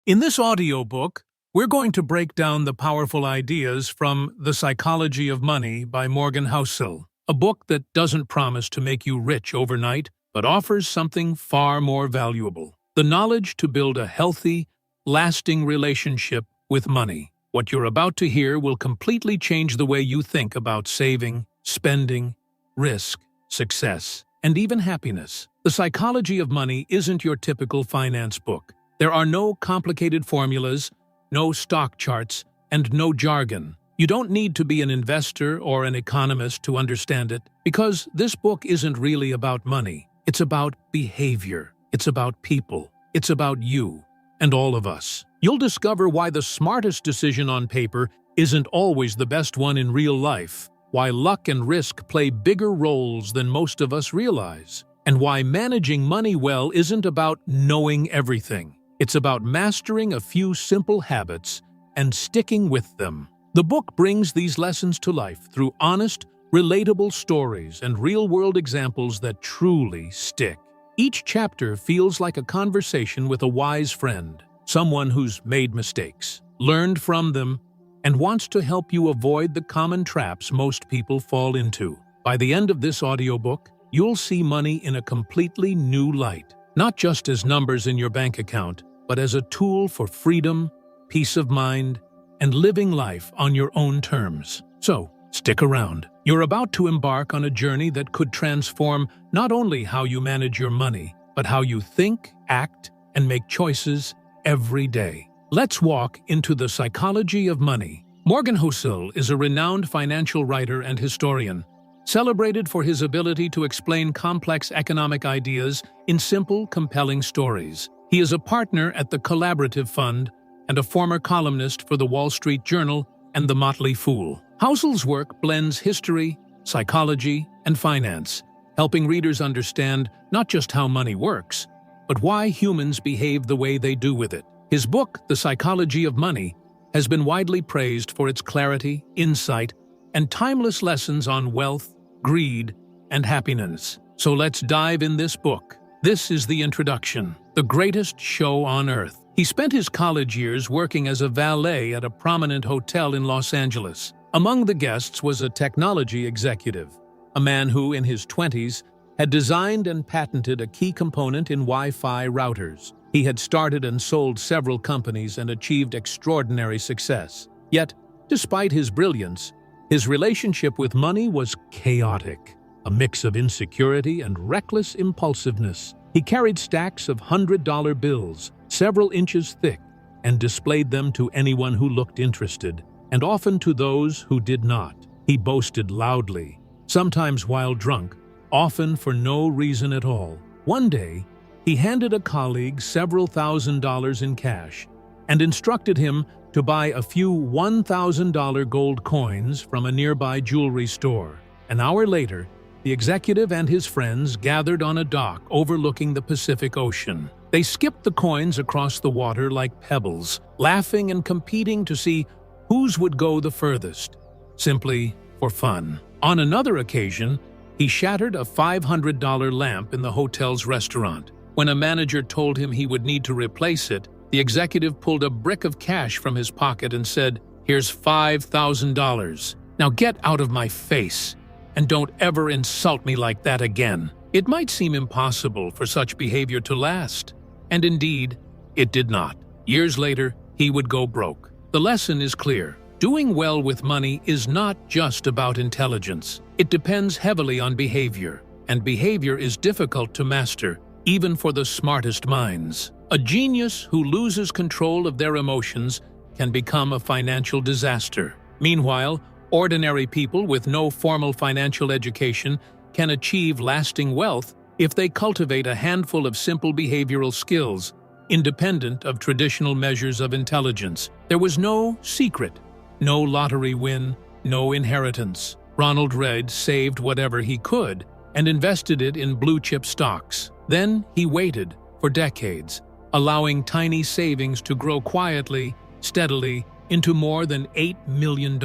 In this audiobook, we're going to break down the powerful ideas from The Psychology of Money by Morgan Housel, a book that doesn't promise to make you rich overnight, but offers something far more valuable: the knowledge to build a healthy, lasting relationship with money. What you're about to hear will completely change the way you think about saving, spending, risk, success, and even happiness. The Psychology of Money isn't your typical finance book. There are no complicated formulas, no stock charts, and no jargon. You don't need to be an investor or an economist to understand it, because this book isn't really about money. It's about behavior. It's about people. It's about you and all of us. You'll discover why the smartest decision on paper isn't always the best one in real life, why luck and risk play bigger roles than most of us realize, and why managing money well isn't about knowing everything. It's about mastering a few simple habits and sticking with them. The book brings these lessons to life through honest, relatable stories and real-world examples that truly stick. Each chapter feels like a conversation with a wise friend, someone who's made mistakes, learned from them, and wants to help you avoid the common traps most people fall into. By the end of this audiobook, you'll see money in a completely new light, not just as numbers in your bank account, but as a tool for freedom, peace of mind, and living life on your own terms. So, stick around. You're about to embark on a journey that could transform not only how you manage your money, but how you think, act, and make choices every day. Let's walk into the psychology of money. Morgan Housel is a renowned financial writer and historian, celebrated for his ability to explain complex economic ideas in simple, compelling stories. He is a partner at the Collaborative Fund and a former columnist for the Wall Street Journal and The Motley Fool. Housel's work blends history, psychology, and finance, helping readers understand not just how money works, but why humans behave the way they do with it. His book, The Psychology of Money, has been widely praised for its clarity, insight, and timeless lessons on wealth, greed, and happiness. So let's dive in this book. This is the introduction, the greatest show on earth. He spent his college years working as a valet at a prominent hotel in Los Angeles. Among the guests was a technology executive, a man who, in his 20s, had designed and patented a key component in Wi-Fi routers. He had started and sold several companies and achieved extraordinary success. Yet, despite his brilliance, his relationship with money was chaotic, a mix of insecurity and reckless impulsiveness. He carried stacks of $100 bills, several inches thick, and displayed them to anyone who looked interested, and often to those who did not. He boasted loudly, sometimes while drunk, often for no reason at all. One day, he handed a colleague several $1,000s in cash and instructed him to buy a few $1,000 gold coins from a nearby jewelry store. An hour later, the executive and his friends gathered on a dock overlooking the Pacific Ocean. They skipped the coins across the water like pebbles, laughing and competing to see whose would go the furthest, simply for fun. On another occasion, he shattered a $500 lamp in the hotel's restaurant. When a manager told him he would need to replace it, the executive pulled a brick of cash from his pocket and said, "Here's $5,000. Now get out of my face, and don't ever insult me like that again." It might seem impossible for such behavior to last, and indeed, it did not. Years later, he would go broke. The lesson is clear. Doing well with money is not just about intelligence. It depends heavily on behavior, and behavior is difficult to master, even for the smartest minds. A genius who loses control of their emotions can become a financial disaster. Meanwhile, ordinary people with no formal financial education can achieve lasting wealth if they cultivate a handful of simple behavioral skills, independent of traditional measures of intelligence. There was no secret, no lottery win, no inheritance. Ronald Reagan saved whatever he could and invested it in blue-chip stocks. Then he waited for decades, allowing tiny savings to grow quietly, steadily, into more than $8 million.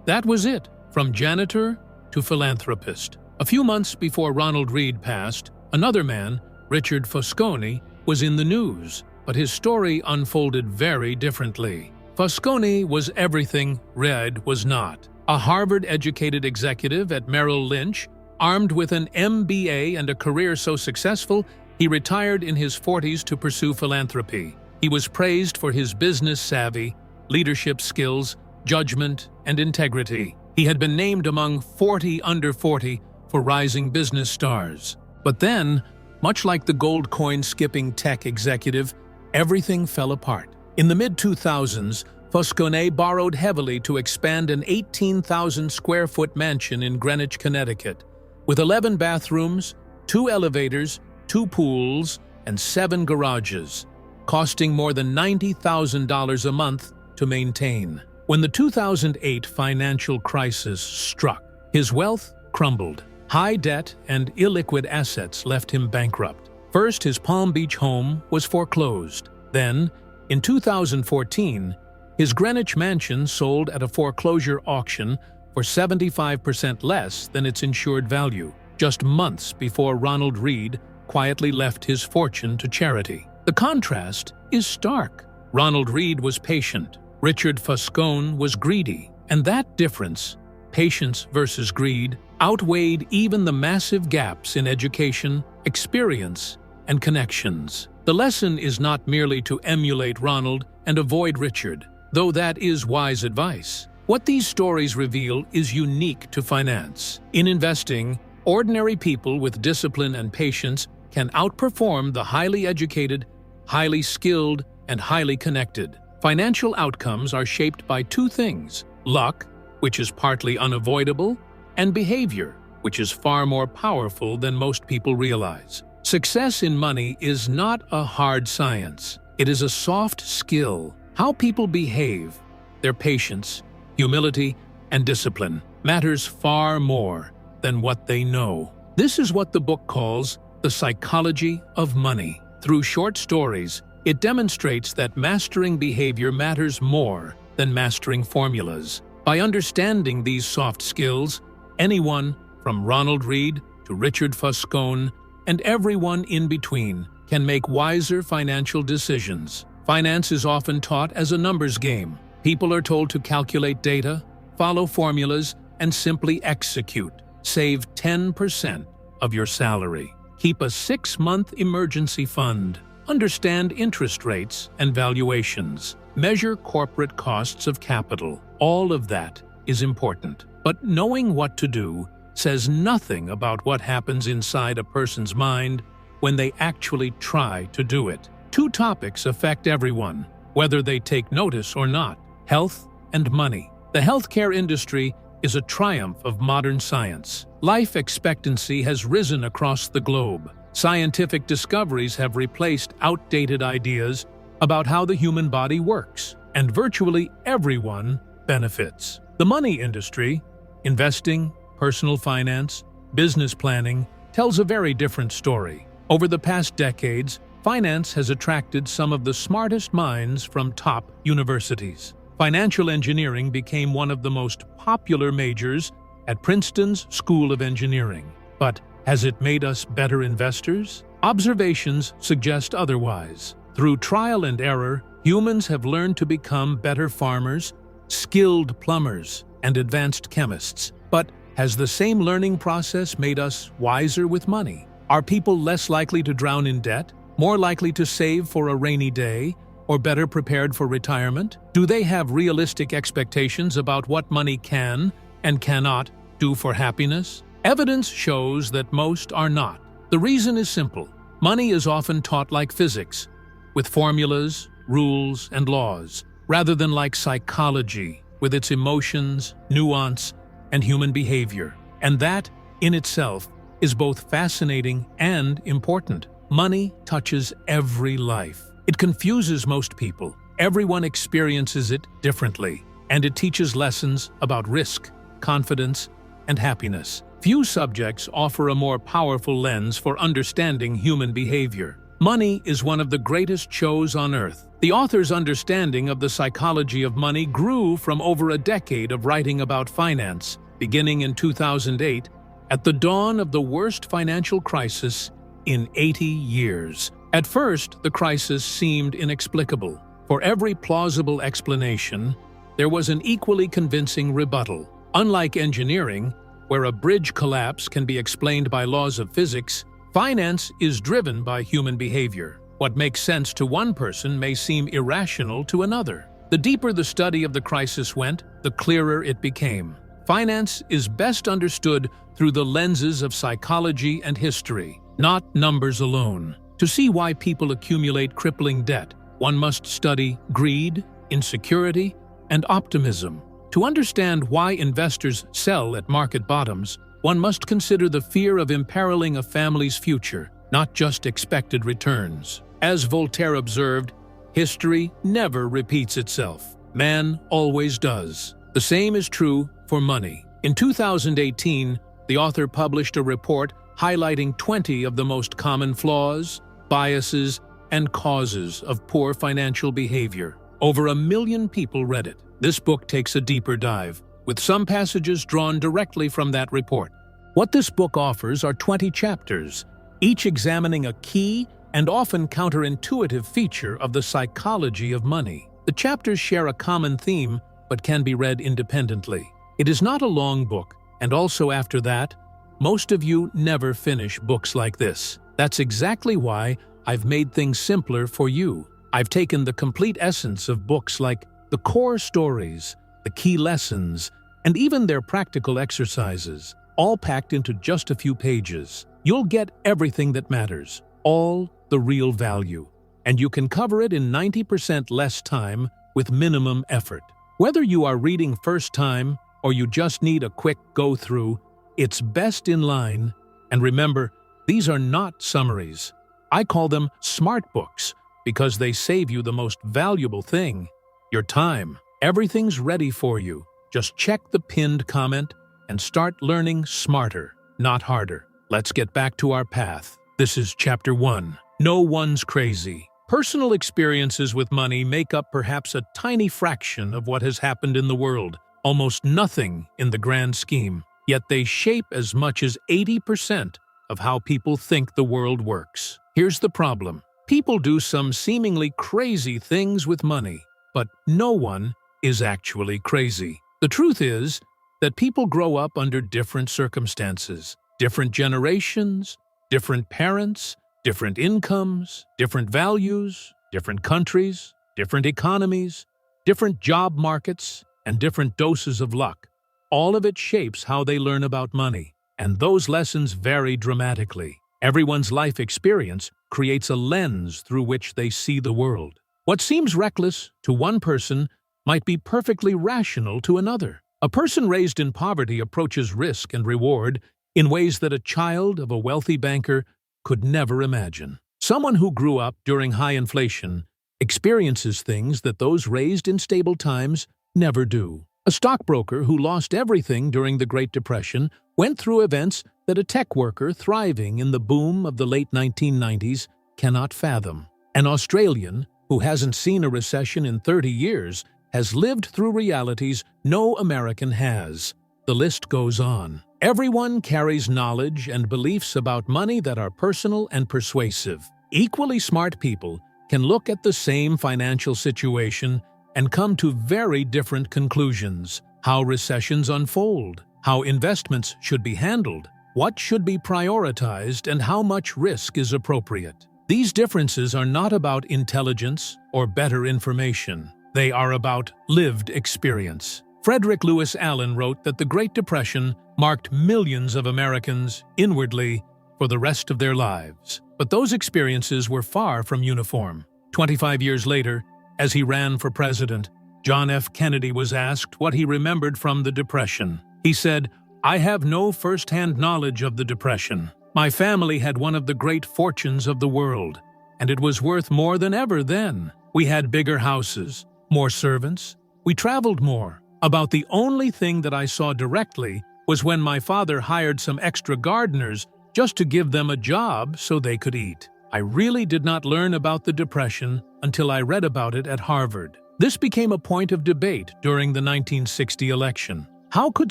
That was it, from janitor to philanthropist. A few months before Ronald Reagan passed, another man, Richard Fosconi, was in the news, but his story unfolded very differently. Foscone was everything Reid was not. A Harvard-educated executive at Merrill Lynch, armed with an MBA and a career so successful, he retired in his 40s to pursue philanthropy. He was praised for his business savvy, leadership skills, judgment, and integrity. He had been named among 40 under 40 for rising business stars. But then, much like the gold coin-skipping tech executive, everything fell apart. In the mid-2000s, Foscone borrowed heavily to expand an 18,000-square-foot mansion in Greenwich, Connecticut, with 11 bathrooms, 2 elevators, 2 pools, and 7 garages, costing more than $90,000 a month to maintain. When the 2008 financial crisis struck, his wealth crumbled. High debt and illiquid assets left him bankrupt. First, his Palm Beach home was foreclosed. Then, in 2014, his Greenwich mansion sold at a foreclosure auction for 75% less than its insured value, just months before Ronald Reid quietly left his fortune to charity. The contrast is stark. Ronald Reid was patient. Richard Foscone was greedy. And that difference, patience versus greed, outweighed even the massive gaps in education, experience, and connections. The lesson is not merely to emulate Ronald and avoid Richard, though that is wise advice. What these stories reveal is unique to finance. In investing, ordinary people with discipline and patience can outperform the highly educated, highly skilled, and highly connected. Financial outcomes are shaped by 2 things: luck, which is partly unavoidable, and behavior, which is far more powerful than most people realize. Success in money is not a hard science. It is a soft skill. How people behave, their patience, humility, and discipline matters far more than what they know. This is what the book calls the psychology of money. Through short stories, it demonstrates that mastering behavior matters more than mastering formulas. By understanding these soft skills, anyone, from Ronald Reid to Richard Foscone, and everyone in between, can make wiser financial decisions. Finance is often taught as a numbers game. People are told to calculate data, follow formulas, and simply execute. Save 10% of your salary. Keep a 6-month emergency fund. Understand interest rates and valuations. Measure corporate costs of capital. All of that is important. But knowing what to do says nothing about what happens inside a person's mind when they actually try to do it. 2 topics affect everyone, whether they take notice or not: health and money. The healthcare industry is a triumph of modern science. Life expectancy has risen across the globe. Scientific discoveries have replaced outdated ideas about how the human body works, and virtually everyone benefits. The money industry, investing, personal finance, business planning, tells a very different story. Over the past decades, finance has attracted some of the smartest minds from top universities. Financial engineering became one of the most popular majors at Princeton's School of Engineering. But has it made us better investors? Observations suggest otherwise. Through trial and error, humans have learned to become better farmers, skilled plumbers, and advanced chemists. But has the same learning process made us wiser with money? Are people less likely to drown in debt, more likely to save for a rainy day, or better prepared for retirement? Do they have realistic expectations about what money can and cannot do for happiness? Evidence shows that most are not. The reason is simple. Money is often taught like physics, with formulas, rules, and laws, rather than like psychology, with its emotions, nuance, and human behavior. And that, in itself, is both fascinating and important. Money touches every life. It confuses most people. Everyone experiences it differently, and it teaches lessons about risk, confidence, and happiness. Few subjects offer a more powerful lens for understanding human behavior. Money is one of the greatest shows on earth. The author's understanding of the psychology of money grew from over a decade of writing about finance, beginning in 2008, at the dawn of the worst financial crisis in 80 years. At first, the crisis seemed inexplicable. For every plausible explanation, there was an equally convincing rebuttal. Unlike engineering, where a bridge collapse can be explained by laws of physics, finance is driven by human behavior. What makes sense to one person may seem irrational to another. The deeper the study of the crisis went, the clearer it became. Finance is best understood through the lenses of psychology and history, not numbers alone. To see why people accumulate crippling debt, one must study greed, insecurity, and optimism. To understand why investors sell at market bottoms, one must consider the fear of imperiling a family's future, not just expected returns. As Voltaire observed, history never repeats itself. Man always does. The same is true for money. In 2018, the author published a report highlighting 20 of the most common flaws, biases, and causes of poor financial behavior. Over 1 million people read it. This book takes a deeper dive, with some passages drawn directly from that report. What this book offers are 20 chapters, each examining a key and often counterintuitive feature of the psychology of money. The chapters share a common theme, but can be read independently. It is not a long book, and also after that, most of you never finish books like this. That's exactly why I've made things simpler for you. I've taken the complete essence of books like the core stories, the key lessons, and even their practical exercises, all packed into just a few pages. You'll get everything that matters, all the real value, and you can cover it in 90% less time with minimum effort. Whether you are reading first time or you just need a quick go-through, it's best in line. And remember, these are not summaries. I call them smart books because they save you the most valuable thing, your time. Everything's ready for you. Just check the pinned comment and start learning smarter, not harder. Let's get back to our path. This is Chapter 1. No one's crazy. Personal experiences with money make up perhaps a tiny fraction of what has happened in the world, almost nothing in the grand scheme. Yet they shape as much as 80% of how people think the world works. Here's the problem. People do some seemingly crazy things with money, but no one is actually crazy. The truth is that people grow up under different circumstances, different generations, different parents, different incomes, different values, different countries, different economies, different job markets, and different doses of luck. All of it shapes how they learn about money, and those lessons vary dramatically. Everyone's life experience creates a lens through which they see the world. What seems reckless to one person might be perfectly rational to another. A person raised in poverty approaches risk and reward in ways that a child of a wealthy banker could never imagine. Someone who grew up during high inflation experiences things that those raised in stable times never do. A stockbroker who lost everything during the Great Depression went through events that a tech worker thriving in the boom of the late 1990s cannot fathom. An Australian who hasn't seen a recession in 30 years has lived through realities no American has. The list goes on. Everyone carries knowledge and beliefs about money that are personal and persuasive. Equally smart people can look at the same financial situation and come to very different conclusions. How recessions unfold, how investments should be handled, what should be prioritized, and how much risk is appropriate. These differences are not about intelligence or better information. They are about lived experience. Frederick Lewis Allen wrote that the Great Depression marked millions of Americans inwardly for the rest of their lives. But those experiences were far from uniform. 25 years later, as he ran for president, John F. Kennedy was asked what he remembered from the Depression. He said, "I have no first-hand knowledge of the Depression. My family had one of the great fortunes of the world, and it was worth more than ever then. We had bigger houses, more servants, we traveled more. About the only thing that I saw directly was when my father hired some extra gardeners just to give them a job so they could eat. I really did not learn about the Depression until I read about it at Harvard." This became a point of debate during the 1960 election. How could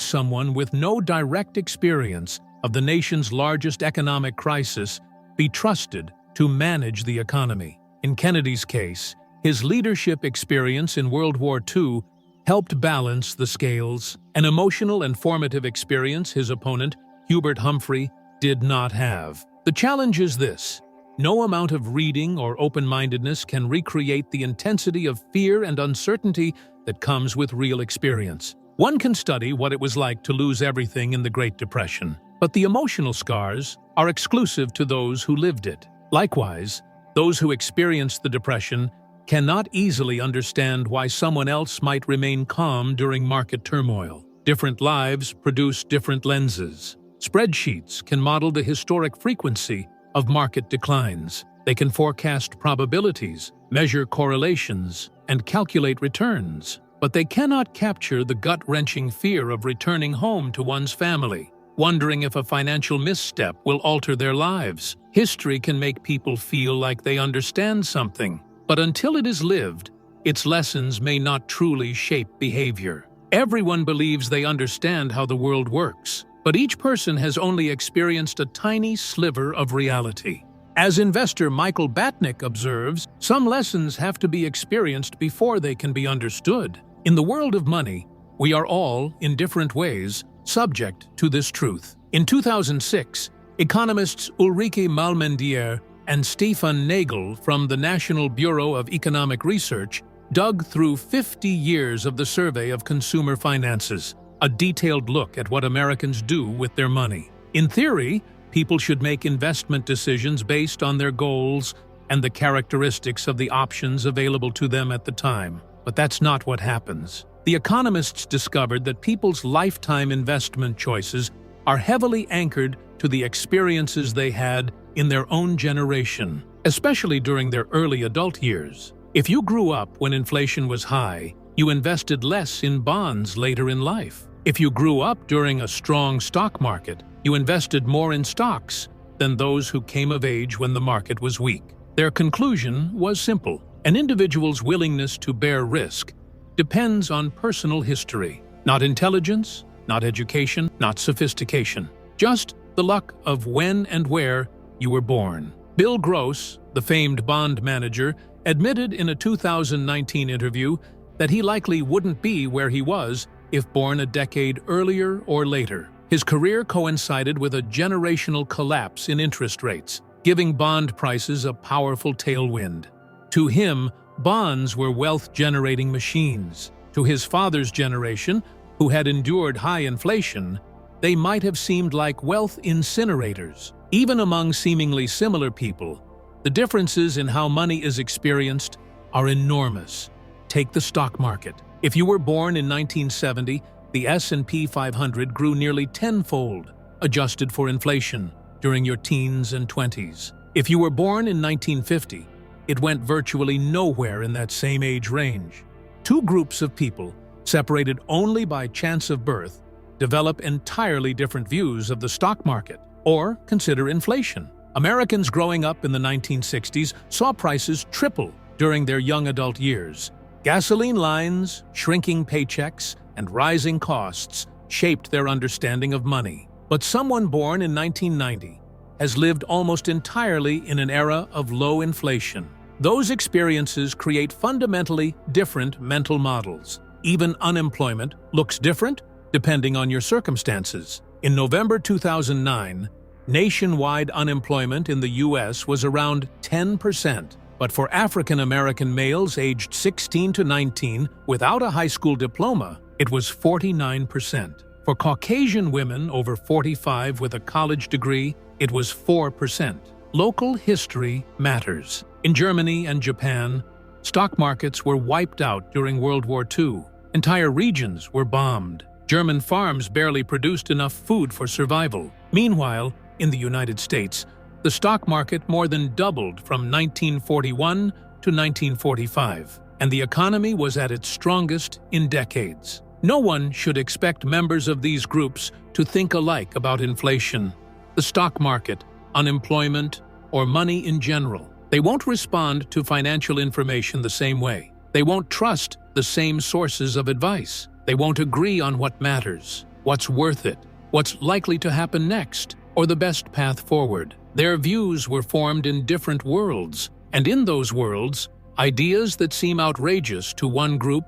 someone with no direct experience of the nation's largest economic crisis be trusted to manage the economy. In Kennedy's case, his leadership experience in World War II helped balance the scales, an emotional and formative experience his opponent, Hubert Humphrey, did not have. The challenge is this: no amount of reading or open-mindedness can recreate the intensity of fear and uncertainty that comes with real experience. One can study what it was like to lose everything in the Great Depression, but the emotional scars are exclusive to those who lived it. Likewise, those who experienced the Depression cannot easily understand why someone else might remain calm during market turmoil. Different lives produce different lenses. Spreadsheets can model the historic frequency of market declines. They can forecast probabilities, measure correlations, and calculate returns. But they cannot capture the gut-wrenching fear of returning home to one's family, wondering if a financial misstep will alter their lives. History can make people feel like they understand something, but until it is lived, its lessons may not truly shape behavior. Everyone believes they understand how the world works, but each person has only experienced a tiny sliver of reality. As investor Michael Batnick observes, some lessons have to be experienced before they can be understood. In the world of money, we are all, in different ways, subject to this truth. In 2006, economists Ulrike Malmendier and Stefan Nagel from the National Bureau of Economic Research dug through 50 years of the survey of consumer finances, a detailed look at what Americans do with their money. In theory, people should make investment decisions based on their goals and the characteristics of the options available to them at the time. But that's not what happens. The economists discovered that people's lifetime investment choices are heavily anchored to the experiences they had in their own generation, especially during their early adult years. If you grew up when inflation was high, you invested less in bonds later in life. If you grew up during a strong stock market, you invested more in stocks than those who came of age when the market was weak. Their conclusion was simple: an individual's willingness to bear risk depends on personal history, not intelligence, not education, not sophistication, just the luck of when and where you were born. Bill Gross, the famed bond manager, admitted in a 2019 interview that he likely wouldn't be where he was if born a decade earlier or later. His career coincided with a generational collapse in interest rates, giving bond prices a powerful tailwind. To him, bonds were wealth-generating machines. To his father's generation, who had endured high inflation, they might have seemed like wealth incinerators. Even among seemingly similar people, the differences in how money is experienced are enormous. Take the stock market. If you were born in 1970, the S&P 500 grew nearly tenfold, adjusted for inflation, during your teens and 20s. If you were born in 1950, it went virtually nowhere in that same age range. Two groups of people, separated only by chance of birth, develop entirely different views of the stock market. Or consider inflation. Americans growing up in the 1960s saw prices triple during their young adult years. Gasoline lines, shrinking paychecks, and rising costs shaped their understanding of money. But someone born in 1990 has lived almost entirely in an era of low inflation. Those experiences create fundamentally different mental models. Even unemployment looks different depending on your circumstances. In November 2009, nationwide unemployment in the U.S. was around 10%, but for African American males aged 16 to 19 without a high school diploma, it was 49%. For Caucasian women over 45 with a college degree, it was 4%. Local history matters. In Germany and Japan, stock markets were wiped out during World War II. Entire regions were bombed. German farms barely produced enough food for survival. Meanwhile, in the United States, the stock market more than doubled from 1941 to 1945, and the economy was at its strongest in decades. No one should expect members of these groups to think alike about inflation, the stock market, unemployment, or money in general. They won't respond to financial information the same way. They won't trust the same sources of advice. They won't agree on what matters, what's worth it, what's likely to happen next, or the best path forward. Their views were formed in different worlds, and in those worlds, ideas that seem outrageous to one group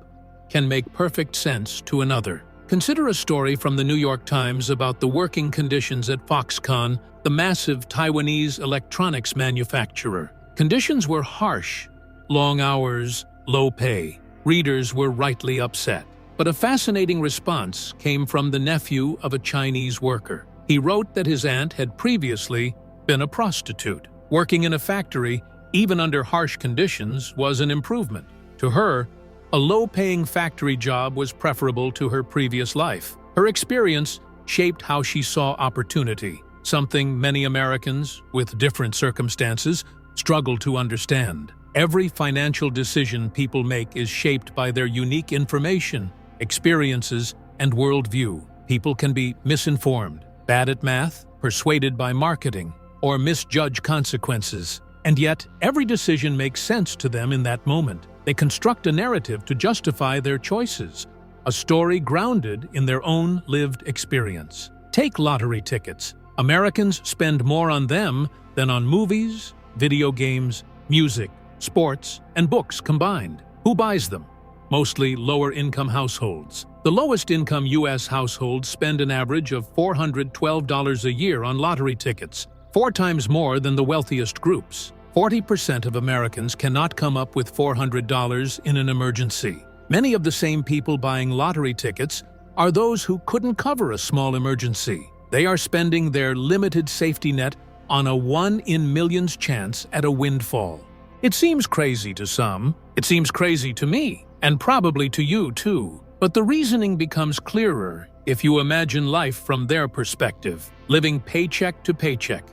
can make perfect sense to another. Consider a story from the New York Times about the working conditions at Foxconn, the massive Taiwanese electronics manufacturer. Conditions were harsh, long hours, low pay. Readers were rightly upset. But a fascinating response came from the nephew of a Chinese worker. He wrote that his aunt had previously been a prostitute. Working in a factory, even under harsh conditions, was an improvement. To her, a low-paying factory job was preferable to her previous life. Her experience shaped how she saw opportunity, something many Americans, with different circumstances, struggle to understand. Every financial decision people make is shaped by their unique information, experiences, and worldview. People can be misinformed, bad at math, persuaded by marketing, or misjudge consequences. And yet, every decision makes sense to them in that moment. They construct a narrative to justify their choices, a story grounded in their own lived experience. Take lottery tickets. Americans spend more on them than on movies, video games, music, sports, and books combined. Who buys them? Mostly lower-income households. The lowest-income U.S. households spend an average of $412 a year on lottery tickets, 4 times more than the wealthiest groups. 40% of Americans cannot come up with $400 in an emergency. Many of the same people buying lottery tickets are those who couldn't cover a small emergency. They are spending their limited safety net on a 1 in millions chance at a windfall. It seems crazy to some. It seems crazy to me, and probably to you too. But the reasoning becomes clearer if you imagine life from their perspective, living paycheck to paycheck,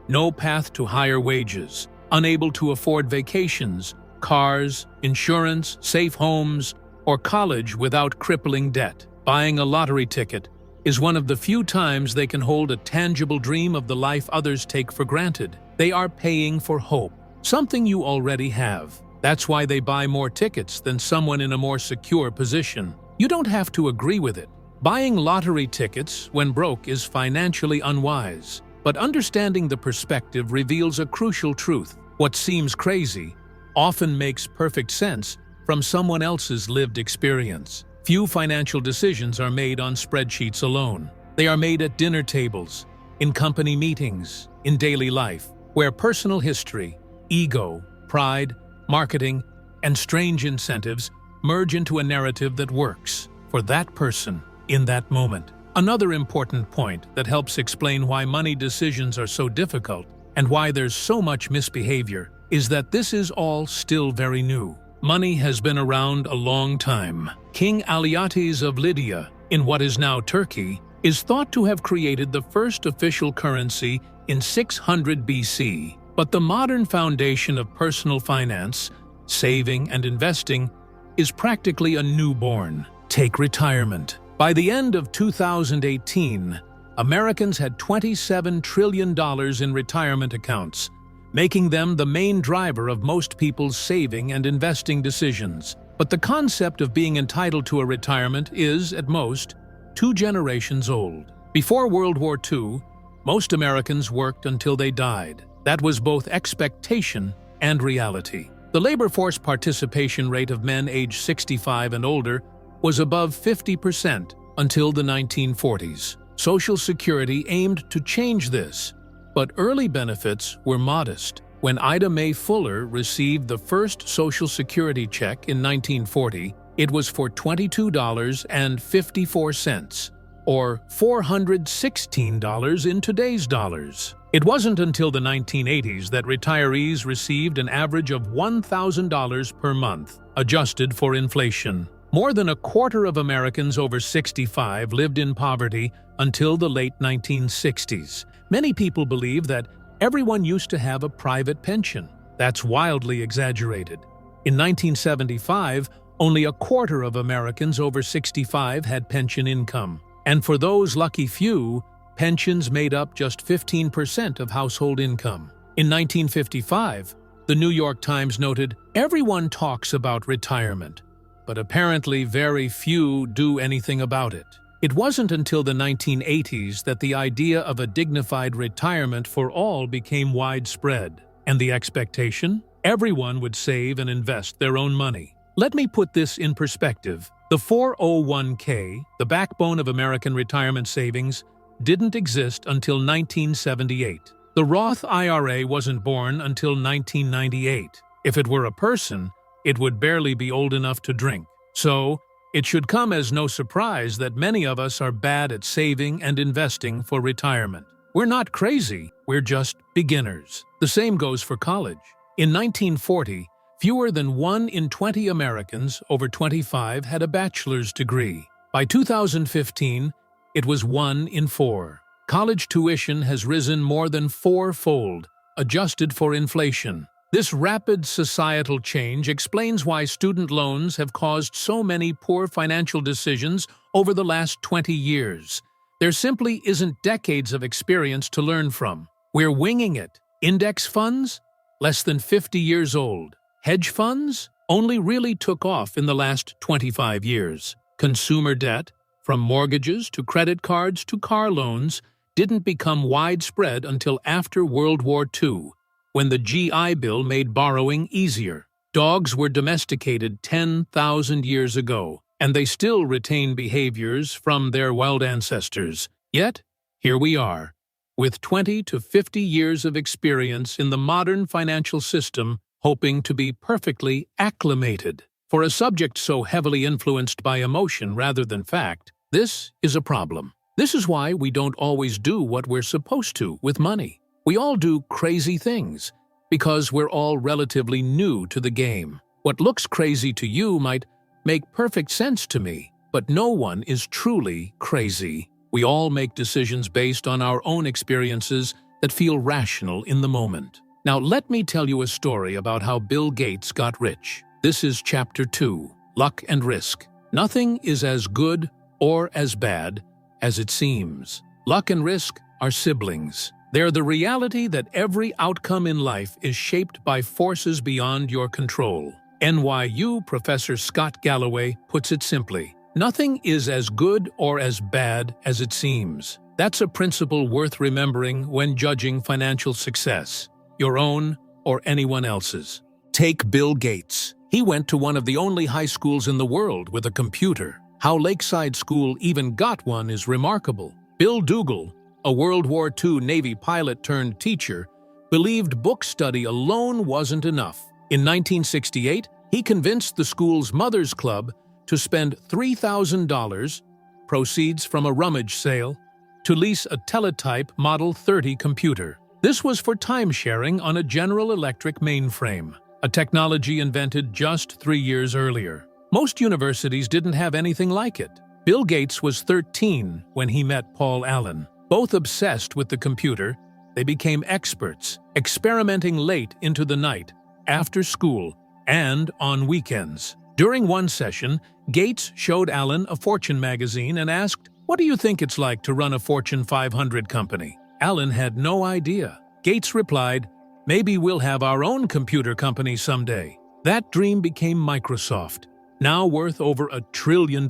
no path to higher wages, unable to afford vacations, cars, insurance, safe homes, or college without crippling debt. Buying a lottery ticket is one of the few times they can hold a tangible dream of the life others take for granted. They are paying for hope, something you already have. That's why they buy more tickets than someone in a more secure position. You don't have to agree with it. Buying lottery tickets when broke is financially unwise, but understanding the perspective reveals a crucial truth. What seems crazy often makes perfect sense from someone else's lived experience. Few financial decisions are made on spreadsheets alone. They are made at dinner tables, in company meetings, in daily life, where personal history, ego, pride, marketing, and strange incentives merge into a narrative that works for that person in that moment. Another important point that helps explain why money decisions are so difficult and why there's so much misbehavior is that this is all still very new. Money has been around a long time. King Alyattes of Lydia, in what is now Turkey, is thought to have created the first official currency in 600 BC. But the modern foundation of personal finance, saving and investing, is practically a newborn. Take retirement. By the end of 2018, Americans had $27 trillion in retirement accounts, making them the main driver of most people's saving and investing decisions. But the concept of being entitled to a retirement is, at most, 2 generations old. Before World War II, most Americans worked until they died. That was both expectation and reality. The labor force participation rate of men aged 65 and older was above 50% until the 1940s. Social Security aimed to change this, but early benefits were modest. When Ida Mae Fuller received the first Social Security check in 1940, it was for $22.54, or $416 in today's dollars. It wasn't until the 1980s that retirees received an average of $1,000 per month, adjusted for inflation. More than a quarter of Americans over 65 lived in poverty until the late 1960s. Many people believe that everyone used to have a private pension. That's wildly exaggerated. In 1975, only a quarter of Americans over 65 had pension income. And for those lucky few, pensions made up just 15% of household income. In 1955, the New York Times noted, "Everyone talks about retirement, but apparently very few do anything about it." It wasn't until the 1980s that the idea of a dignified retirement for all became widespread. And the expectation? Everyone would save and invest their own money. Let me put this in perspective. The 401k, the backbone of American retirement savings, didn't exist until 1978. The Roth IRA wasn't born until 1998. If it were a person, it would barely be old enough to drink. So, it should come as no surprise that many of us are bad at saving and investing for retirement. We're not crazy, we're just beginners. The same goes for college. In 1940, fewer than 1 in 20 Americans over 25 had a bachelor's degree. By 2015, it was 1 in 4. College tuition has risen more than 4-fold, adjusted for inflation. This rapid societal change explains why student loans have caused so many poor financial decisions over the last 20 years. There simply isn't decades of experience to learn from. We're winging it. Index funds? Less than 50 years old. Hedge funds? Only really took off in the last 25 years. Consumer debt, from mortgages to credit cards to car loans, didn't become widespread until after World War II. When the GI Bill made borrowing easier. Dogs were domesticated 10,000 years ago, and they still retain behaviors from their wild ancestors. Yet, here we are, with 20 to 50 years of experience in the modern financial system, hoping to be perfectly acclimated. For a subject so heavily influenced by emotion rather than fact, this is a problem. This is why we don't always do what we're supposed to with money. We all do crazy things, because we're all relatively new to the game. What looks crazy to you might make perfect sense to me, but no one is truly crazy. We all make decisions based on our own experiences that feel rational in the moment. Now let me tell you a story about how Bill Gates got rich. This is Chapter 2, Luck and Risk. Nothing is as good or as bad as it seems. Luck and risk are siblings. They're the reality that every outcome in life is shaped by forces beyond your control. NYU Professor Scott Galloway puts it simply, nothing is as good or as bad as it seems. That's a principle worth remembering when judging financial success, your own or anyone else's. Take Bill Gates. He went to one of the only high schools in the world with a computer. How Lakeside School even got one is remarkable. Bill Dougal, a World War II Navy pilot turned teacher, believed book study alone wasn't enough. In 1968, he convinced the school's Mothers Club to spend $3,000, proceeds from a rummage sale, to lease a teletype Model 30 computer. This was for time-sharing on a General Electric mainframe, a technology invented just 3 years earlier. Most universities didn't have anything like it. Bill Gates was 13 when he met Paul Allen. Both obsessed with the computer, they became experts, experimenting late into the night, after school, and on weekends. During one session, Gates showed Allen a Fortune magazine and asked, "What do you think it's like to run a Fortune 500 company?" Allen had no idea. Gates replied, "Maybe we'll have our own computer company someday." That dream became Microsoft, now worth over $1 trillion.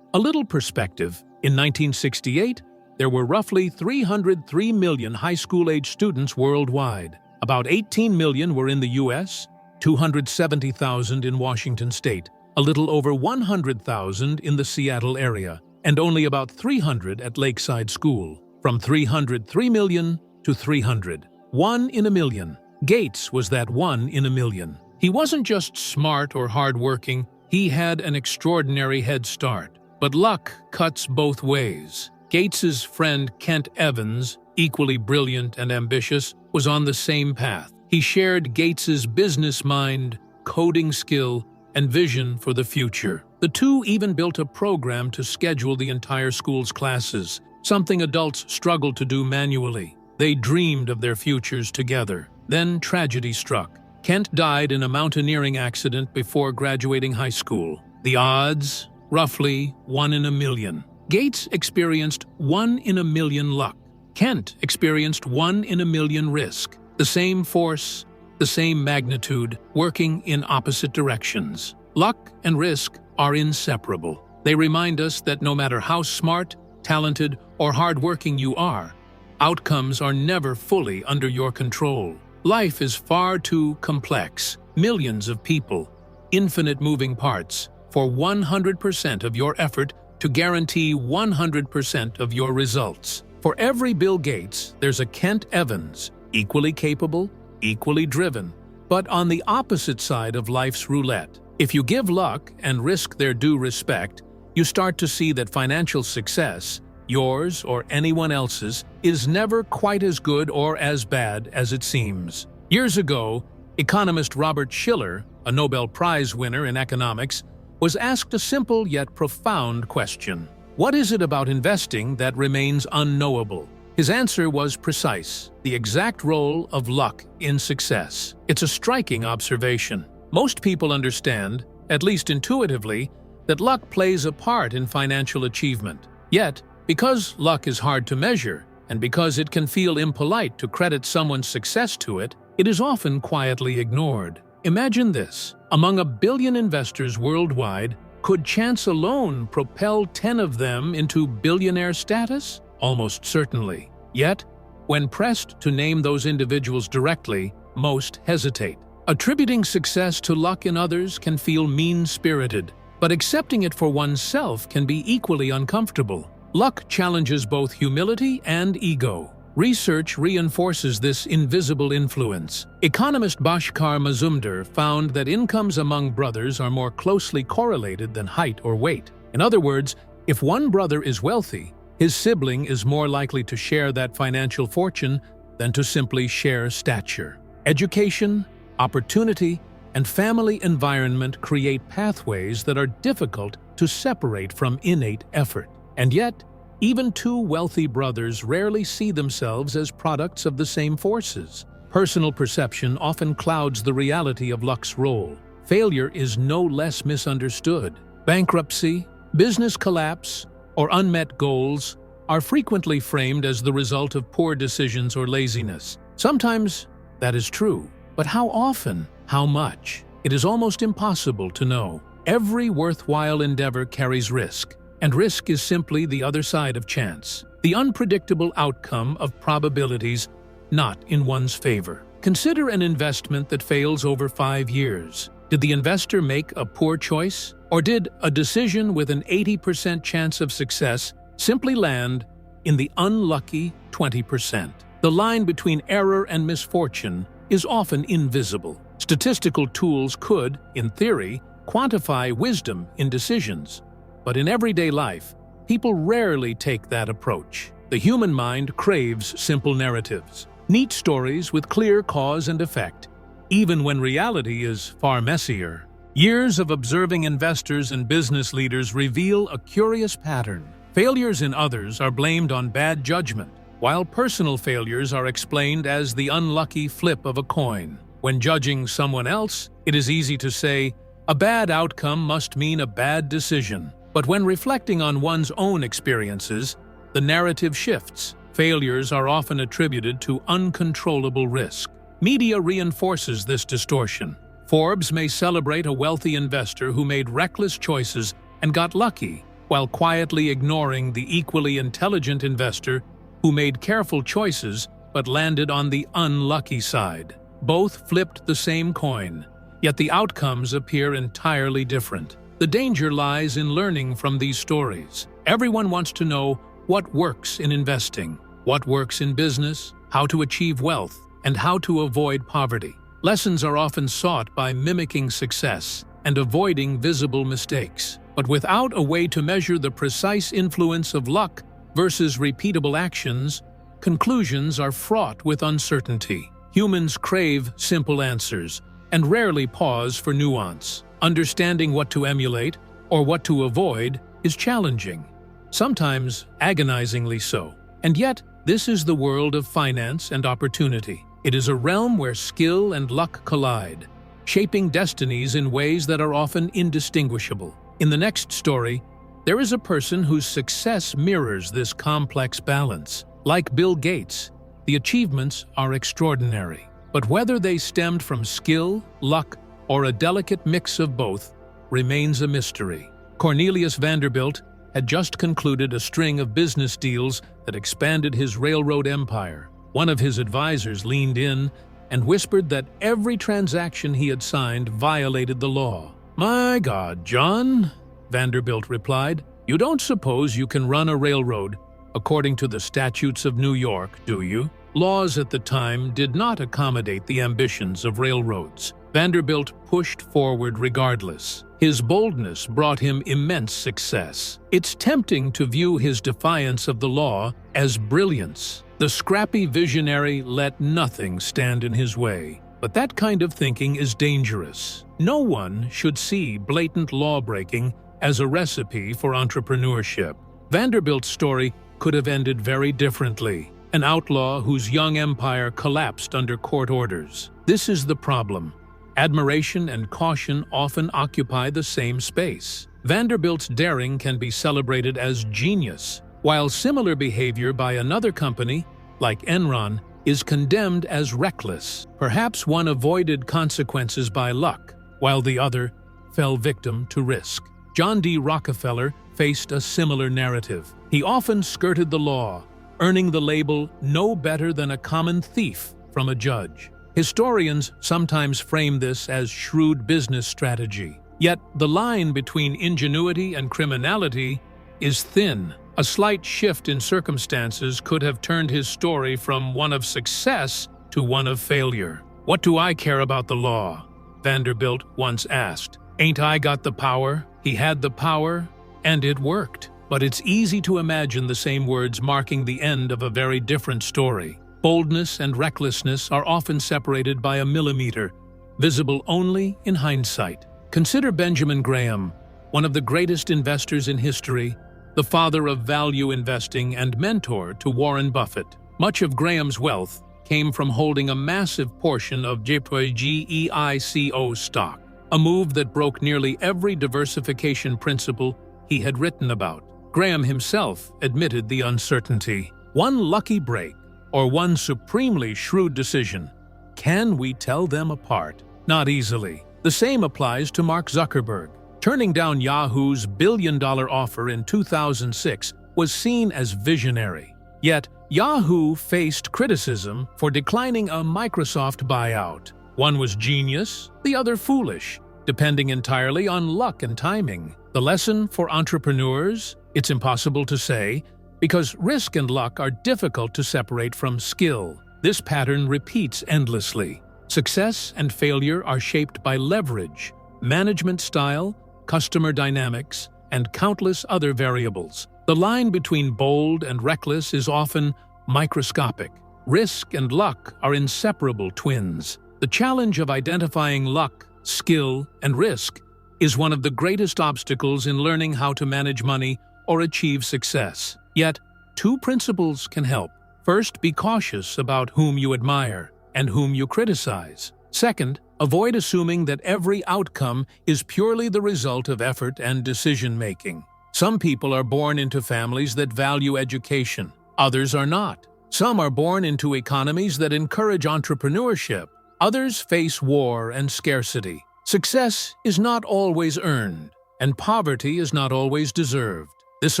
A little perspective, in 1968, there were roughly 303 million high school-age students worldwide. About 18 million were in the U.S., 270,000 in Washington state, a little over 100,000 in the Seattle area, and only about 300 at Lakeside School. From 303 million to 300. 1 in a million. Gates was that 1 in a million. He wasn't just smart or hardworking, he had an extraordinary head start. But luck cuts both ways. Gates's friend Kent Evans, equally brilliant and ambitious, was on the same path. He shared Gates's business mind, coding skill, and vision for the future. The two even built a program to schedule the entire school's classes, something adults struggled to do manually. They dreamed of their futures together. Then tragedy struck. Kent died in a mountaineering accident before graduating high school. The odds? Roughly 1 in a million. Gates experienced 1 in a million luck. Kent experienced 1 in a million risk. The same force, the same magnitude, working in opposite directions. Luck and risk are inseparable. They remind us that no matter how smart, talented, or hardworking you are, outcomes are never fully under your control. Life is far too complex, millions of people, infinite moving parts, for 100% of your effort to guarantee 100% of your results. For every Bill Gates, there's a Kent Evans, equally capable, equally driven, but on the opposite side of life's roulette. If you give luck and risk their due respect, you start to see that financial success, yours or anyone else's, is never quite as good or as bad as it seems. Years ago, economist Robert Shiller, a Nobel Prize winner in economics, was asked a simple yet profound question. What is it about investing that remains unknowable? His answer was precise: the exact role of luck in success. It's a striking observation. Most people understand, at least intuitively, that luck plays a part in financial achievement. Yet, because luck is hard to measure, and because it can feel impolite to credit someone's success to it, it is often quietly ignored. Imagine this: among 1 billion investors worldwide, could chance alone propel 10 of them into billionaire status? Almost certainly. Yet, when pressed to name those individuals directly, most hesitate. Attributing success to luck in others can feel mean-spirited, but accepting it for oneself can be equally uncomfortable. Luck challenges both humility and ego. Research reinforces this invisible influence. Economist Bhaskar Mazumdar found that incomes among brothers are more closely correlated than height or weight. In other words, if one brother is wealthy, his sibling is more likely to share that financial fortune than to simply share stature. Education, opportunity, and family environment create pathways that are difficult to separate from innate effort. And yet, even two wealthy brothers rarely see themselves as products of the same forces. Personal perception often clouds the reality of luck's role. Failure is no less misunderstood. Bankruptcy, business collapse, or unmet goals are frequently framed as the result of poor decisions or laziness. Sometimes that is true, but how often? How much? It is almost impossible to know. Every worthwhile endeavor carries risk, and risk is simply the other side of chance, the unpredictable outcome of probabilities not in one's favor. Consider an investment that fails over 5 years. Did the investor make a poor choice? Or did a decision with an 80% chance of success simply land in the unlucky 20%? The line between error and misfortune is often invisible. Statistical tools could, in theory, quantify wisdom in decisions. But in everyday life, people rarely take that approach. The human mind craves simple narratives, neat stories with clear cause and effect, even when reality is far messier. Years of observing investors and business leaders reveal a curious pattern. Failures in others are blamed on bad judgment, while personal failures are explained as the unlucky flip of a coin. When judging someone else, it is easy to say, a bad outcome must mean a bad decision. But when reflecting on one's own experiences, the narrative shifts. Failures are often attributed to uncontrollable risk. Media reinforces this distortion. Forbes may celebrate a wealthy investor who made reckless choices and got lucky, while quietly ignoring the equally intelligent investor who made careful choices but landed on the unlucky side. Both flipped the same coin, yet the outcomes appear entirely different. The danger lies in learning from these stories. Everyone wants to know what works in investing, what works in business, how to achieve wealth, and how to avoid poverty. Lessons are often sought by mimicking success and avoiding visible mistakes. But without a way to measure the precise influence of luck versus repeatable actions, conclusions are fraught with uncertainty. Humans crave simple answers and rarely pause for nuance. Understanding what to emulate or what to avoid is challenging, sometimes agonizingly so. And yet, this is the world of finance and opportunity. It is a realm where skill and luck collide, shaping destinies in ways that are often indistinguishable. In the next story, there is a person whose success mirrors this complex balance. Like Bill Gates, the achievements are extraordinary. But whether they stemmed from skill, luck, or a delicate mix of both remains a mystery. Cornelius Vanderbilt had just concluded a string of business deals that expanded his railroad empire. One of his advisors leaned in and whispered that every transaction he had signed violated the law. "My God, John," Vanderbilt replied, "you don't suppose you can run a railroad according to the statutes of New York, do you?" Laws at the time did not accommodate the ambitions of railroads. Vanderbilt pushed forward regardless. His boldness brought him immense success. It's tempting to view his defiance of the law as brilliance. The scrappy visionary let nothing stand in his way. But that kind of thinking is dangerous. No one should see blatant law-breaking as a recipe for entrepreneurship. Vanderbilt's story could have ended very differently. An outlaw whose young empire collapsed under court orders. This is the problem. Admiration and caution often occupy the same space. Vanderbilt's daring can be celebrated as genius, while similar behavior by another company, like Enron, is condemned as reckless. Perhaps one avoided consequences by luck, while the other fell victim to risk. John D. Rockefeller faced a similar narrative. He often skirted the law, earning the label no better than a common thief from a judge. Historians sometimes frame this as shrewd business strategy. Yet the line between ingenuity and criminality is thin. A slight shift in circumstances could have turned his story from one of success to one of failure. "What do I care about the law?" Vanderbilt once asked. "Ain't I got the power?" He had the power, and it worked. But it's easy to imagine the same words marking the end of a very different story. Boldness and recklessness are often separated by a millimeter, visible only in hindsight. Consider Benjamin Graham, one of the greatest investors in history, the father of value investing and mentor to Warren Buffett. Much of Graham's wealth came from holding a massive portion of GEICO stock, a move that broke nearly every diversification principle he had written about. Graham himself admitted the uncertainty. One lucky break, or one supremely shrewd decision. Can we tell them apart? Not easily. The same applies to Mark Zuckerberg. Turning down Yahoo's billion-dollar offer in 2006 was seen as visionary. Yet, Yahoo faced criticism for declining a Microsoft buyout. One was genius, the other foolish, depending entirely on luck and timing. The lesson for entrepreneurs? It's impossible to say, because risk and luck are difficult to separate from skill. This pattern repeats endlessly. Success and failure are shaped by leverage, management style, customer dynamics, and countless other variables. The line between bold and reckless is often microscopic. Risk and luck are inseparable twins. The challenge of identifying luck, skill, and risk is one of the greatest obstacles in learning how to manage money or achieve success. Yet, two principles can help. First, be cautious about whom you admire and whom you criticize. Second, avoid assuming that every outcome is purely the result of effort and decision-making. Some people are born into families that value education. Others are not. Some are born into economies that encourage entrepreneurship. Others face war and scarcity. Success is not always earned, and poverty is not always deserved. This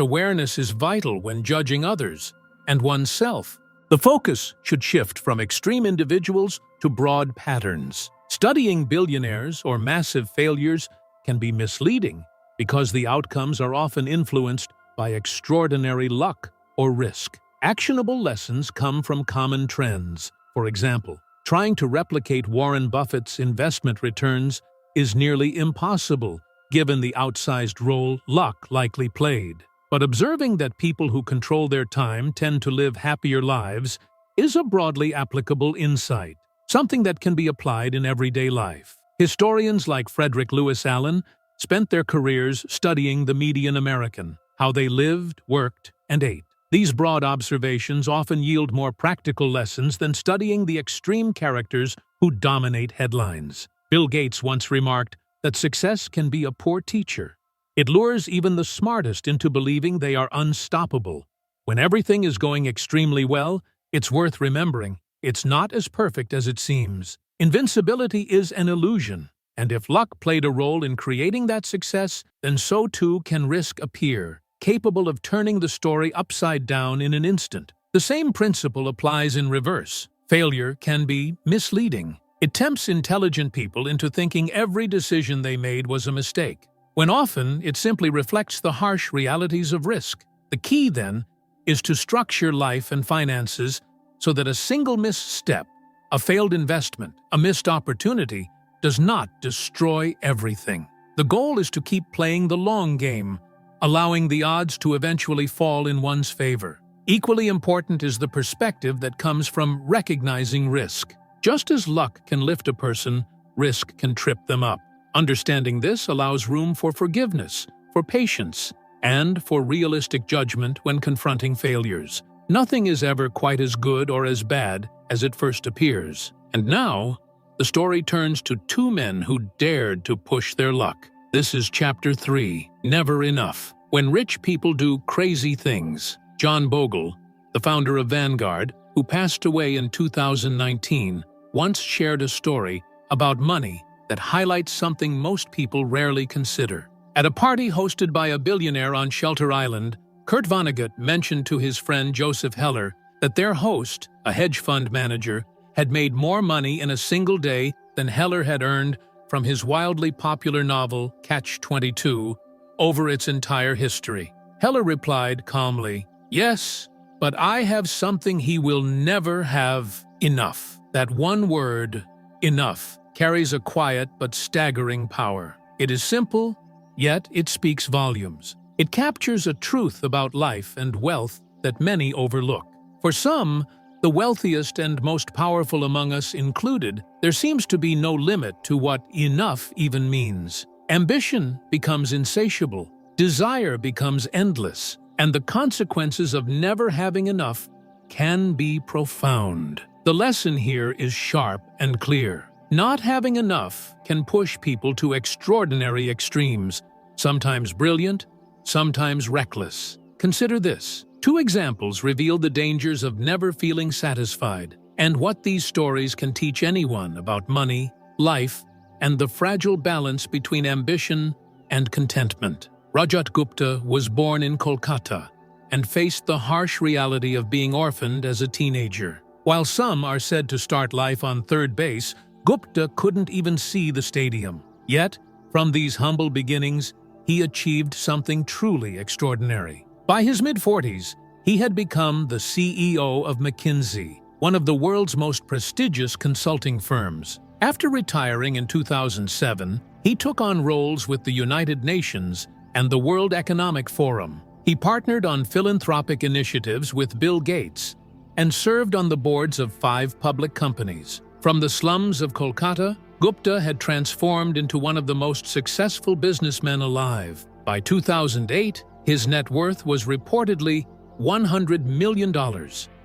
awareness is vital when judging others and oneself. The focus should shift from extreme individuals to broad patterns. Studying billionaires or massive failures can be misleading because the outcomes are often influenced by extraordinary luck or risk. Actionable lessons come from common trends. For example, trying to replicate Warren Buffett's investment returns is nearly impossible given the outsized role luck likely played. But observing that people who control their time tend to live happier lives is a broadly applicable insight, something that can be applied in everyday life. Historians like Frederick Lewis Allen spent their careers studying the median American, how they lived, worked, and ate. These broad observations often yield more practical lessons than studying the extreme characters who dominate headlines. Bill Gates once remarked that success can be a poor teacher. It lures even the smartest into believing they are unstoppable. When everything is going extremely well, it's worth remembering it's not as perfect as it seems. Invincibility is an illusion, And if luck played a role in creating that success, then so too can risk appear, capable of turning the story upside down in an instant. The same principle applies in reverse. Failure can be misleading. It tempts intelligent people into thinking every decision they made was a mistake, when often it simply reflects the harsh realities of risk. The key, then, is to structure life and finances so that a single misstep, a failed investment, a missed opportunity, does not destroy everything. The goal is to keep playing the long game, allowing the odds to eventually fall in one's favor. Equally important is the perspective that comes from recognizing risk. Just as luck can lift a person, risk can trip them up. Understanding this allows room for forgiveness, for patience, and for realistic judgment when confronting failures. Nothing is ever quite as good or as bad as it first appears. And now, the story turns to two men who dared to push their luck. This is Chapter 3, Never Enough. When rich people do crazy things. John Bogle, the founder of Vanguard, who passed away in 2019, once shared a story about money that highlights something most people rarely consider. At a party hosted by a billionaire on Shelter Island, Kurt Vonnegut mentioned to his friend Joseph Heller that their host, a hedge fund manager, had made more money in a single day than Heller had earned from his wildly popular novel Catch-22 over its entire history. Heller replied calmly, "Yes, but I have something he will never have: enough." That one word, enough, carries a quiet but staggering power. It is simple, yet it speaks volumes. It captures a truth about life and wealth that many overlook. For some, the wealthiest and most powerful among us included, there seems to be no limit to what enough even means. Ambition becomes insatiable, desire becomes endless, and the consequences of never having enough can be profound. The lesson here is sharp and clear. Not having enough can push people to extraordinary extremes, sometimes brilliant, sometimes reckless. Consider this. Two examples reveal the dangers of never feeling satisfied, and what these stories can teach anyone about money, life, and the fragile balance between ambition and contentment. Rajat Gupta was born in Kolkata and faced the harsh reality of being orphaned as a teenager. While some are said to start life on third base, Gupta couldn't even see the stadium. Yet, from these humble beginnings, he achieved something truly extraordinary. By his mid-40s, he had become the CEO of McKinsey, one of the world's most prestigious consulting firms. After retiring in 2007, he took on roles with the United Nations and the World Economic Forum. He partnered on philanthropic initiatives with Bill Gates and served on the boards of 5 public companies. From the slums of Kolkata, Gupta had transformed into one of the most successful businessmen alive. By 2008, his net worth was reportedly $100 million,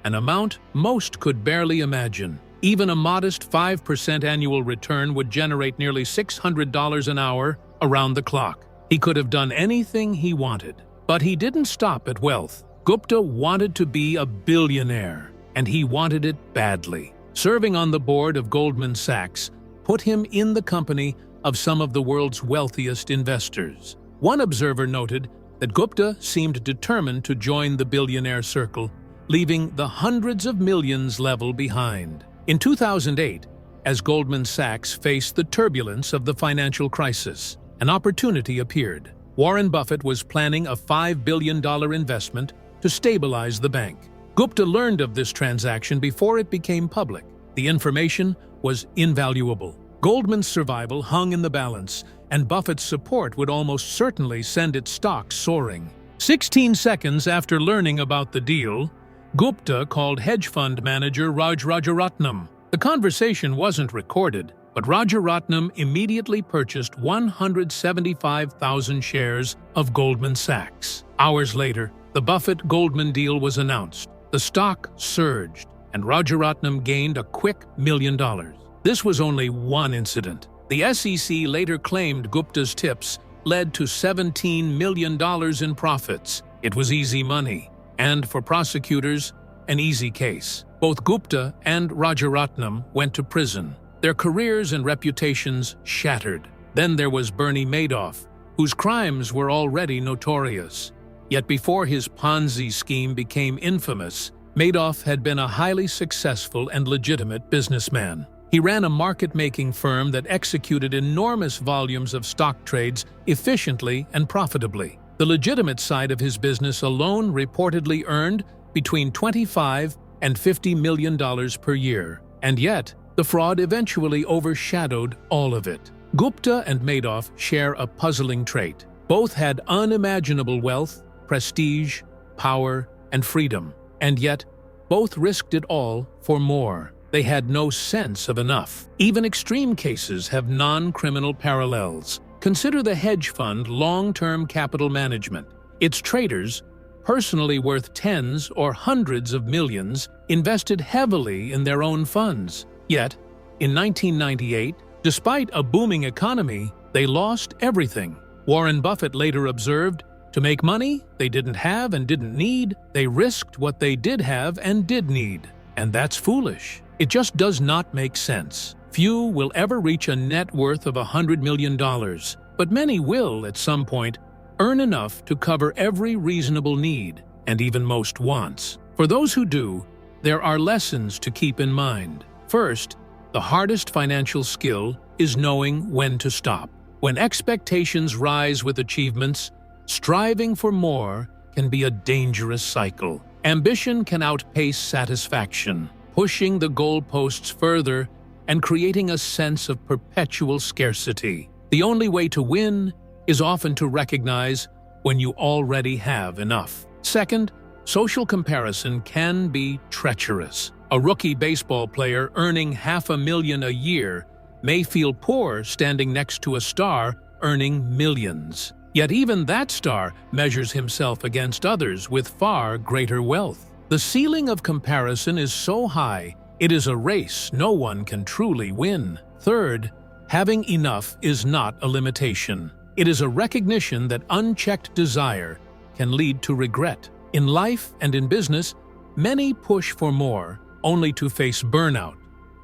an amount most could barely imagine. Even a modest 5% annual return would generate nearly $600 an hour around the clock. He could have done anything he wanted. But he didn't stop at wealth. Gupta wanted to be a billionaire, and he wanted it badly. Serving on the board of Goldman Sachs put him in the company of some of the world's wealthiest investors. One observer noted that Gupta seemed determined to join the billionaire circle, leaving the hundreds of millions level behind. In 2008, as Goldman Sachs faced the turbulence of the financial crisis, an opportunity appeared. Warren Buffett was planning a $5 billion investment to stabilize the bank. Gupta learned of this transaction before it became public. The information was invaluable. Goldman's survival hung in the balance, and Buffett's support would almost certainly send its stock soaring. 16 seconds after learning about the deal, Gupta called hedge fund manager Raj Rajaratnam. The conversation wasn't recorded, but Rajaratnam immediately purchased 175,000 shares of Goldman Sachs. Hours later, the Buffett-Goldman deal was announced. The stock surged, and Rajaratnam gained a quick $1 million. This was only one incident. The SEC later claimed Gupta's tips led to $17 million in profits. It was easy money, and for prosecutors, an easy case. Both Gupta and Rajaratnam went to prison. their careers and reputations shattered. Then there was Bernie Madoff, whose crimes were already notorious. Yet before his Ponzi scheme became infamous, Madoff had been a highly successful and legitimate businessman. He ran a market-making firm that executed enormous volumes of stock trades efficiently and profitably. The legitimate side of his business alone reportedly earned between $25 and $50 million per year. And yet, the fraud eventually overshadowed all of it. Gupta and Madoff share a puzzling trait. Both had unimaginable wealth, prestige, power, and freedom. And yet, both risked it all for more. They had no sense of enough. Even extreme cases have non-criminal parallels. Consider the hedge fund long-term capital management. Its traders, personally worth tens or hundreds of millions, invested heavily in their own funds. Yet, in 1998, despite a booming economy, they lost everything. Warren Buffett later observed, "To make money they didn't have and didn't need, they risked what they did have and did need." And that's foolish. It just does not make sense. Few will ever reach a net worth of $100 million, but many will, at some point, earn enough to cover every reasonable need, and even most wants. For those who do, there are lessons to keep in mind. First, the hardest financial skill is knowing when to stop. When expectations rise with achievements, striving for more can be a dangerous cycle. Ambition can outpace satisfaction, pushing the goalposts further and creating a sense of perpetual scarcity. The only way to win is often to recognize when you already have enough. Second, social comparison can be treacherous. A rookie baseball player earning $500,000 a year may feel poor standing next to a star earning millions. Yet even that star measures himself against others with far greater wealth. The ceiling of comparison is so high, it is a race no one can truly win. Third, having enough is not a limitation. It is a recognition that unchecked desire can lead to regret. In life and in business, many push for more, only to face burnout,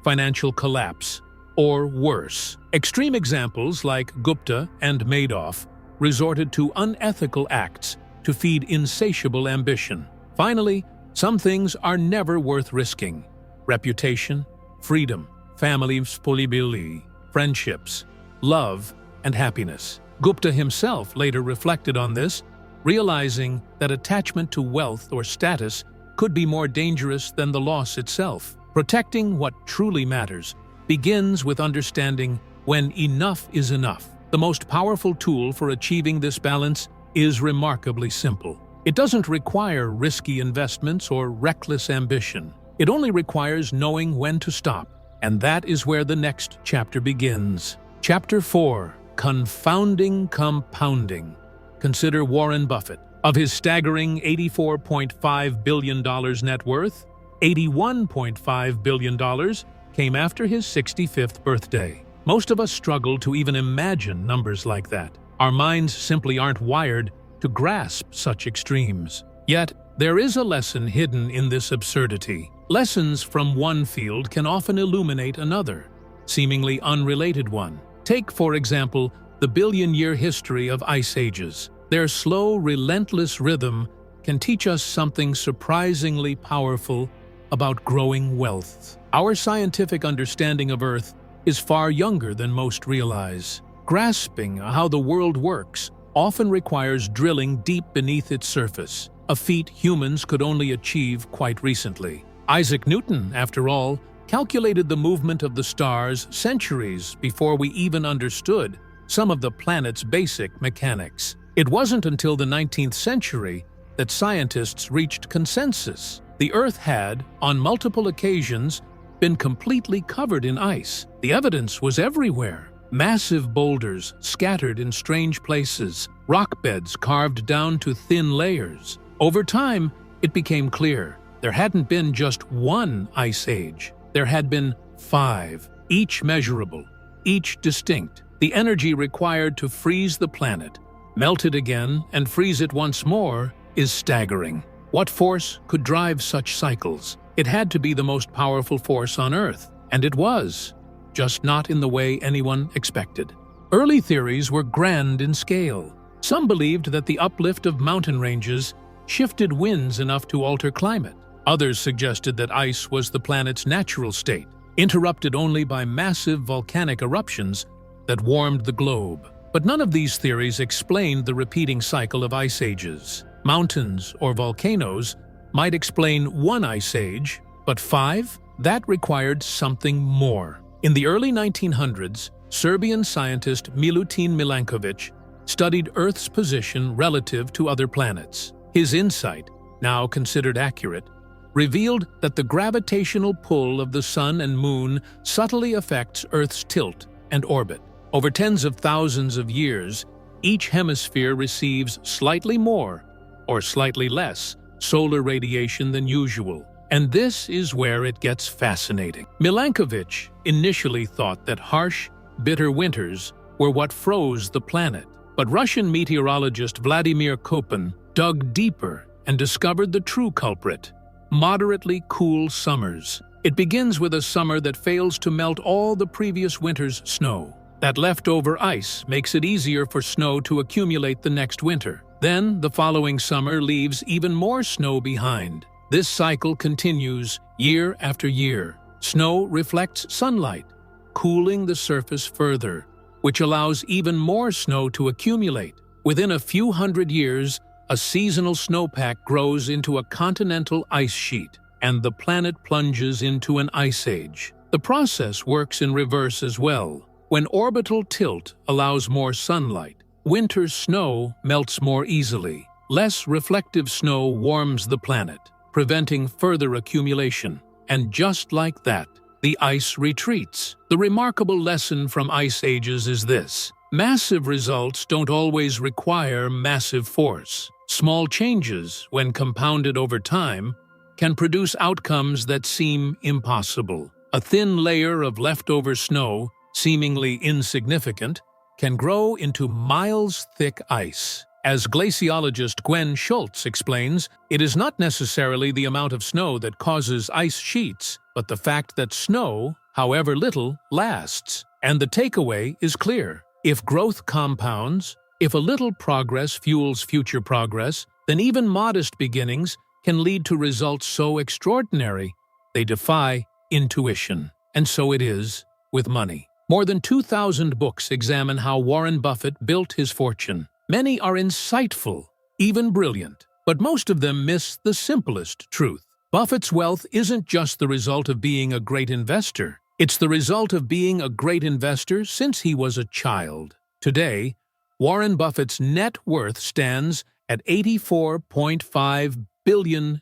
financial collapse, or worse. Extreme examples like Gupta and Madoff resorted to unethical acts to feed insatiable ambition. Finally, some things are never worth risking: reputation, freedom, family stability, friendships, love, and happiness. Gupta himself later reflected on this, realizing that attachment to wealth or status could be more dangerous than the loss itself. Protecting what truly matters begins with understanding when enough is enough. The most powerful tool for achieving this balance is remarkably simple. It doesn't require risky investments or reckless ambition. It only requires knowing when to stop. And that is where the next chapter begins. Chapter 4. Confounding Compounding. Consider Warren Buffett. Of his staggering $84.5 billion net worth, $81.5 billion came after his 65th birthday. Most of us struggle to even imagine numbers like that. Our minds simply aren't wired to grasp such extremes. Yet, there is a lesson hidden in this absurdity. Lessons from one field can often illuminate another, seemingly unrelated one. Take, for example, the billion-year history of ice ages. Their slow, relentless rhythm can teach us something surprisingly powerful about growing wealth. Our scientific understanding of Earth is far younger than most realize. Grasping how the world works often requires drilling deep beneath its surface, a feat humans could only achieve quite recently. Isaac Newton, after all, calculated the movement of the stars centuries before we even understood some of the planet's basic mechanics. It wasn't until the 19th century that scientists reached consensus. The Earth had, on multiple occasions, been completely covered in ice. The evidence was everywhere. Massive boulders scattered in strange places, rock beds carved down to thin layers. Over time, it became clear there hadn't been just one ice age. There had been 5, each measurable, each distinct. The energy required to freeze the planet, melt it again, and freeze it once more is staggering. What force could drive such cycles? It had to be the most powerful force on Earth, and it was just not in the way anyone expected. Early theories were grand in scale. Some believed that the uplift of mountain ranges shifted winds enough to alter climate. Others suggested that ice was the planet's natural state, interrupted only by massive volcanic eruptions that warmed the globe. But none of these theories explained the repeating cycle of ice ages. Mountains or volcanoes might explain one ice age, but 5? That required something more. In the early 1900s, Serbian scientist Milutin Milankovic studied Earth's position relative to other planets. His insight, now considered accurate, revealed that the gravitational pull of the Sun and Moon subtly affects Earth's tilt and orbit. Over tens of thousands of years, each hemisphere receives slightly more or slightly less solar radiation than usual. And this is where it gets fascinating. Milankovic initially thought that harsh, bitter winters were what froze the planet. But Russian meteorologist Vladimir Koppen dug deeper and discovered the true culprit: moderately cool summers. It begins with a summer that fails to melt all the previous winter's snow. That leftover ice makes it easier for snow to accumulate the next winter. Then, the following summer leaves even more snow behind. This cycle continues year after year. Snow reflects sunlight, cooling the surface further, which allows even more snow to accumulate. Within a few hundred years, a seasonal snowpack grows into a continental ice sheet, and the planet plunges into an ice age. The process works in reverse as well. When orbital tilt allows more sunlight, winter snow melts more easily. Less reflective snow warms the planet, preventing further accumulation. And just like that, the ice retreats. The remarkable lesson from ice ages is this: massive results don't always require massive force. Small changes, when compounded over time, can produce outcomes that seem impossible. A thin layer of leftover snow, seemingly insignificant, can grow into miles-thick ice. As glaciologist Gwen Schultz explains, it is not necessarily the amount of snow that causes ice sheets, but the fact that snow, however little, lasts. And the takeaway is clear. If growth compounds, if a little progress fuels future progress, then even modest beginnings can lead to results so extraordinary they defy intuition. And so it is with money. More than 2,000 books examine how Warren Buffett built his fortune. Many are insightful, even brilliant, but most of them miss the simplest truth. Buffett's wealth isn't just the result of being a great investor. It's the result of being a great investor since he was a child. Today, Warren Buffett's net worth stands at $84.5 billion.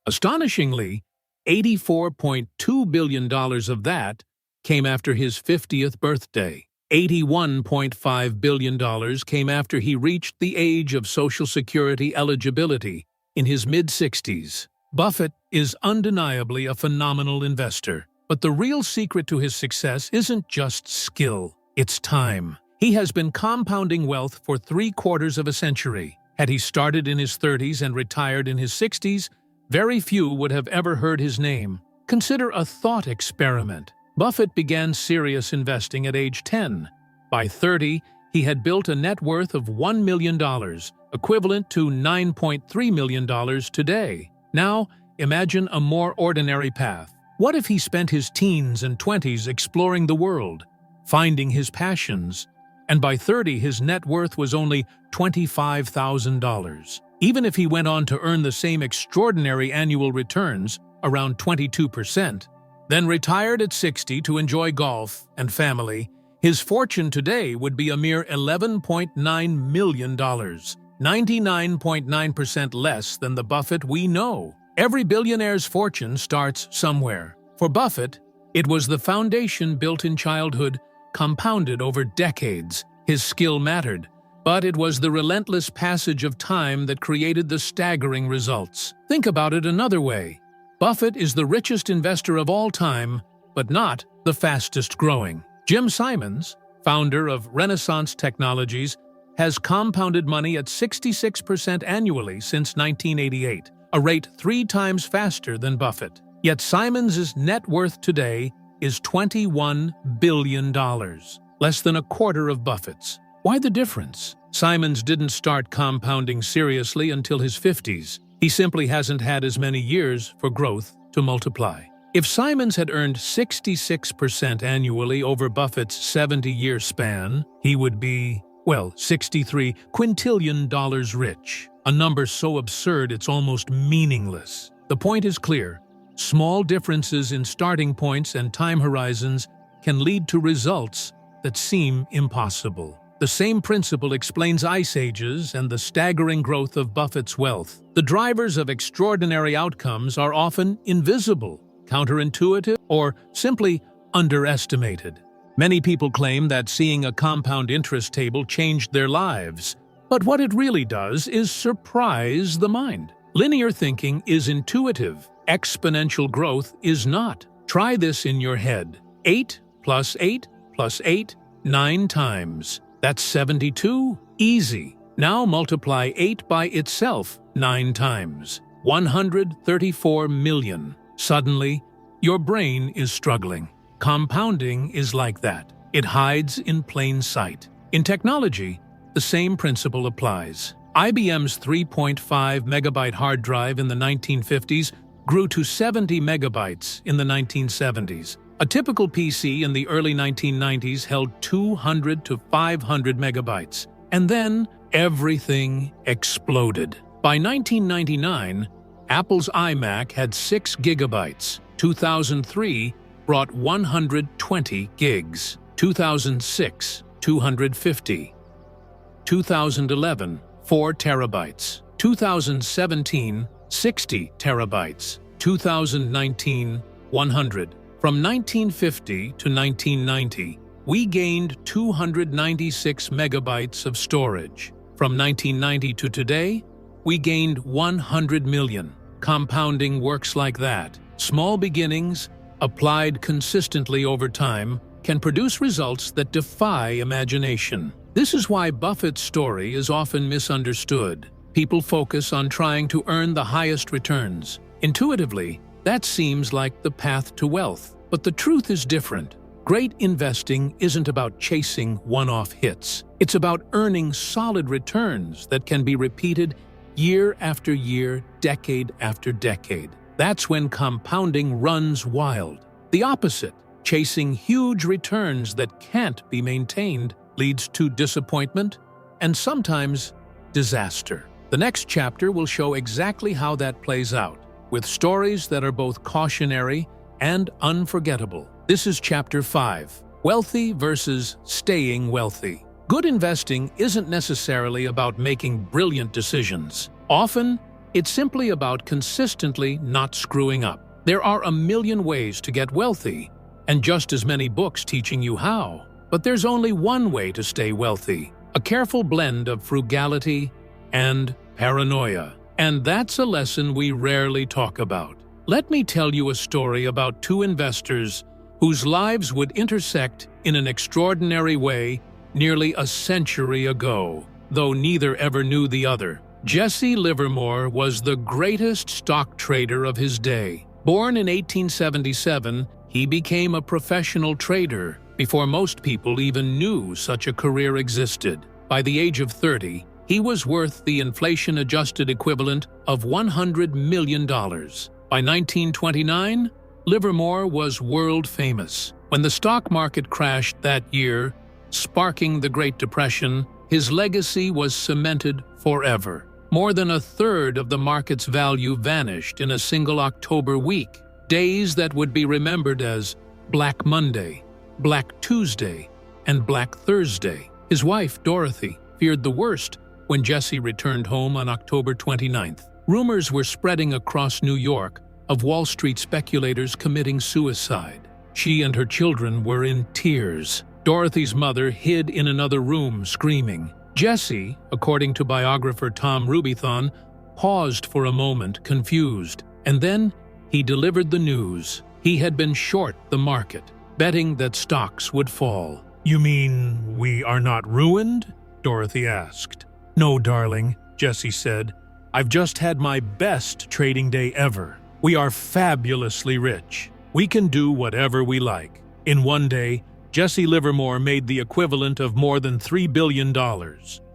Astonishingly, $84.2 billion of that came after his 50th birthday. $81.5 billion came after he reached the age of Social Security eligibility in his mid-60s. Buffett is undeniably a phenomenal investor, but the real secret to his success isn't just skill, it's time. He has been compounding wealth for 3/4 of a century. Had he started in his 30s and retired in his 60s, very few would have ever heard his name. Consider a thought experiment. Buffett began serious investing at age 10. By 30, he had built a net worth of $1 million, equivalent to $9.3 million today. Now, imagine a more ordinary path. What if he spent his teens and 20s exploring the world, finding his passions, and by 30 his net worth was only $25,000? Even if he went on to earn the same extraordinary annual returns, around 22%, then retired at 60 to enjoy golf and family, his fortune today would be a mere $11.9 million, 99.9% less than the Buffett we know. Every billionaire's fortune starts somewhere. For Buffett, it was the foundation built in childhood, compounded over decades. His skill mattered, but it was the relentless passage of time that created the staggering results. Think about it another way. Buffett is the richest investor of all time, but not the fastest growing. Jim Simons, founder of Renaissance Technologies, has compounded money at 66% annually since 1988, a rate 3 times faster than Buffett. Yet Simons' net worth today is $21 billion, less than a quarter of Buffett's. Why the difference? Simons didn't start compounding seriously until his 50s. He simply hasn't had as many years for growth to multiply. If Simons had earned 66% annually over Buffett's 70-year span, he would be, well, $63 quintillion rich, a number so absurd it's almost meaningless. The point is clear. Small differences in starting points and time horizons can lead to results that seem impossible. The same principle explains ice ages and the staggering growth of Buffett's wealth. The drivers of extraordinary outcomes are often invisible, counterintuitive, or simply underestimated. Many people claim that seeing a compound interest table changed their lives, but what it really does is surprise the mind. Linear thinking is intuitive. Exponential growth is not. Try this in your head. 8 plus 8 plus 8, 9 times. That's 72. Easy. Now multiply 8 by itself 9 times. 134 million. Suddenly, your brain is struggling. Compounding is like that. It hides in plain sight. In technology, the same principle applies. IBM's 3.5 megabyte hard drive in the 1950s grew to 70 megabytes in the 1970s. A typical PC in the early 1990s held 200 to 500 megabytes. And then everything exploded. By 1999, Apple's iMac had 6 gigabytes. 2003 brought 120 gigs. 2006, 250. 2011, 4 terabytes. 2017, 60 terabytes. 2019, 100. From 1950 to 1990, we gained 296 megabytes of storage. From 1990 to today, we gained 100 million. Compounding works like that. Small beginnings, applied consistently over time, can produce results that defy imagination. This is why Buffett's story is often misunderstood. People focus on trying to earn the highest returns. Intuitively, that seems like the path to wealth. But the truth is different. Great investing isn't about chasing one-off hits. It's about earning solid returns that can be repeated year after year, decade after decade. That's when compounding runs wild. The opposite, chasing huge returns that can't be maintained, leads to disappointment and sometimes disaster. The next chapter will show exactly how that plays out, with stories that are both cautionary and unforgettable. This is Chapter 5, Wealthy versus Staying Wealthy. Good investing isn't necessarily about making brilliant decisions. Often, it's simply about consistently not screwing up. There are a million ways to get wealthy, and just as many books teaching you how. But there's only one way to stay wealthy, a careful blend of frugality and paranoia. And that's a lesson we rarely talk about. Let me tell you a story about 2 investors whose lives would intersect in an extraordinary way nearly a century ago, though neither ever knew the other. Jesse Livermore was the greatest stock trader of his day. Born in 1877, he became a professional trader before most people even knew such a career existed. By the age of 30, he was worth the inflation-adjusted equivalent of $100 million. By 1929, Livermore was world famous. When the stock market crashed that year, sparking the Great Depression, his legacy was cemented forever. More than a third of the market's value vanished in a single October week. Days that would be remembered as Black Monday, Black Tuesday, and Black Thursday. His wife, Dorothy, feared the worst when Jesse returned home on October 29th. Rumors were spreading across New York of Wall Street speculators committing suicide. She and her children were in tears. Dorothy's mother hid in another room, screaming. Jesse, according to biographer Tom Rubithon, paused for a moment, confused, and then he delivered the news. He had been short the market, betting that stocks would fall. "You mean we are not ruined?" Dorothy asked. "No, darling," Jesse said. "I've just had my best trading day ever. We are fabulously rich." We can do whatever we like. In one day, Jesse Livermore made the equivalent of more than $3 billion.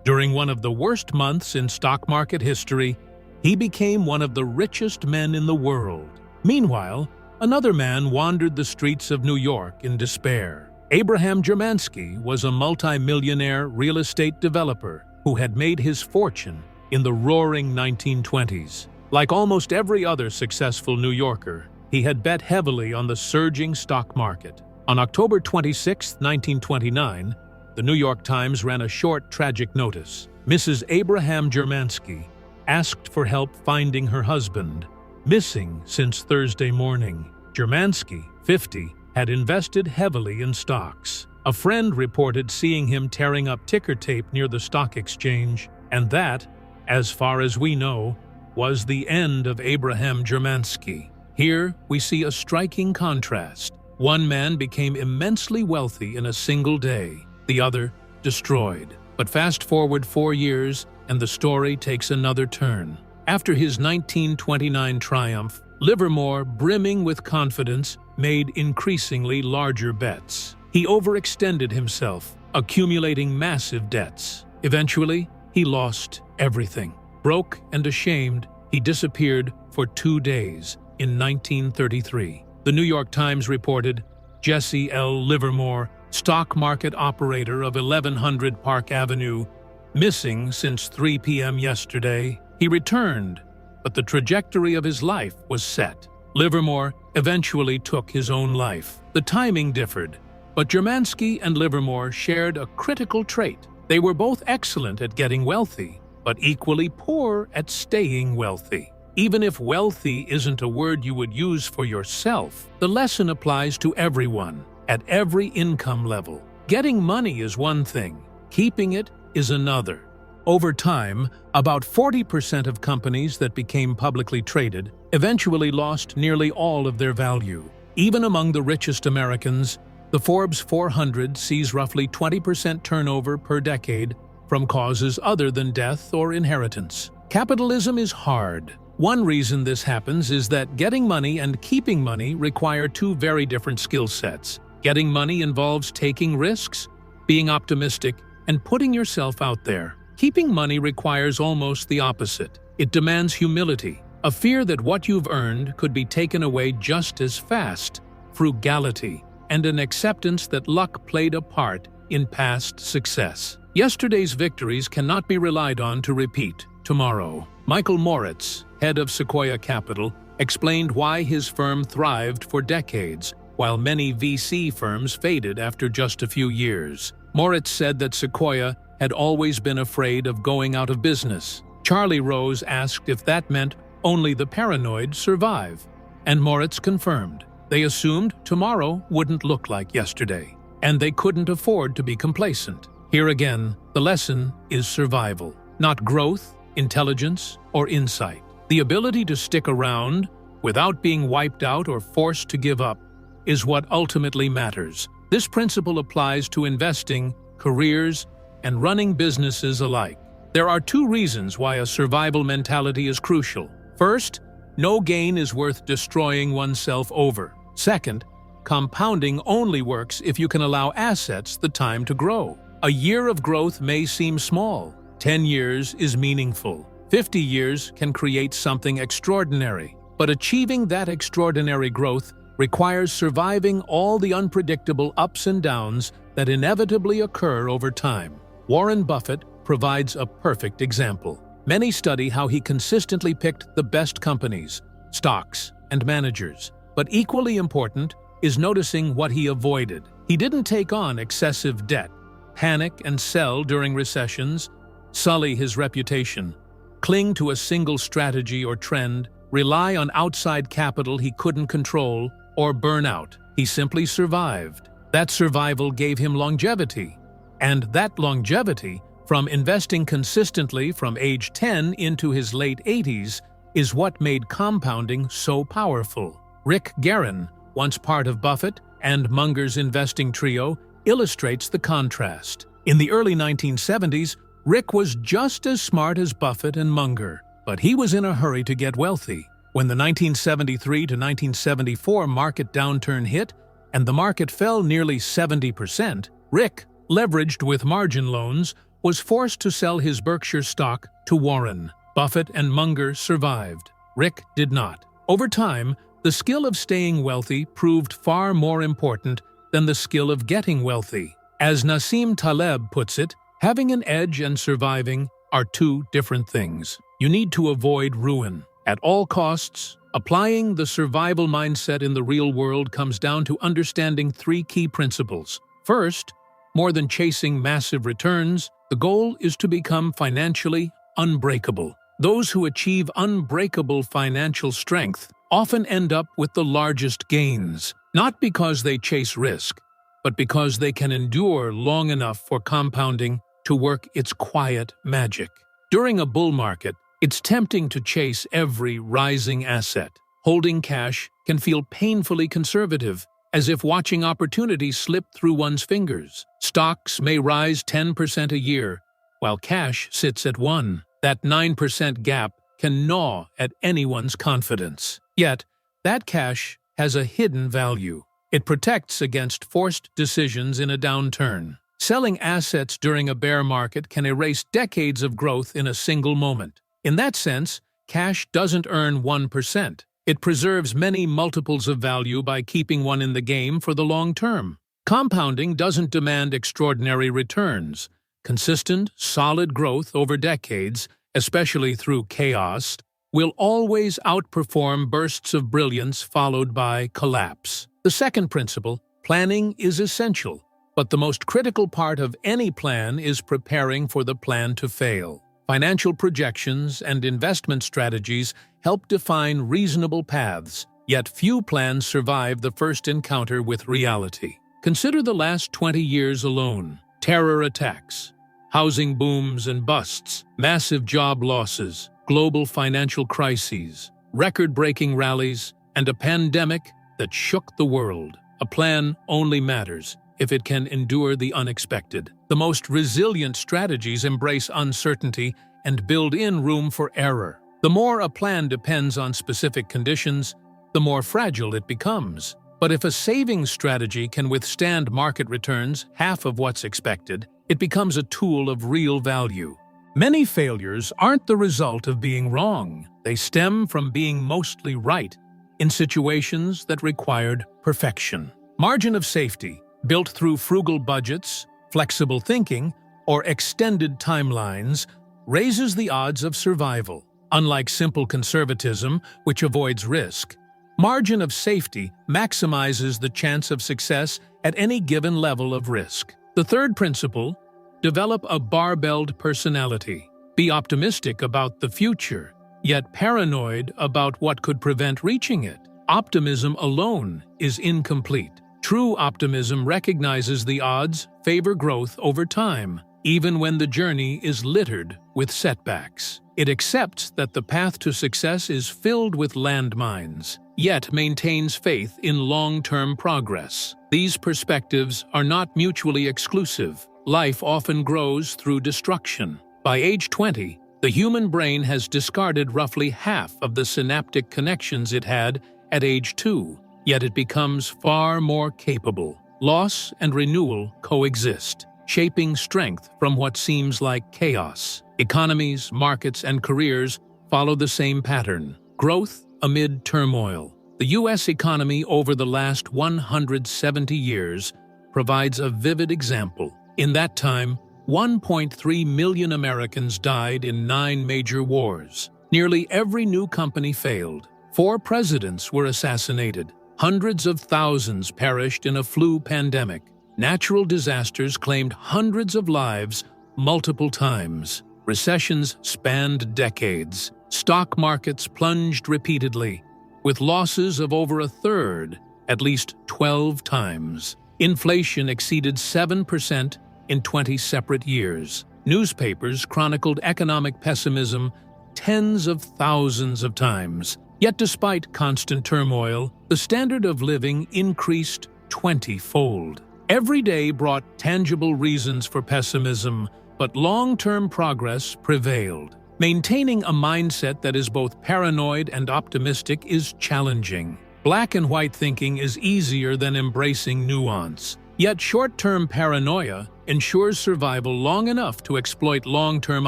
During one of the worst months in stock market history, he became one of the richest men in the world. Meanwhile, another man wandered the streets of New York in despair. Abraham Germansky was a multi-millionaire real estate developer who had made his fortune in the roaring 1920s. Like almost every other successful New Yorker, he had bet heavily on the surging stock market. On October 26, 1929, the New York Times ran a short, tragic notice. Mrs. Abraham Germansky asked for help finding her husband, missing since Thursday morning. Germansky, 50, had invested heavily in stocks. A friend reported seeing him tearing up ticker tape near the stock exchange, and that, as far as we know, was the end of Abraham Germansky. Here we see a striking contrast. One man became immensely wealthy in a single day, the other destroyed. But fast forward 4 years, and the story takes another turn. After his 1929 triumph, Livermore, brimming with confidence, made increasingly larger bets. He overextended himself, accumulating massive debts. Eventually, he lost everything. Broke and ashamed, he disappeared for 2 days in 1933. The New York Times reported, Jesse L. Livermore, stock market operator of 1100 Park Avenue, missing since 3 p.m. yesterday. He returned, but the trajectory of his life was set. Livermore eventually took his own life. The timing differed, but Germansky and Livermore shared a critical trait. They were both excellent at getting wealthy, but equally poor at staying wealthy. Even if wealthy isn't a word you would use for yourself, the lesson applies to everyone, at every income level. Getting money is one thing, keeping it is another. Over time, about 40% of companies that became publicly traded eventually lost nearly all of their value. Even among the richest Americans, the Forbes 400 sees roughly 20% turnover per decade from causes other than death or inheritance. Capitalism is hard. One reason this happens is that getting money and keeping money require two very different skill sets. Getting money involves taking risks, being optimistic, and putting yourself out there. Keeping money requires almost the opposite. It demands humility, a fear that what you've earned could be taken away just as fast, frugality, and an acceptance that luck played a part in past success. Yesterday's victories cannot be relied on to repeat tomorrow. Michael Moritz, head of Sequoia Capital, explained why his firm thrived for decades, while many VC firms faded after just a few years. Moritz said that Sequoia had always been afraid of going out of business. Charlie Rose asked if that meant only the paranoid survive, and Moritz confirmed. They assumed tomorrow wouldn't look like yesterday, and they couldn't afford to be complacent. Here again, the lesson is survival, not growth, intelligence, or insight. The ability to stick around without being wiped out or forced to give up is what ultimately matters. This principle applies to investing, careers, and running businesses alike. There are two reasons why a survival mentality is crucial. First, no gain is worth destroying oneself over. Second, compounding only works if you can allow assets the time to grow. A year of growth may seem small. 10 years is meaningful. 50 years can create something extraordinary. But achieving that extraordinary growth requires surviving all the unpredictable ups and downs that inevitably occur over time. Warren Buffett provides a perfect example. Many study how he consistently picked the best companies, stocks, and managers. But equally important is noticing what he avoided. He didn't take on excessive debt, panic and sell during recessions, sully his reputation, cling to a single strategy or trend, rely on outside capital he couldn't control, or burn out. He simply survived. That survival gave him longevity. And that longevity, from investing consistently from age 10 into his late 80s, is what made compounding so powerful. Rick Guerin, once part of Buffett and Munger's investing trio, illustrates the contrast. In the early 1970s, Rick was just as smart as Buffett and Munger, but he was in a hurry to get wealthy. When the 1973 to 1974 market downturn hit and the market fell nearly 70%, Rick, leveraged with margin loans, was forced to sell his Berkshire stock to Warren. Buffett and Munger survived. Rick did not. Over time, the skill of staying wealthy proved far more important than the skill of getting wealthy. As Nassim Taleb puts it, having an edge and surviving are two different things. You need to avoid ruin at all costs. Applying the survival mindset in the real world comes down to understanding three key principles. First, more than chasing massive returns, the goal is to become financially unbreakable. Those who achieve unbreakable financial strength often end up with the largest gains, not because they chase risk, but because they can endure long enough for compounding to work its quiet magic. During a bull market, it's tempting to chase every rising asset. Holding cash can feel painfully conservative, as if watching opportunity slip through one's fingers. Stocks may rise 10% a year, while cash sits at 1%. That 9% gap can gnaw at anyone's confidence. Yet, that cash has a hidden value. It protects against forced decisions in a downturn. Selling assets during a bear market can erase decades of growth in a single moment. In that sense, cash doesn't earn 1%. It preserves many multiples of value by keeping one in the game for the long term. Compounding doesn't demand extraordinary returns. Consistent, solid growth over decades, especially through chaos, will always outperform bursts of brilliance followed by collapse. The second principle, planning, is essential, but the most critical part of any plan is preparing for the plan to fail. Financial projections and investment strategies help define reasonable paths, yet few plans survive the first encounter with reality. Consider the last 20 years alone. Terror attacks, housing booms and busts, massive job losses, global financial crises, record-breaking rallies, and a pandemic that shook the world. A plan only matters if it can endure the unexpected. The most resilient strategies embrace uncertainty and build in room for error. The more a plan depends on specific conditions, the more fragile it becomes. But if a savings strategy can withstand market returns half of what's expected, it becomes a tool of real value. Many failures aren't the result of being wrong. They stem from being mostly right in situations that required perfection. Margin of safety, built through frugal budgets, flexible thinking, or extended timelines, raises the odds of survival. Unlike simple conservatism, which avoids risk, margin of safety maximizes the chance of success at any given level of risk. The third principle, develop a barbelled personality. Be optimistic about the future, yet paranoid about what could prevent reaching it. Optimism alone is incomplete. True optimism recognizes the odds favor growth over time, even when the journey is littered with setbacks. It accepts that the path to success is filled with landmines, yet maintains faith in long-term progress. These perspectives are not mutually exclusive. Life often grows through destruction. By age 20, the human brain has discarded roughly half of the synaptic connections it had at age 2. Yet it becomes far more capable. Loss and renewal coexist, shaping strength from what seems like chaos. Economies, markets, and careers follow the same pattern. Growth amid turmoil. The U.S. economy over the last 170 years provides a vivid example. In that time, 1.3 million Americans died in 9 major wars. Nearly every new company failed. 4 presidents were assassinated. Hundreds of thousands perished in a flu pandemic. Natural disasters claimed hundreds of lives multiple times. Recessions spanned decades. Stock markets plunged repeatedly, with losses of over a third, at least 12 times. Inflation exceeded 7% in 20 separate years. Newspapers chronicled economic pessimism tens of thousands of times. Yet despite constant turmoil, the standard of living increased 20-fold. Every day brought tangible reasons for pessimism, but long-term progress prevailed. Maintaining a mindset that is both paranoid and optimistic is challenging. Black and white thinking is easier than embracing nuance. Yet short-term paranoia ensures survival long enough to exploit long-term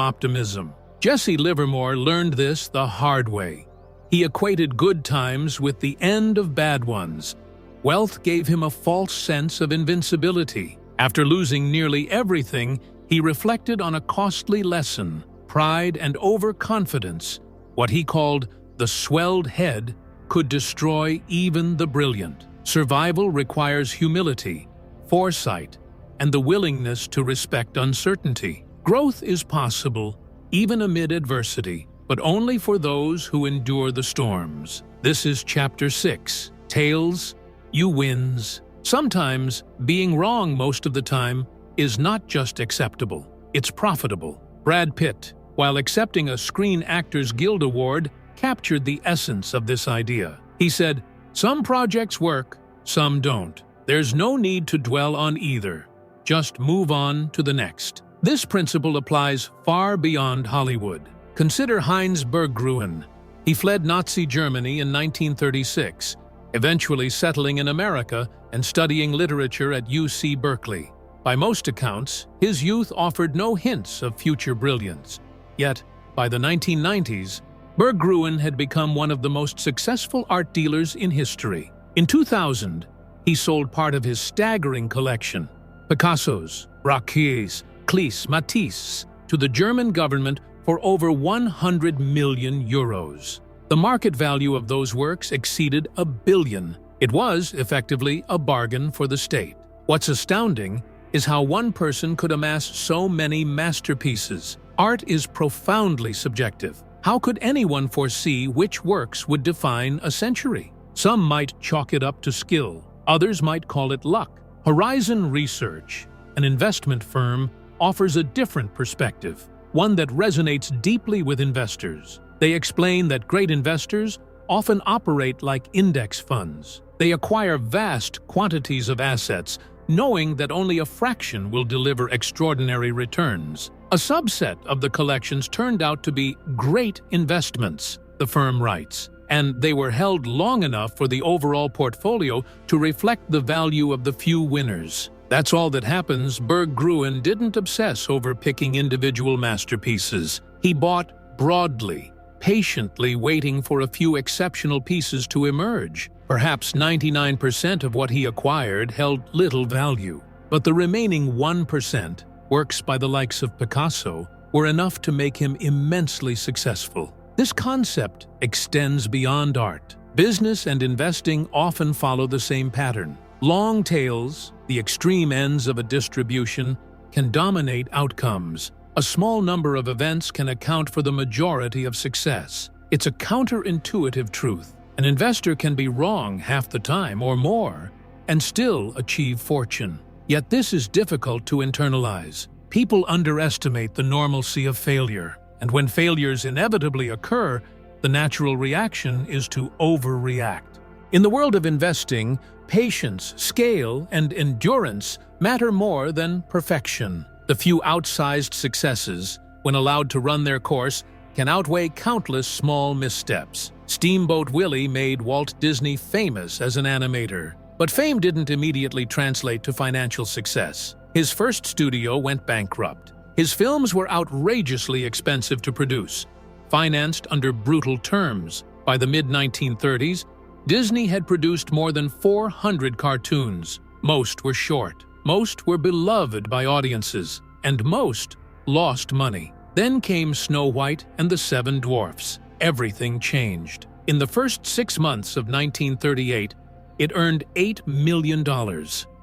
optimism. Jesse Livermore learned this the hard way. He equated good times with the end of bad ones. Wealth gave him a false sense of invincibility. After losing nearly everything, he reflected on a costly lesson: pride and overconfidence, what he called the swelled head, could destroy even the brilliant. Survival requires humility, foresight, and the willingness to respect uncertainty. Growth is possible, even amid adversity, but only for those who endure the storms. This is Chapter 6, Tails, You Wins. Sometimes, being wrong most of the time is not just acceptable, it's profitable. Brad Pitt, while accepting a Screen Actors Guild Award, captured the essence of this idea. He said, "Some projects work, some don't. There's no need to dwell on either. Just move on to the next." This principle applies far beyond Hollywood. Consider Heinz Berggruen. He fled Nazi Germany in 1936, eventually settling in America and studying literature at UC Berkeley. By most accounts, his youth offered no hints of future brilliance. Yet, by the 1990s, Berggruen had become one of the most successful art dealers in history. In 2000, he sold part of his staggering collection, Picasso's, Braquet's, Cleese, Matisse, to the German government for over 100 million euros. The market value of those works exceeded $1 billion. It was, effectively, a bargain for the state. What's astounding is how one person could amass so many masterpieces. Art is profoundly subjective. How could anyone foresee which works would define a century? Some might chalk it up to skill. Others might call it luck. Horizon Research, an investment firm, offers a different perspective, one that resonates deeply with investors. They explain that great investors often operate like index funds. They acquire vast quantities of assets, knowing that only a fraction will deliver extraordinary returns. A subset of the collections turned out to be great investments, the firm writes, and they were held long enough for the overall portfolio to reflect the value of the few winners. That's all that happens. Berggruen didn't obsess over picking individual masterpieces. He bought broadly, patiently waiting for a few exceptional pieces to emerge. Perhaps 99% of what he acquired held little value, but the remaining 1%, works by the likes of Picasso, were enough to make him immensely successful. This concept extends beyond art. Business and investing often follow the same pattern. Long tails, the extreme ends of a distribution, can dominate outcomes. A small number of events can account for the majority of success. It's a counterintuitive truth. An investor can be wrong half the time or more and still achieve fortune. Yet this is difficult to internalize. People underestimate the normalcy of failure, and when failures inevitably occur, the natural reaction is to overreact. In the world of investing, patience, scale, and endurance matter more than perfection. The few outsized successes, when allowed to run their course, can outweigh countless small missteps. Steamboat Willie made Walt Disney famous as an animator, but fame didn't immediately translate to financial success. His first studio went bankrupt. His films were outrageously expensive to produce, financed under brutal terms. By the mid-1930s, Disney had produced more than 400 cartoons. Most were short, most were beloved by audiences, and most lost money. Then came Snow White and the Seven Dwarfs. Everything changed. In the first 6 months of 1938, it earned $8 million,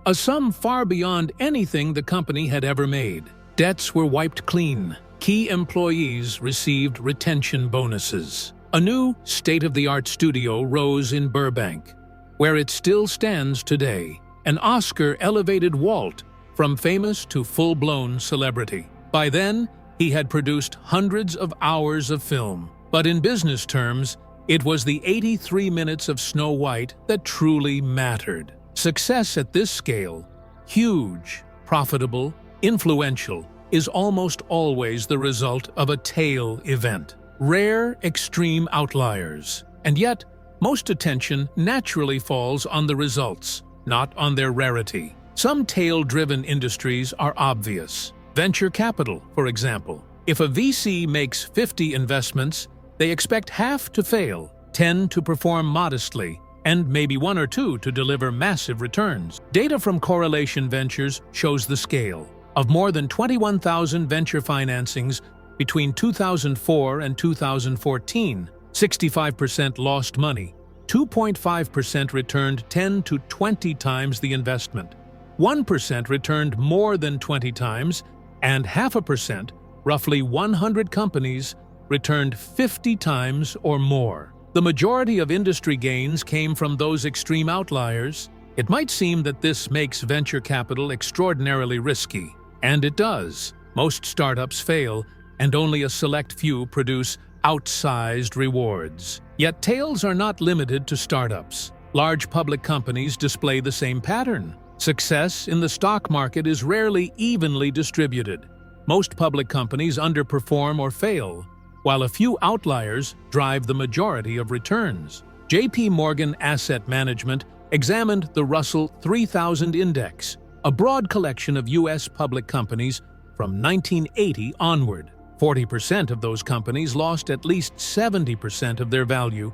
a sum far beyond anything the company had ever made. Debts were wiped clean. Key employees received retention bonuses. A new, state-of-the-art studio rose in Burbank, where it still stands today. An Oscar elevated Walt from famous to full-blown celebrity. By then, he had produced hundreds of hours of film. But in business terms, it was the 83 minutes of Snow White that truly mattered. Success at this scale, huge, profitable, influential, is almost always the result of a tail event. Rare, extreme outliers. And yet, most attention naturally falls on the results, not on their rarity. Some tail-driven industries are obvious. Venture capital, for example. If a VC makes 50 investments, they expect half to fail, 10 to perform modestly, and maybe 1 or 2 to deliver massive returns. Data from Correlation Ventures shows the scale. Of more than 21,000 venture financings between 2004 and 2014, 65% lost money, 2.5% returned 10 to 20 times the investment, 1% returned more than 20 times, and 0.5%, roughly 100 companies, returned 50 times or more. The majority of industry gains came from those extreme outliers. It might seem that this makes venture capital extraordinarily risky, and it does. Most startups fail, and only a select few produce outsized rewards. Yet tails are not limited to startups. Large public companies display the same pattern. Success in the stock market is rarely evenly distributed. Most public companies underperform or fail, while a few outliers drive the majority of returns. J.P. Morgan Asset Management examined the Russell 3000 Index, a broad collection of U.S. public companies from 1980 onward. 40% of those companies lost at least 70% of their value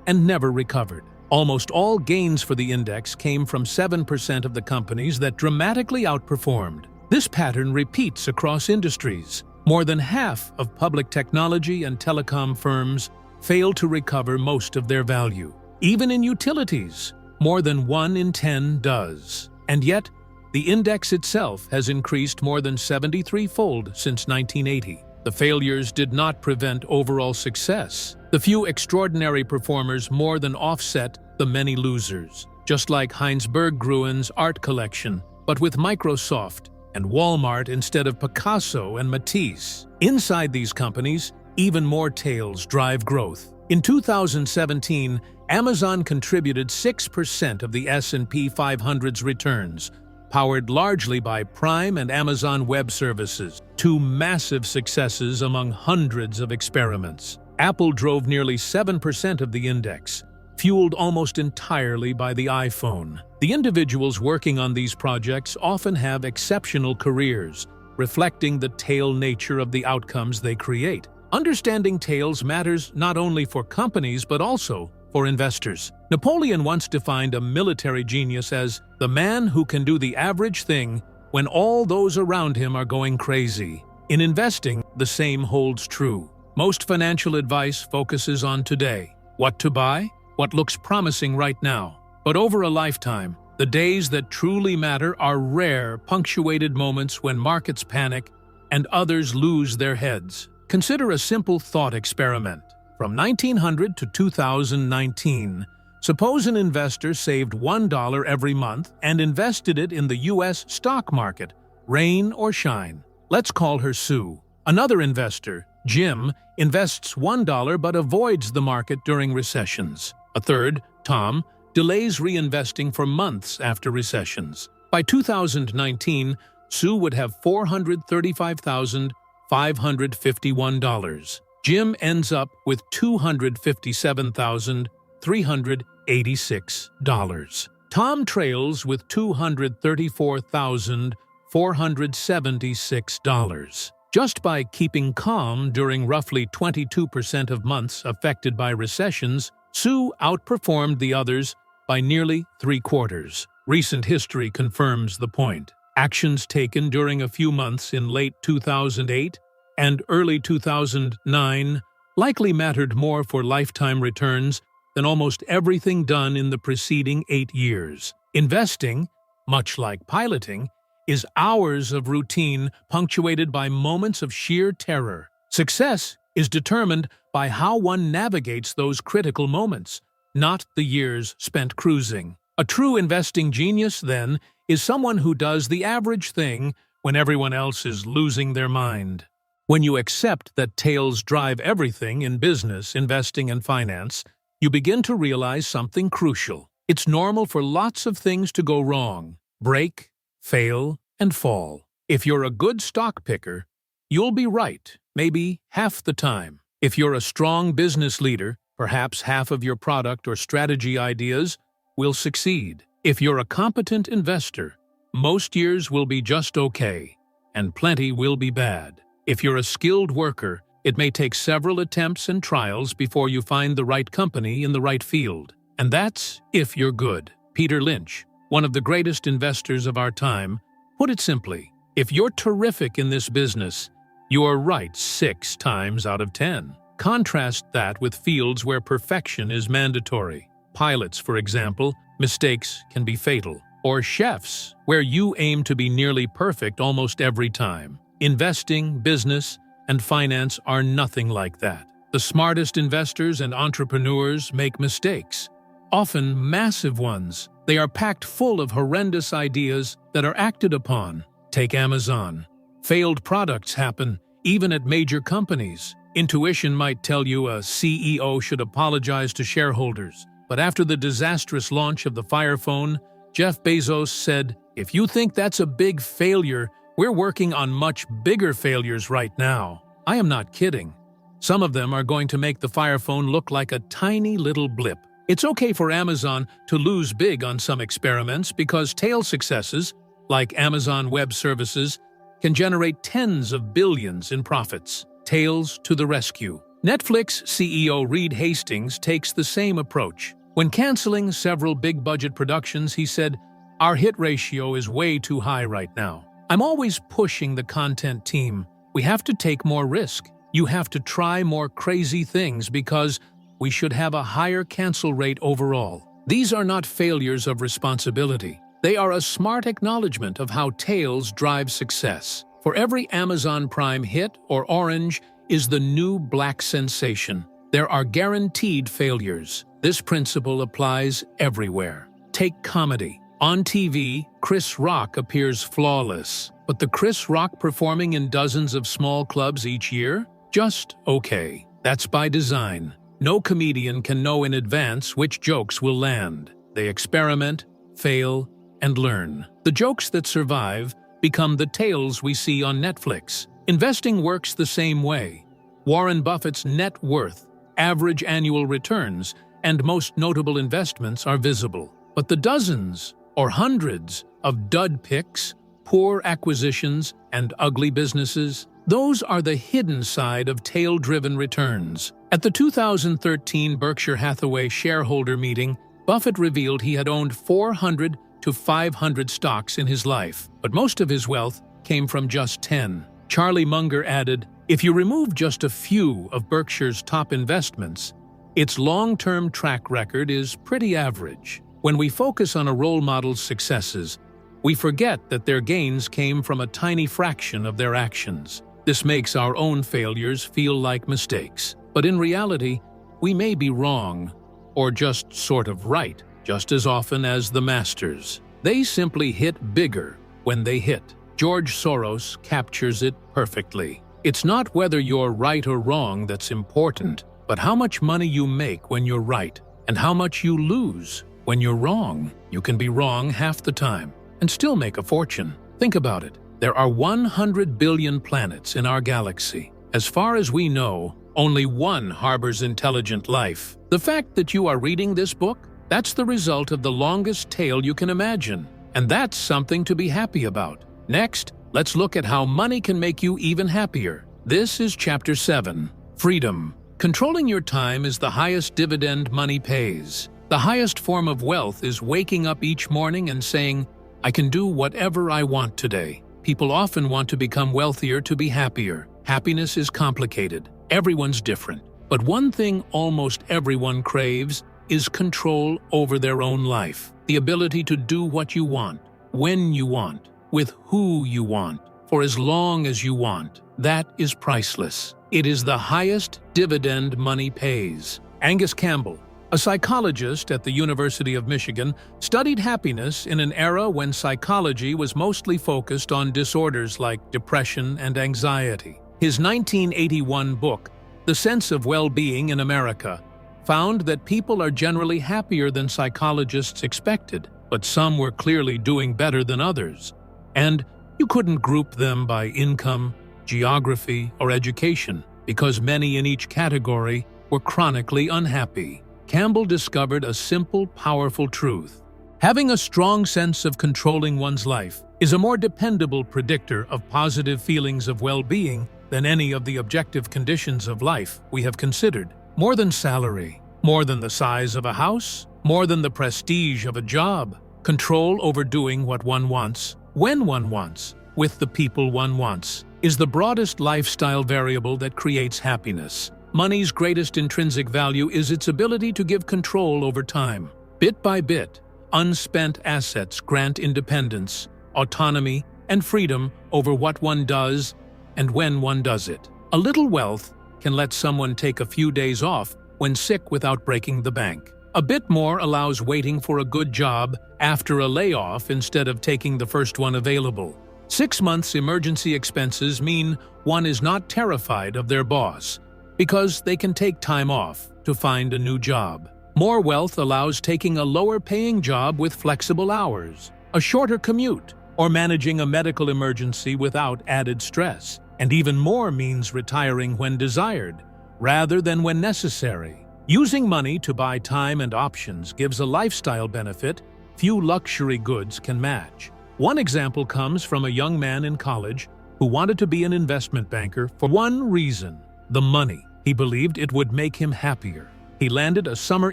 and never recovered. Almost all gains for the index came from 7% of the companies that dramatically outperformed. This pattern repeats across industries. More than half of public technology and telecom firms fail to recover most of their value. Even in utilities, more than 1 in 10 does. And yet, the index itself has increased more than 73-fold since 1980. The failures did not prevent overall success. The few extraordinary performers more than offset the many losers. Just like Heinz Berggrun's art collection, but with Microsoft and Walmart instead of Picasso and Matisse. Inside these companies, even more tails drive growth. In 2017, Amazon contributed 6% of the S&P 500's returns, powered largely by Prime and Amazon Web Services, 2 massive successes among hundreds of experiments. Apple drove nearly 7% of the index, fueled almost entirely by the iPhone. The individuals working on these projects often have exceptional careers, reflecting the tail nature of the outcomes they create. Understanding tails matters not only for companies but also for investors. Napoleon once defined a military genius as the man who can do the average thing when all those around him are going crazy. In investing, the same holds true. Most financial advice focuses on today. What to buy? What looks promising right now. But over a lifetime, the days that truly matter are rare, punctuated moments when markets panic and others lose their heads. Consider a simple thought experiment. From 1900 to 2019, suppose an investor saved $1 every month and invested it in the U.S. stock market, rain or shine. Let's call her Sue. Another investor, Jim, invests $1 but avoids the market during recessions. A third, Tom, delays reinvesting for months after recessions. By 2019, Sue would have $435,551. Jim ends up with $257,386. Tom trails with $234,476. Just by keeping calm during roughly 22% of months affected by recessions, Sue outperformed the others by nearly 3/4. Recent history confirms the point. Actions taken during a few months in late 2008 and early 2009 likely mattered more for lifetime returns than almost everything done in the preceding 8 years. Investing, much like piloting, is hours of routine punctuated by moments of sheer terror. Success is determined by how one navigates those critical moments, not the years spent cruising. A true investing genius, then, is someone who does the average thing when everyone else is losing their mind. When you accept that tails drive everything in business, investing, and finance, you begin to realize something crucial. It's normal for lots of things to go wrong, break, fail, and fall. If you're a good stock picker, you'll be right, maybe half the time. If you're a strong business leader, perhaps half of your product or strategy ideas will succeed. If you're a competent investor, most years will be just okay, and plenty will be bad. If you're a skilled worker, it may take several attempts and trials before you find the right company in the right field. And that's if you're good. Peter Lynch, one of the greatest investors of our time, put it simply, if you're terrific in this business, you're right 6 times out of 10. Contrast that with fields where perfection is mandatory. Pilots, for example, mistakes can be fatal. Or chefs, where you aim to be nearly perfect almost every time. Investing, business, and finance are nothing like that. The smartest investors and entrepreneurs make mistakes, often massive ones. They are packed full of horrendous ideas that are acted upon. Take Amazon. Failed products happen, even at major companies. Intuition might tell you a CEO should apologize to shareholders. But after the disastrous launch of the Fire Phone, Jeff Bezos said, "If you think that's a big failure, we're working on much bigger failures right now." I am not kidding. Some of them are going to make the Fire Phone look like a tiny little blip. It's okay for Amazon to lose big on some experiments because tail successes, like Amazon Web Services, can generate tens of billions in profits. Tails to the rescue. Netflix CEO Reed Hastings takes the same approach. When canceling several big-budget productions, he said, "Our hit ratio is way too high right now." I'm always pushing the content team. We have to take more risk. You have to try more crazy things because we should have a higher cancel rate overall. These are not failures of responsibility. They are a smart acknowledgement of how tails drive success. For every Amazon Prime hit or orange is the new black sensation. There are guaranteed failures. This principle applies everywhere. Take comedy. On TV, Chris Rock appears flawless, but the Chris Rock performing in dozens of small clubs each year? Just okay. That's by design. No comedian can know in advance which jokes will land. They experiment, fail, and learn. The jokes that survive become the tales we see on Netflix. Investing works the same way. Warren Buffett's net worth, average annual returns, and most notable investments are visible. But the dozens or hundreds of dud picks, poor acquisitions, and ugly businesses, those are the hidden side of tail-driven returns. At the 2013 Berkshire Hathaway shareholder meeting, Buffett revealed he had owned 400 to 500 stocks in his life, but most of his wealth came from just 10. Charlie Munger added, "If you remove just a few of Berkshire's top investments, its long-term track record is pretty average." When we focus on a role model's successes, we forget that their gains came from a tiny fraction of their actions. This makes our own failures feel like mistakes. But in reality, we may be wrong, or just sort of right, just as often as the masters. They simply hit bigger when they hit. George Soros captures it perfectly. It's not whether you're right or wrong that's important, but how much money you make when you're right, and how much you lose when you're wrong. You can be wrong half the time and still make a fortune. Think about it. There are 100 billion planets in our galaxy. As far as we know, only one harbors intelligent life. The fact that you are reading this book, that's the result of the longest tale you can imagine. And that's something to be happy about. Next, let's look at how money can make you even happier. This is Chapter 7, Freedom. Controlling your time is the highest dividend money pays. The highest form of wealth is waking up each morning and saying, "I can do whatever I want today." People often want to become wealthier to be happier. Happiness is complicated. Everyone's different. But one thing almost everyone craves is control over their own life. The ability to do what you want, when you want, with who you want, for as long as you want. That is priceless. It is the highest dividend money pays. Angus Campbell, a psychologist at the University of Michigan, studied happiness in an era when psychology was mostly focused on disorders like depression and anxiety. His 1981 book, The Sense of Well-Being in America, found that people are generally happier than psychologists expected, but some were clearly doing better than others. And You couldn't group them by income, geography, or education, because many in each category were chronically unhappy. Campbell discovered a simple, powerful truth. Having a strong sense of controlling one's life is a more dependable predictor of positive feelings of well-being than any of the objective conditions of life we have considered. More than salary, more than the size of a house, more than the prestige of a job. Control over doing what one wants, when one wants, with the people one wants, is the broadest lifestyle variable that creates happiness. Money's greatest intrinsic value is its ability to give control over time. Bit by bit, unspent assets grant independence, autonomy, and freedom over what one does and when one does it. A little wealth can let someone take a few days off when sick without breaking the bank. A bit more allows waiting for a good job after a layoff instead of taking the first one available. 6 months emergency expenses mean one is not terrified of their boss, because they can take time off to find a new job. More wealth allows taking a lower-paying job with flexible hours, a shorter commute, or managing a medical emergency without added stress. And even more means retiring when desired, rather than when necessary. Using money to buy time and options gives a lifestyle benefit few luxury goods can match. One example comes from a young man in college who wanted to be an investment banker for one reason: the money. He believed it would make him happier. He landed a summer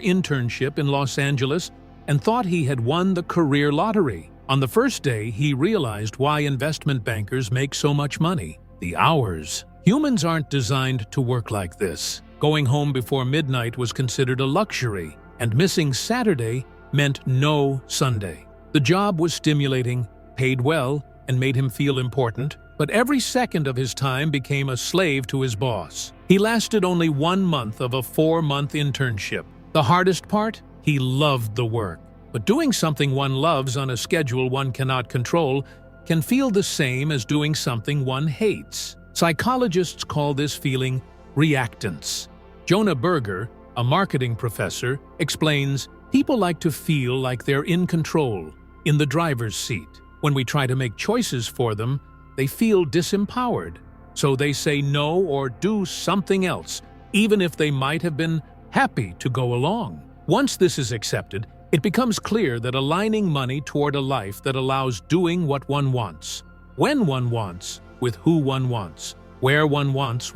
internship in Los Angeles and thought he had won the career lottery. On the first day, he realized why investment bankers make so much money: the hours. Humans aren't designed to work like this. Going home before midnight was considered a luxury, and missing Saturday meant no Sunday. The job was stimulating, paid well, and made him feel important, but every second of his time became a slave to his boss. He lasted only 1 month of a 4-month internship. The hardest part? He loved the work. But doing something one loves on a schedule one cannot control can feel the same as doing something one hates. Psychologists call this feeling reactance. Jonah Berger, a marketing professor, explains, people like to feel like they're in control, in the driver's seat. When we try to make choices for them, they feel disempowered. So they say no or do something else, even if they might have been happy to go along. Once this is accepted, it becomes clear that aligning money toward a life that allows doing what one wants, when one wants, with who one wants, where one wants,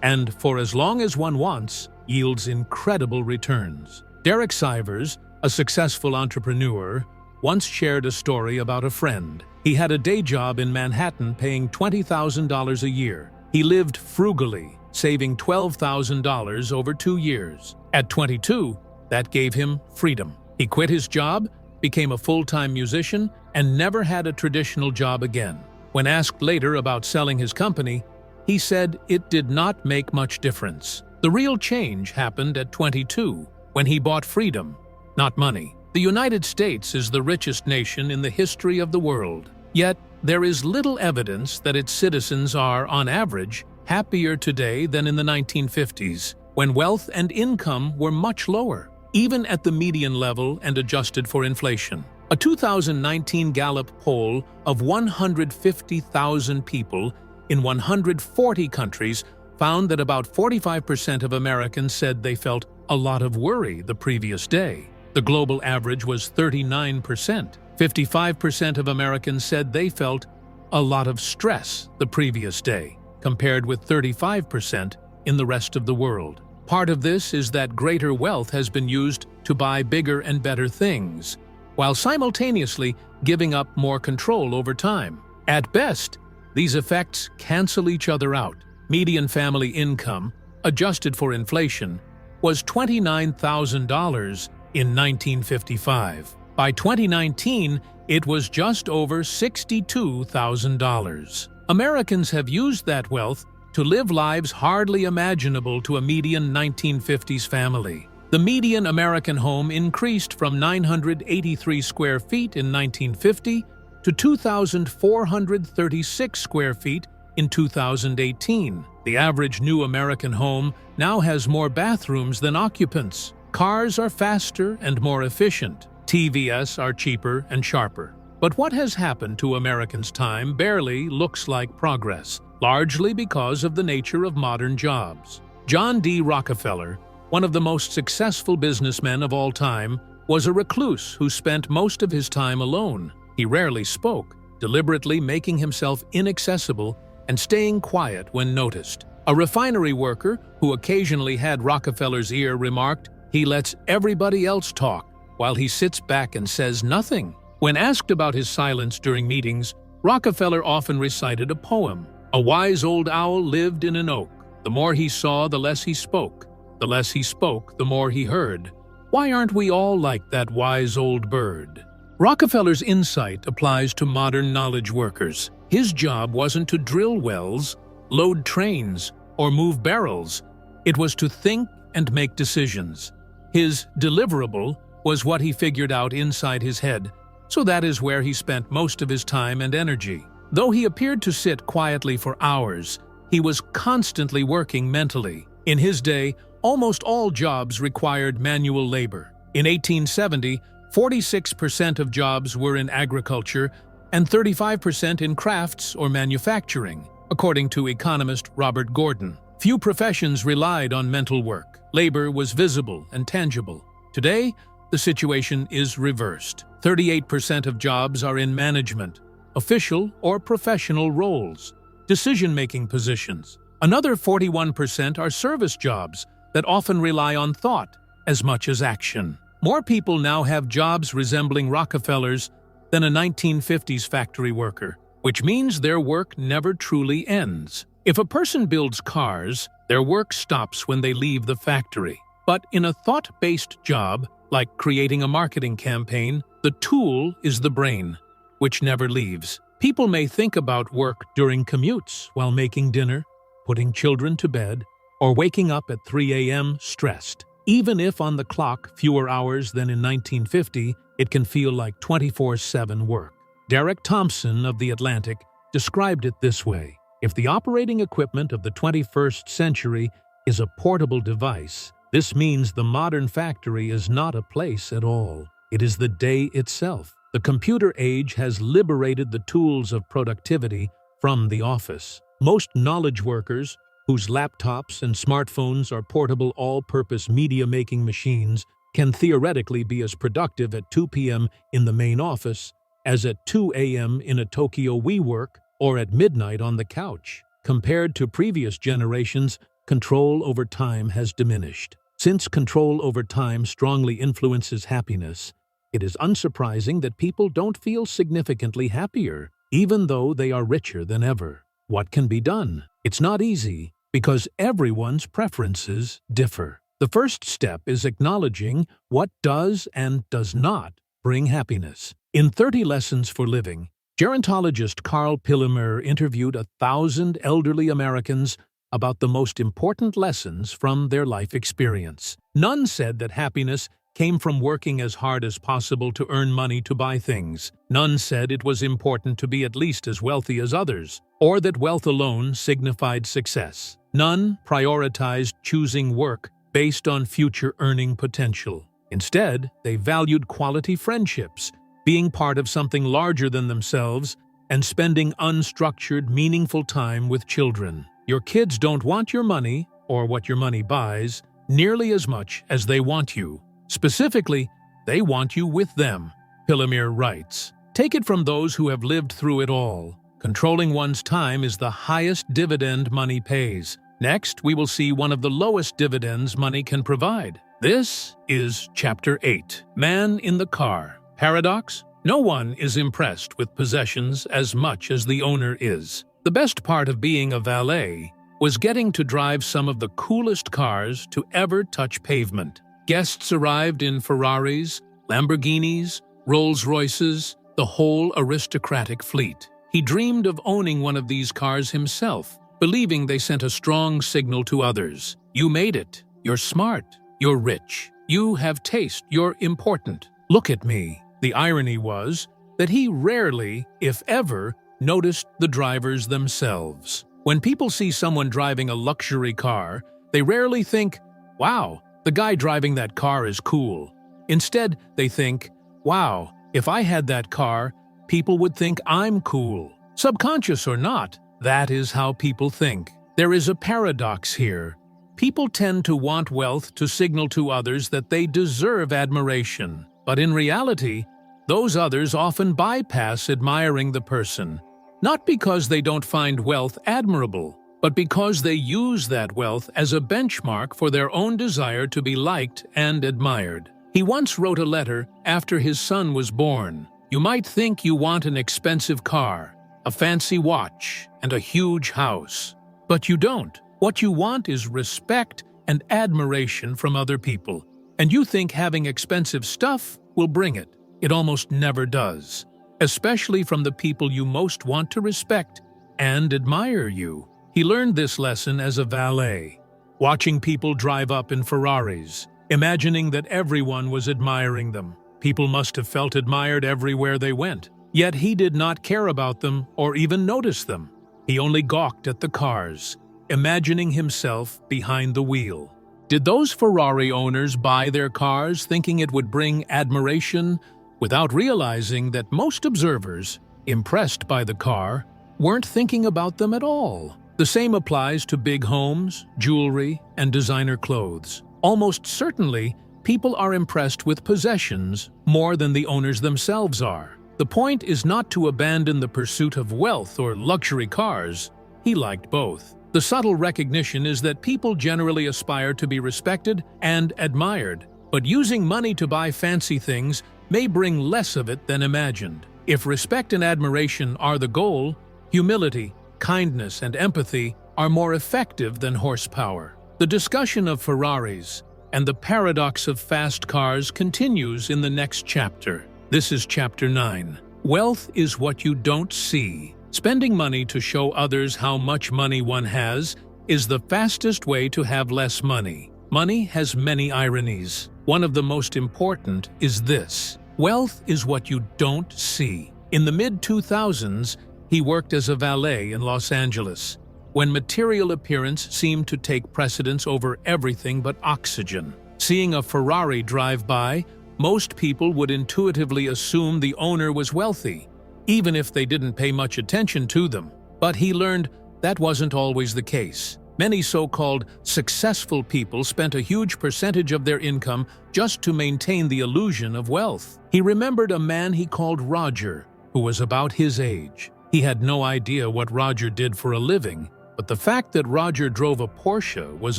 and for as long as one wants, yields incredible returns. Derek Sivers, a successful entrepreneur, once shared a story about a friend. He had a day job in Manhattan paying $20,000 a year. He lived frugally, saving $12,000 over 2 years. At 22, that gave him freedom. He quit his job, became a full-time musician, and never had a traditional job again. When asked later about selling his company, he said it did not make much difference. The real change happened at 22, when he bought freedom, not money. The United States is the richest nation in the history of the world. Yet, there is little evidence that its citizens are, on average, happier today than in the 1950s, when wealth and income were much lower, even at the median level and adjusted for inflation. A 2019 Gallup poll of 150,000 people in 140 countries found that about 45% of Americans said they felt a lot of worry the previous day. The global average was 39%. 55% of Americans said they felt a lot of stress the previous day, compared with 35% in the rest of the world. Part of this is that greater wealth has been used to buy bigger and better things, while simultaneously giving up more control over time. At best, these effects cancel each other out. Median family income, adjusted for inflation, was $29,000 in 1955. By 2019, it was just over $62,000. Americans have used that wealth to live lives hardly imaginable to a median 1950s family. The median American home increased from 983 square feet in 1950 to 2,436 square feet in 2018. The average new American home now has more bathrooms than occupants. Cars are faster and more efficient. TVs are cheaper and sharper. But what has happened to Americans' time barely looks like progress, largely because of the nature of modern jobs. John D. Rockefeller, one of the most successful businessmen of all time, was a recluse who spent most of his time alone. He rarely spoke, deliberately making himself inaccessible and staying quiet when noticed. A refinery worker who occasionally had Rockefeller's ear remarked, "He lets everybody else talk, while he sits back and says nothing." When asked about his silence during meetings, Rockefeller often recited a poem. A wise old owl lived in an oak. The more he saw, the less he spoke. The less he spoke, the more he heard. Why aren't we all like that wise old bird? Rockefeller's insight applies to modern knowledge workers. His job wasn't to drill wells, load trains, or move barrels. It was to think and make decisions. His deliverable was what he figured out inside his head, so that is where he spent most of his time and energy. Though he appeared to sit quietly for hours, he was constantly working mentally. In his day, almost all jobs required manual labor. In 1870, 46% of jobs were in agriculture and 35% in crafts or manufacturing, according to economist Robert Gordon. Few professions relied on mental work. Labor was visible and tangible. Today, the situation is reversed. 38% of jobs are in management, official or professional roles, decision-making positions. Another 41% are service jobs that often rely on thought as much as action. More people now have jobs resembling Rockefeller's than a 1950s factory worker, which means their work never truly ends. If a person builds cars, their work stops when they leave the factory. But in a thought-based job, like creating a marketing campaign, the tool is the brain, which never leaves. People may think about work during commutes while making dinner, putting children to bed, or waking up at 3 a.m. stressed. Even if on the clock fewer hours than in 1950, it can feel like 24/7 work. Derek Thompson of The Atlantic described it this way: if the operating equipment of the 21st century is a portable device, this means the modern factory is not a place at all. It is the day itself. The computer age has liberated the tools of productivity from the office. Most knowledge workers, whose laptops and smartphones are portable all-purpose media-making machines, can theoretically be as productive at 2 p.m. in the main office as at 2 a.m. in a Tokyo WeWork or at midnight on the couch. Compared to previous generations, control over time has diminished. Since control over time strongly influences happiness, it is unsurprising that people don't feel significantly happier, even though they are richer than ever. What can be done? It's not easy, because everyone's preferences differ. The first step is acknowledging what does and does not bring happiness. In 30 Lessons for Living, gerontologist Carl Pillemer interviewed 1,000 elderly Americans about the most important lessons from their life experience. None said that happiness came from working as hard as possible to earn money to buy things. None said it was important to be at least as wealthy as others, or that wealth alone signified success. None prioritized choosing work based on future earning potential. Instead, they valued quality friendships, being part of something larger than themselves, and spending unstructured, meaningful time with children. Your kids don't want your money, or what your money buys, nearly as much as they want you. Specifically, they want you with them, Pillemer writes. Take it from those who have lived through it all. Controlling one's time is the highest dividend money pays. Next, we will see one of the lowest dividends money can provide. This is Chapter 8, Man in the Car. Paradox? No one is impressed with possessions as much as the owner is. The best part of being a valet was getting to drive some of the coolest cars to ever touch pavement. Guests arrived in Ferraris, Lamborghinis, Rolls-Royces, the whole aristocratic fleet. He dreamed of owning one of these cars himself, believing they sent a strong signal to others. You made it. You're smart. You're rich. You have taste. You're important. Look at me. The irony was that he rarely, if ever, noticed the drivers themselves. When people see someone driving a luxury car, they rarely think, "Wow, the guy driving that car is cool." Instead, they think, "Wow, if I had that car, people would think I'm cool. Subconscious or not, that is how people think. There is a paradox here. People tend to want wealth to signal to others that they deserve admiration. But in reality, those others often bypass admiring the person, not because they don't find wealth admirable, but because they use that wealth as a benchmark for their own desire to be liked and admired. He once wrote a letter after his son was born. You might think you want an expensive car, a fancy watch, and a huge house. But you don't. What you want is respect and admiration from other people. And you think having expensive stuff will bring it. It almost never does, especially from the people you most want to respect and admire you. He learned this lesson as a valet, watching people drive up in Ferraris, imagining that everyone was admiring them. People must have felt admired everywhere they went. Yet he did not care about them or even notice them. He only gawked at the cars, imagining himself behind the wheel. Did those Ferrari owners buy their cars thinking it would bring admiration, without realizing that most observers, impressed by the car, weren't thinking about them at all? The same applies to big homes, jewelry, and designer clothes. Almost certainly, people are impressed with possessions more than the owners themselves are. The point is not to abandon the pursuit of wealth or luxury cars. He liked both. The subtle recognition is that people generally aspire to be respected and admired, but using money to buy fancy things may bring less of it than imagined. If respect and admiration are the goal, humility, kindness, and empathy are more effective than horsepower. The discussion of Ferraris and the paradox of fast cars continues in the next chapter. This is Chapter 9. Wealth is what you don't see. Spending money to show others how much money one has is the fastest way to have less money. Money has many ironies. One of the most important is this: wealth is what you don't see. In the mid-2000s, he worked as a valet in Los Angeles, when material appearance seemed to take precedence over everything but oxygen. Seeing a Ferrari drive by, most people would intuitively assume the owner was wealthy, even if they didn't pay much attention to them. But he learned that wasn't always the case. Many so-called successful people spent a huge percentage of their income just to maintain the illusion of wealth. He remembered a man he called Roger, who was about his age. He had no idea what Roger did for a living, but the fact that Roger drove a Porsche was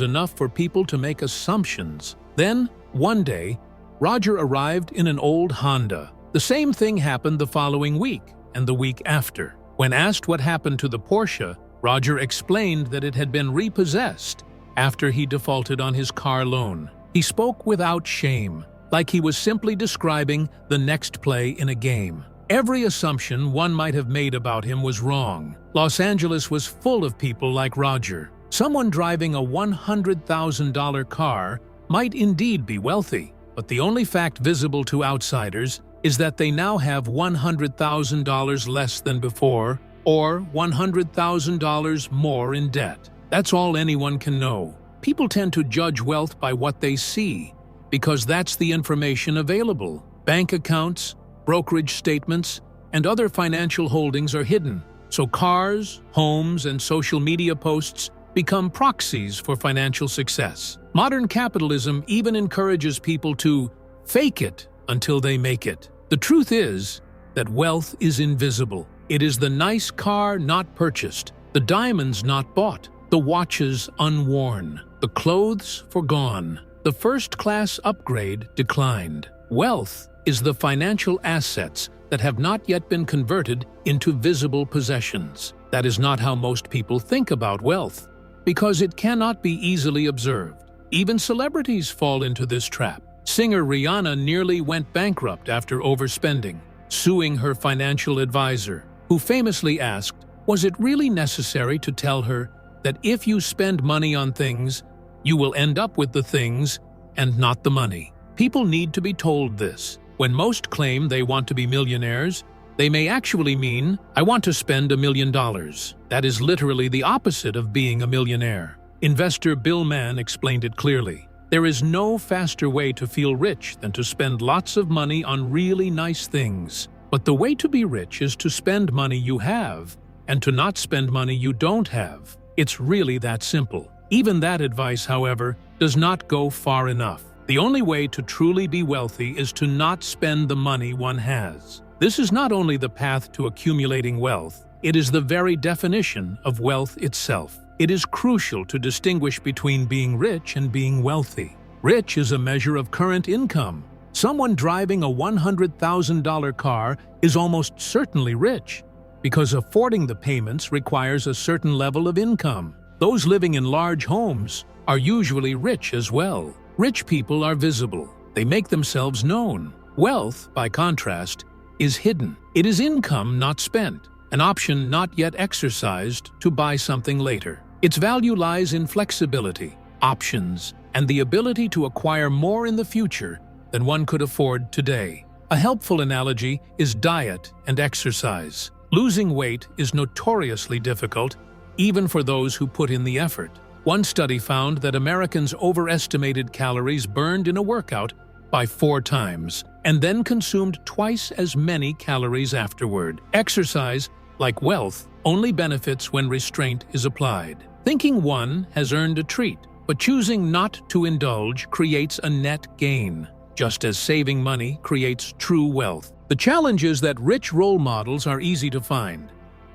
enough for people to make assumptions. Then, one day, Roger arrived in an old Honda. The same thing happened the following week and the week after. When asked what happened to the Porsche, Roger explained that it had been repossessed after he defaulted on his car loan. He spoke without shame, like he was simply describing the next play in a game. Every assumption one might have made about him was wrong. Los Angeles was full of people like Roger. Someone driving a $100,000 car might indeed be wealthy, but the only fact visible to outsiders is that they now have $100,000 less than before, or $100,000 more in debt. That's all anyone can know. People tend to judge wealth by what they see, because that's the information available. Bank accounts, brokerage statements, and other financial holdings are hidden, so cars, homes, and social media posts become proxies for financial success. Modern capitalism even encourages people to fake it until they make it. The truth is that wealth is invisible. It is the nice car not purchased, the diamonds not bought, the watches unworn, the clothes forgone, the first-class upgrade declined. Wealth is the financial assets that have not yet been converted into visible possessions. That is not how most people think about wealth, because it cannot be easily observed. Even celebrities fall into this trap. Singer Rihanna nearly went bankrupt after overspending, suing her financial advisor, who famously asked, was it really necessary to tell her that if you spend money on things, you will end up with the things and not the money? People need to be told this. When most claim they want to be millionaires, they may actually mean, I want to spend $1 million. That is literally the opposite of being a millionaire. Investor Bill Mann explained it clearly. There is no faster way to feel rich than to spend lots of money on really nice things. But the way to be rich is to spend money you have, and to not spend money you don't have. It's really that simple. Even that advice, however, does not go far enough. The only way to truly be wealthy is to not spend the money one has. This is not only the path to accumulating wealth, it is the very definition of wealth itself. It is crucial to distinguish between being rich and being wealthy. Rich is a measure of current income. Someone driving a $100,000 car is almost certainly rich, because affording the payments requires a certain level of income. Those living in large homes are usually rich as well. Rich people are visible. They make themselves known. Wealth, by contrast, is hidden. It is income not spent, an option not yet exercised to buy something later. Its value lies in flexibility, options, and the ability to acquire more in the future than one could afford today. A helpful analogy is diet and exercise. Losing weight is notoriously difficult, even for those who put in the effort. One study found that Americans overestimated calories burned in a workout by 4 times, and then consumed twice as many calories afterward. Exercise, like wealth, only benefits when restraint is applied. Thinking one has earned a treat, but choosing not to indulge creates a net gain, just as saving money creates true wealth. The challenge is that rich role models are easy to find,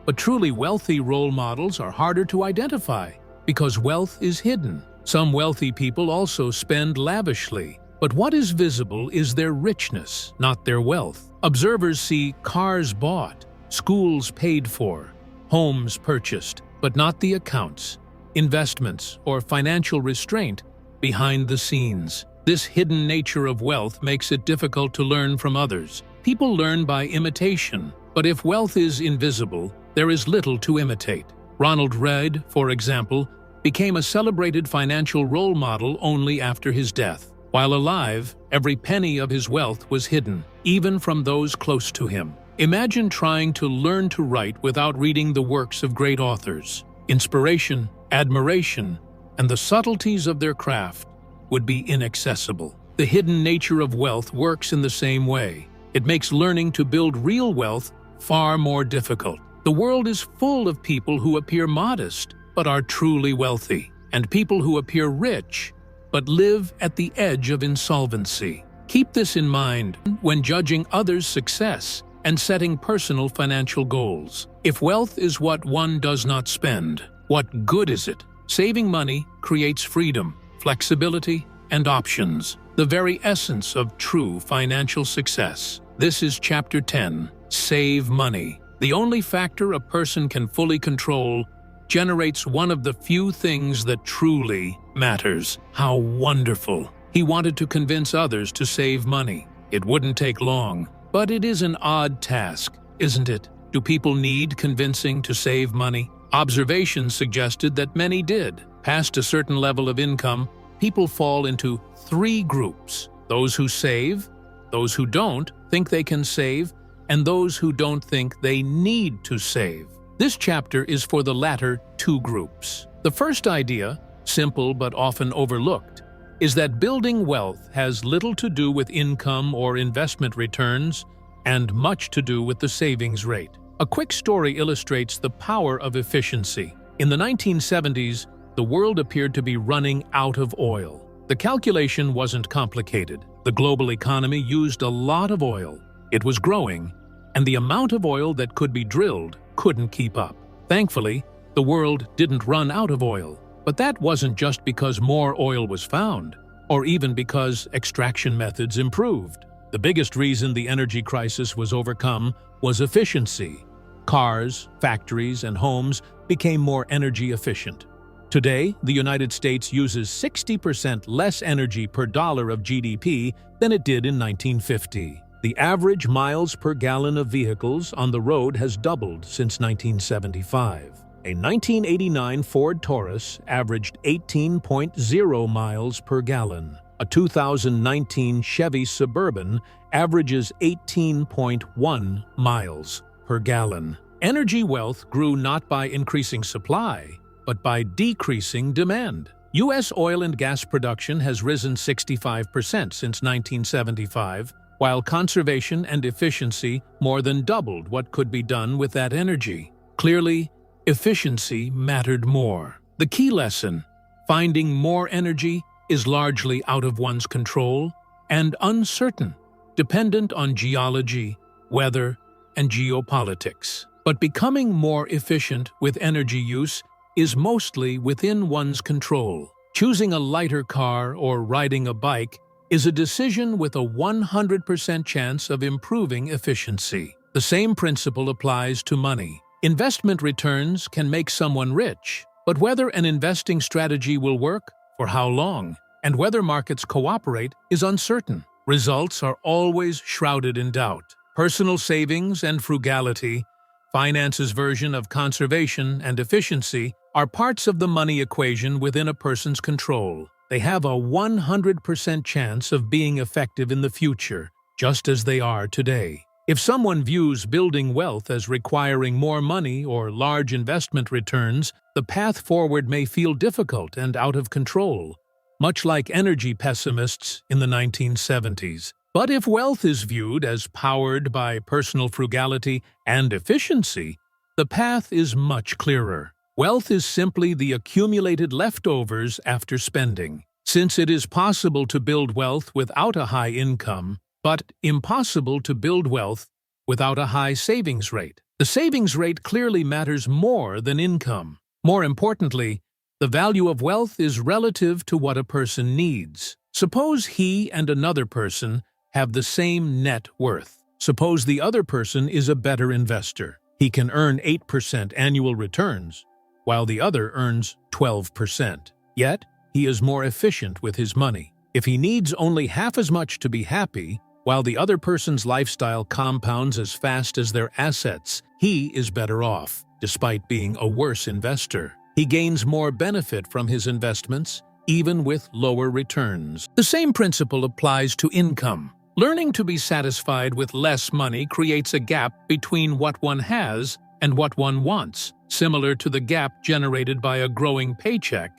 but truly wealthy role models are harder to identify because wealth is hidden. Some wealthy people also spend lavishly, but what is visible is their richness, not their wealth. Observers see cars bought, schools paid for, homes purchased, but not the accounts, investments, or financial restraint behind the scenes. This hidden nature of wealth makes it difficult to learn from others. People learn by imitation, but if wealth is invisible, there is little to imitate. Ronald Reagan, for example, became a celebrated financial role model only after his death. While alive, every penny of his wealth was hidden, even from those close to him. Imagine trying to learn to write without reading the works of great authors. Inspiration, admiration, and the subtleties of their craft would be inaccessible. The hidden nature of wealth works in the same way. It makes learning to build real wealth far more difficult. The world is full of people who appear modest but are truly wealthy, and people who appear rich but live at the edge of insolvency. Keep this in mind when judging others' success and setting personal financial goals. If wealth is what one does not spend, what good is it? Saving money creates freedom, flexibility, and options, the very essence of true financial success. This is Chapter 10, Save Money. The only factor a person can fully control generates one of the few things that truly matters. How wonderful! He wanted to convince others to save money. It wouldn't take long, but it is an odd task, isn't it? Do people need convincing to save money? Observations suggested that many did. Past a certain level of income, people fall into 3 groups: those who save, those who don't think they can save, and those who don't think they need to save. This chapter is for the latter 2 groups. The first idea, simple but often overlooked, is that building wealth has little to do with income or investment returns and much to do with the savings rate. A quick story illustrates the power of efficiency. In the 1970s, the world appeared to be running out of oil. The calculation wasn't complicated. The global economy used a lot of oil. It was growing, and the amount of oil that could be drilled couldn't keep up. Thankfully, the world didn't run out of oil, but that wasn't just because more oil was found, or even because extraction methods improved. The biggest reason the energy crisis was overcome was efficiency. Cars, factories, and homes became more energy efficient. Today, the United States uses 60% less energy per dollar of GDP than it did in 1950. The average miles per gallon of vehicles on the road has doubled since 1975. A 1989 Ford Taurus averaged 18.0 miles per gallon. A 2019 Chevy Suburban averages 18.1 miles per gallon. Energy wealth grew not by increasing supply, but by decreasing demand. U.S. oil and gas production has risen 65% since 1975, while conservation and efficiency more than doubled what could be done with that energy. Clearly, efficiency mattered more. The key lesson: finding more energy is largely out of one's control and uncertain, dependent on geology, weather, and geopolitics. But becoming more efficient with energy use is mostly within one's control. Choosing a lighter car or riding a bike is a decision with a 100% chance of improving efficiency. The same principle applies to money. Investment returns can make someone rich, but whether an investing strategy will work, for how long, and whether markets cooperate is uncertain. Results are always shrouded in doubt. Personal savings and frugality, finance's version of conservation and efficiency, are parts of the money equation within a person's control. They have a 100% chance of being effective in the future, just as they are today. If someone views building wealth as requiring more money or large investment returns, the path forward may feel difficult and out of control, much like energy pessimists in the 1970s. But if wealth is viewed as powered by personal frugality and efficiency, the path is much clearer. Wealth is simply the accumulated leftovers after spending. Since it is possible to build wealth without a high income, but impossible to build wealth without a high savings rate. The savings rate clearly matters more than income. More importantly, the value of wealth is relative to what a person needs. Suppose he and another person have the same net worth. Suppose the other person is a better investor. He can earn 8% annual returns, while the other earns 12%. Yet, he is more efficient with his money. If he needs only half as much to be happy, while the other person's lifestyle compounds as fast as their assets, he is better off, despite being a worse investor. He gains more benefit from his investments, even with lower returns. The same principle applies to income. Learning to be satisfied with less money creates a gap between what one has and what one wants, similar to the gap generated by a growing paycheck,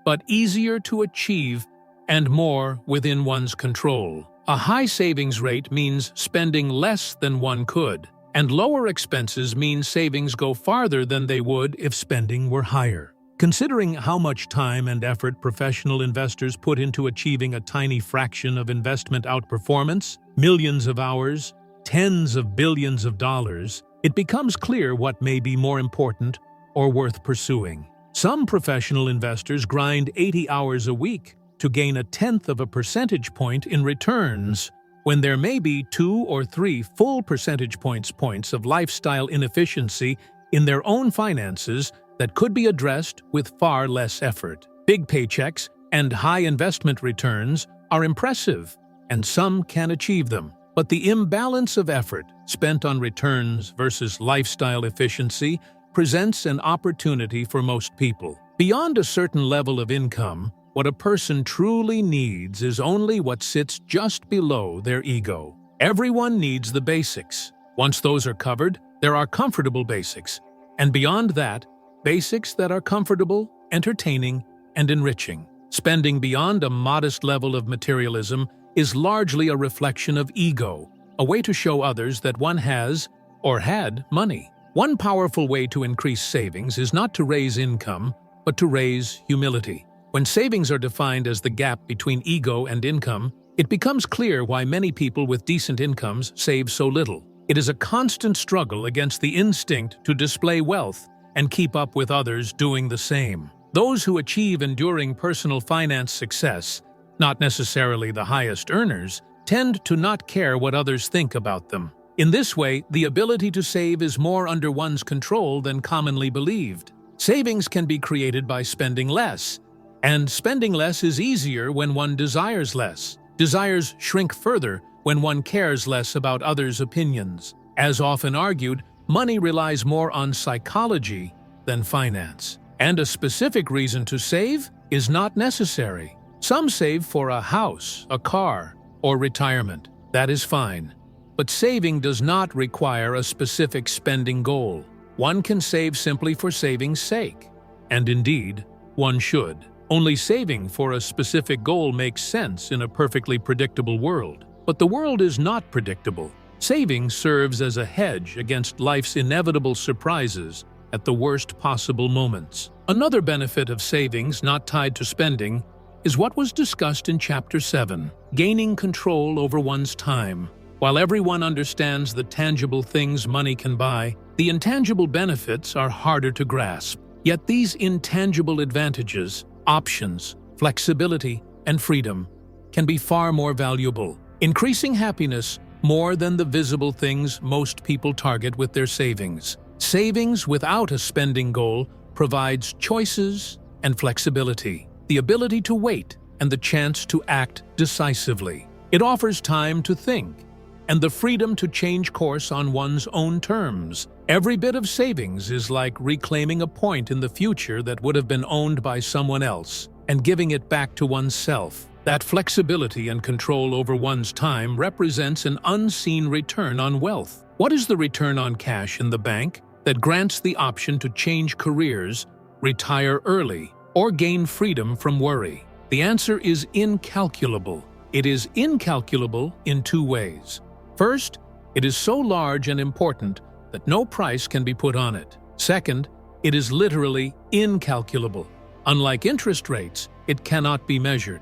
but easier to achieve and more within one's control. A high savings rate means spending less than one could, and lower expenses mean savings go farther than they would if spending were higher. Considering how much time and effort professional investors put into achieving a tiny fraction of investment outperformance, millions of hours, tens of billions of dollars, it becomes clear what may be more important or worth pursuing. Some professional investors grind 80 hours a week to gain 1/10 of a percentage point in returns, when there may be 2 or 3 full percentage points of lifestyle inefficiency in their own finances that could be addressed with far less effort. Big paychecks and high investment returns are impressive, and some can achieve them. But the imbalance of effort spent on returns versus lifestyle efficiency presents an opportunity for most people. Beyond a certain level of income, what a person truly needs is only what sits just below their ego. Everyone needs the basics. Once those are covered, there are comfortable basics, and beyond that, basics that are comfortable, entertaining, and enriching. Spending beyond a modest level of materialism is largely a reflection of ego, a way to show others that one has, or had, money. One powerful way to increase savings is not to raise income, but to raise humility. When savings are defined as the gap between ego and income, it becomes clear why many people with decent incomes save so little. It is a constant struggle against the instinct to display wealth and keep up with others doing the same. Those who achieve enduring personal finance success, not necessarily the highest earners, tend to not care what others think about them. In this way, the ability to save is more under one's control than commonly believed. Savings can be created by spending less, and spending less is easier when one desires less. Desires shrink further when one cares less about others' opinions. As often argued, money relies more on psychology than finance, and a specific reason to save is not necessary. Some save for a house, a car, or retirement. That is fine. But saving does not require a specific spending goal. One can save simply for saving's sake, and indeed, one should. Only saving for a specific goal makes sense in a perfectly predictable world. But the world is not predictable. Saving serves as a hedge against life's inevitable surprises at the worst possible moments. Another benefit of savings not tied to spending is what was discussed in Chapter 7, gaining control over one's time. While everyone understands the tangible things money can buy, the intangible benefits are harder to grasp. Yet these intangible advantages, options, flexibility, and freedom can be far more valuable, increasing happiness more than the visible things most people target with their savings. Savings without a spending goal provides choices and flexibility, the ability to wait and the chance to act decisively. It offers time to think and the freedom to change course on one's own terms. Every bit of savings is like reclaiming a point in the future that would have been owned by someone else and giving it back to oneself. That flexibility and control over one's time represents an unseen return on wealth. What is the return on cash in the bank that grants the option to change careers, retire early, or gain freedom from worry? The answer is incalculable. It is incalculable in two ways. First, it is so large and important that no price can be put on it. Second, it is literally incalculable. Unlike interest rates, it cannot be measured.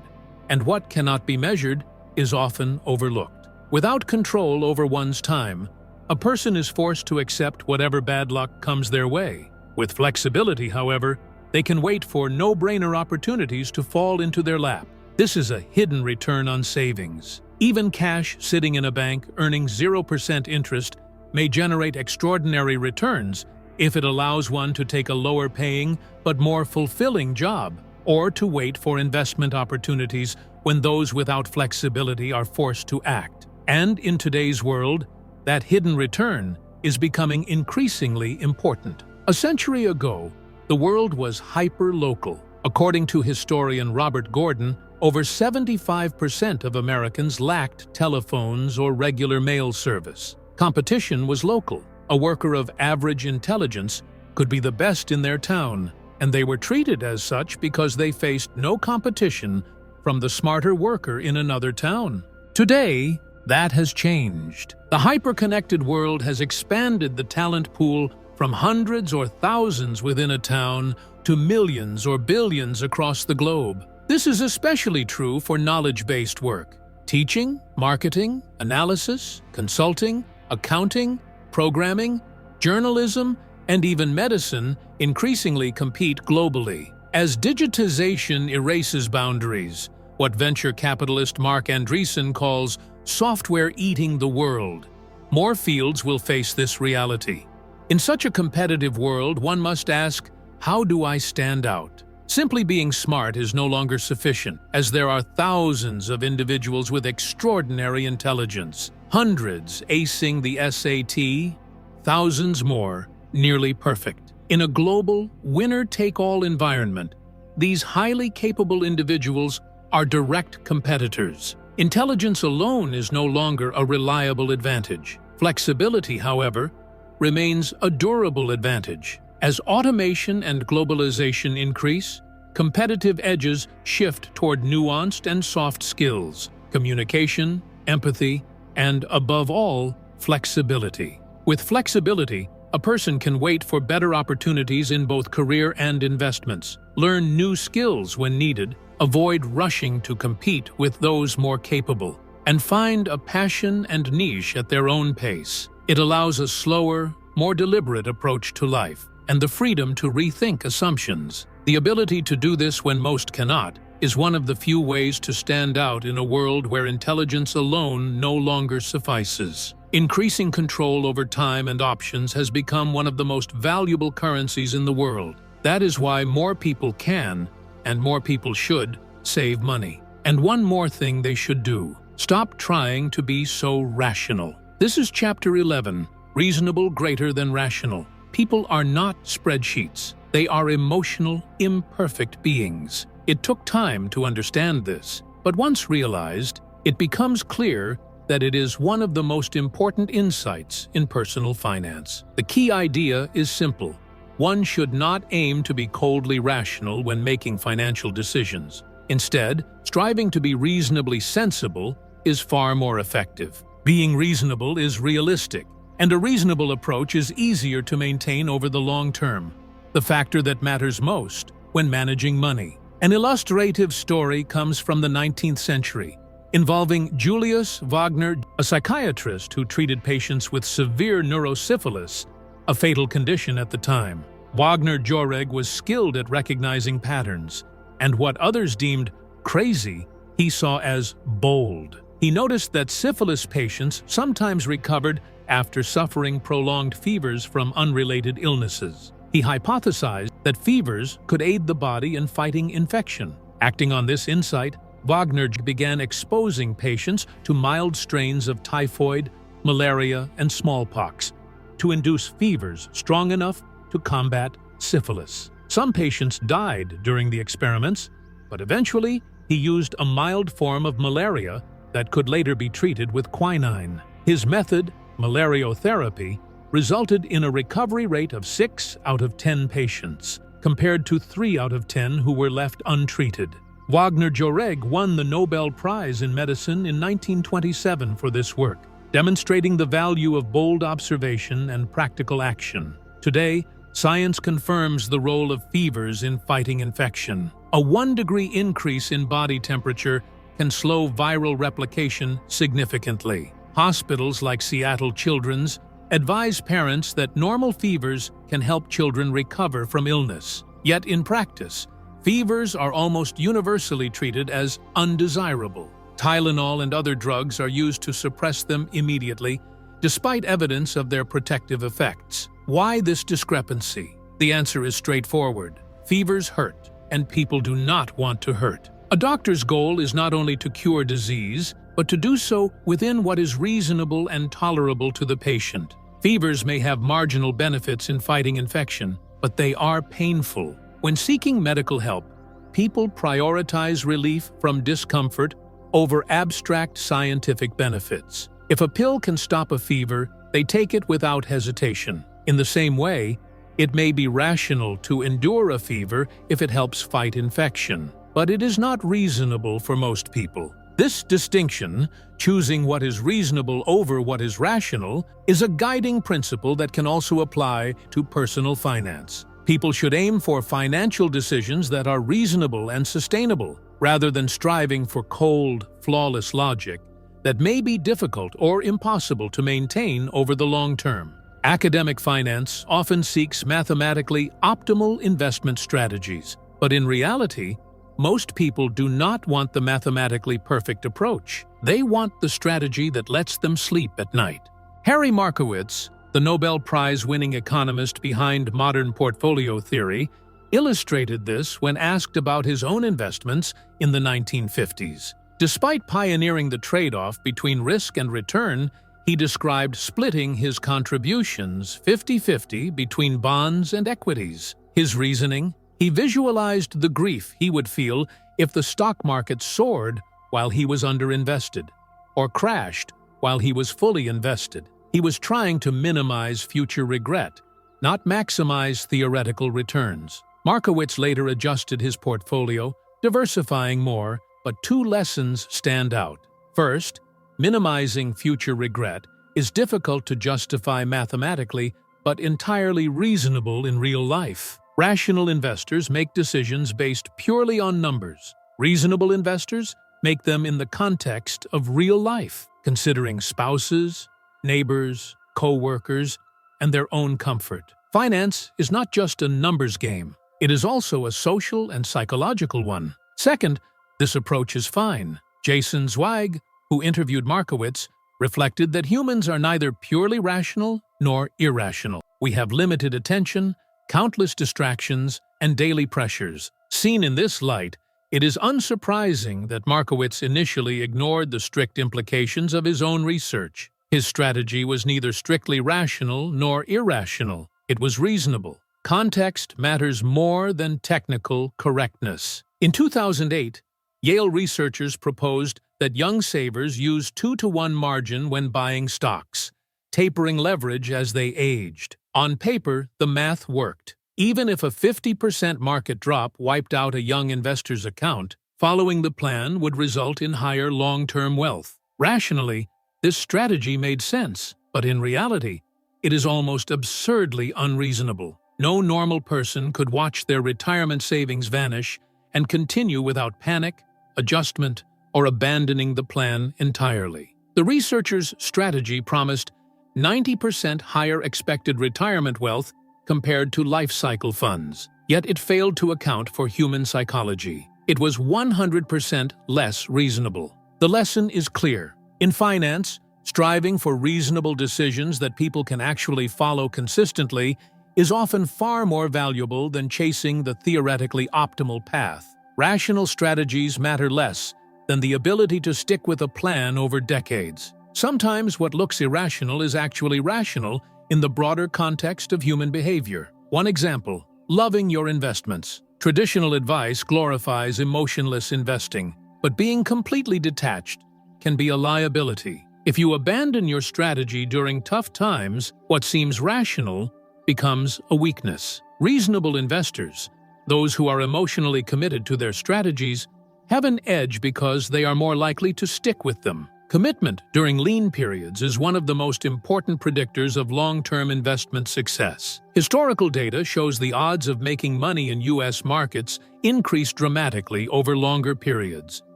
And what cannot be measured is often overlooked. Without control over one's time, a person is forced to accept whatever bad luck comes their way. With flexibility, however, they can wait for no-brainer opportunities to fall into their lap. This is a hidden return on savings. Even cash sitting in a bank earning 0% interest may generate extraordinary returns if it allows one to take a lower-paying but more fulfilling job, or to wait for investment opportunities when those without flexibility are forced to act. And in today's world, that hidden return is becoming increasingly important. A century ago, the world was hyper-local. According to historian Robert Gordon, over 75% of Americans lacked telephones or regular mail service. Competition was local. A worker of average intelligence could be the best in their town, and they were treated as such because they faced no competition from the smarter worker in another town. Today, that has changed. The hyper-connected world has expanded the talent pool from hundreds or thousands within a town to millions or billions across the globe. This is especially true for knowledge-based work. Teaching, marketing, analysis, consulting, accounting, programming, journalism, and even medicine increasingly compete globally. As digitization erases boundaries, what venture capitalist Mark Andreessen calls software eating the world, more fields will face this reality. In such a competitive world, one must ask, how do I stand out? Simply being smart is no longer sufficient, as there are thousands of individuals with extraordinary intelligence, hundreds acing the SAT, thousands more nearly perfect. In a global, winner-take-all environment, these highly capable individuals are direct competitors. Intelligence alone is no longer a reliable advantage. Flexibility, however, remains a durable advantage. As automation and globalization increase, competitive edges shift toward nuanced and soft skills, communication, empathy, and, above all, flexibility. With flexibility, a person can wait for better opportunities in both career and investments, learn new skills when needed, avoid rushing to compete with those more capable, and find a passion and niche at their own pace. It allows a slower, more deliberate approach to life, and the freedom to rethink assumptions. The ability to do this when most cannot is one of the few ways to stand out in a world where intelligence alone no longer suffices. Increasing control over time and options has become one of the most valuable currencies in the world. That is why more people can, and more people should, save money. And one more thing they should do: stop trying to be so rational. This is Chapter 11, Reasonable Greater Than Rational. People are not spreadsheets. They are emotional, imperfect beings. It took time to understand this, but once realized, it becomes clear that it is one of the most important insights in personal finance. The key idea is simple. One should not aim to be coldly rational when making financial decisions. Instead, striving to be reasonably sensible is far more effective. Being reasonable is realistic, and a reasonable approach is easier to maintain over the long term, the factor that matters most when managing money. An illustrative story comes from the 19th century, involving Julius Wagner, a psychiatrist who treated patients with severe neurosyphilis, a fatal condition at the time. Wagner Joreg was skilled at recognizing patterns, and what others deemed crazy, he saw as bold. He noticed that syphilis patients sometimes recovered after suffering prolonged fevers from unrelated illnesses. He hypothesized that fevers could aid the body in fighting infection. Acting on this insight, Wagner began exposing patients to mild strains of typhoid, malaria, and smallpox to induce fevers strong enough to combat syphilis. Some patients died during the experiments, but eventually he used a mild form of malaria that could later be treated with quinine. His method, malariotherapy, resulted in a recovery rate of 6 out of 10 patients, compared to 3 out of 10 who were left untreated. Wagner Joreg won the Nobel Prize in Medicine in 1927 for this work, demonstrating the value of bold observation and practical action. Today, science confirms the role of fevers in fighting infection. A 1-degree increase in body temperature can slow viral replication significantly. Hospitals like Seattle Children's advise parents that normal fevers can help children recover from illness. Yet in practice, fevers are almost universally treated as undesirable. Tylenol and other drugs are used to suppress them immediately, despite evidence of their protective effects. Why this discrepancy? The answer is straightforward. Fevers hurt, and people do not want to hurt. A doctor's goal is not only to cure disease, but to do so within what is reasonable and tolerable to the patient. Fevers may have marginal benefits in fighting infection, but they are painful. When seeking medical help, people prioritize relief from discomfort over abstract scientific benefits. If a pill can stop a fever, they take it without hesitation. In the same way, it may be rational to endure a fever if it helps fight infection, but it is not reasonable for most people. This distinction, choosing what is reasonable over what is rational, is a guiding principle that can also apply to personal finance. People should aim for financial decisions that are reasonable and sustainable, rather than striving for cold, flawless logic that may be difficult or impossible to maintain over the long term. Academic finance often seeks mathematically optimal investment strategies, but in reality, most people do not want the mathematically perfect approach. They want the strategy that lets them sleep at night. Harry Markowitz, the Nobel Prize-winning economist behind modern portfolio theory, illustrated this when asked about his own investments in the 1950s. Despite pioneering the trade-off between risk and return, he described splitting his contributions 50-50 between bonds and equities. His reasoning? He visualized the grief he would feel if the stock market soared while he was underinvested, or crashed while he was fully invested. He was trying to minimize future regret, not maximize theoretical returns. Markowitz later adjusted his portfolio, diversifying more, but 2 lessons stand out. First, minimizing future regret is difficult to justify mathematically, but entirely reasonable in real life. Rational investors make decisions based purely on numbers. Reasonable investors make them in the context of real life, considering spouses, neighbors, co-workers, and their own comfort. Finance is not just a numbers game. It is also a social and psychological one. Second, this approach is fine. Jason Zweig, who interviewed Markowitz, reflected that humans are neither purely rational nor irrational. We have limited attention, countless distractions, and daily pressures. Seen in this light, it is unsurprising that Markowitz initially ignored the strict implications of his own research. His strategy was neither strictly rational nor irrational. It was reasonable. Context matters more than technical correctness. In 2008, Yale researchers proposed that young savers use 2-to-1 margin when buying stocks, tapering leverage as they aged. On paper, the math worked. Even if a 50% market drop wiped out a young investor's account, following the plan would result in higher long-term wealth. Rationally, this strategy made sense, but in reality, it is almost absurdly unreasonable. No normal person could watch their retirement savings vanish and continue without panic, adjustment, or abandoning the plan entirely. The researchers' strategy promised 90% higher expected retirement wealth compared to life cycle funds, yet it failed to account for human psychology. It was 100% less reasonable. The lesson is clear. In finance, striving for reasonable decisions that people can actually follow consistently is often far more valuable than chasing the theoretically optimal path. Rational strategies matter less than the ability to stick with a plan over decades. Sometimes what looks irrational is actually rational in the broader context of human behavior. One example, loving your investments. Traditional advice glorifies emotionless investing, but being completely detached can be a liability. If you abandon your strategy during tough times, what seems rational becomes a weakness. Reasonable investors, those who are emotionally committed to their strategies, have an edge because they are more likely to stick with them. Commitment during lean periods is one of the most important predictors of long-term investment success. Historical data shows the odds of making money in U.S. markets increase dramatically over longer periods.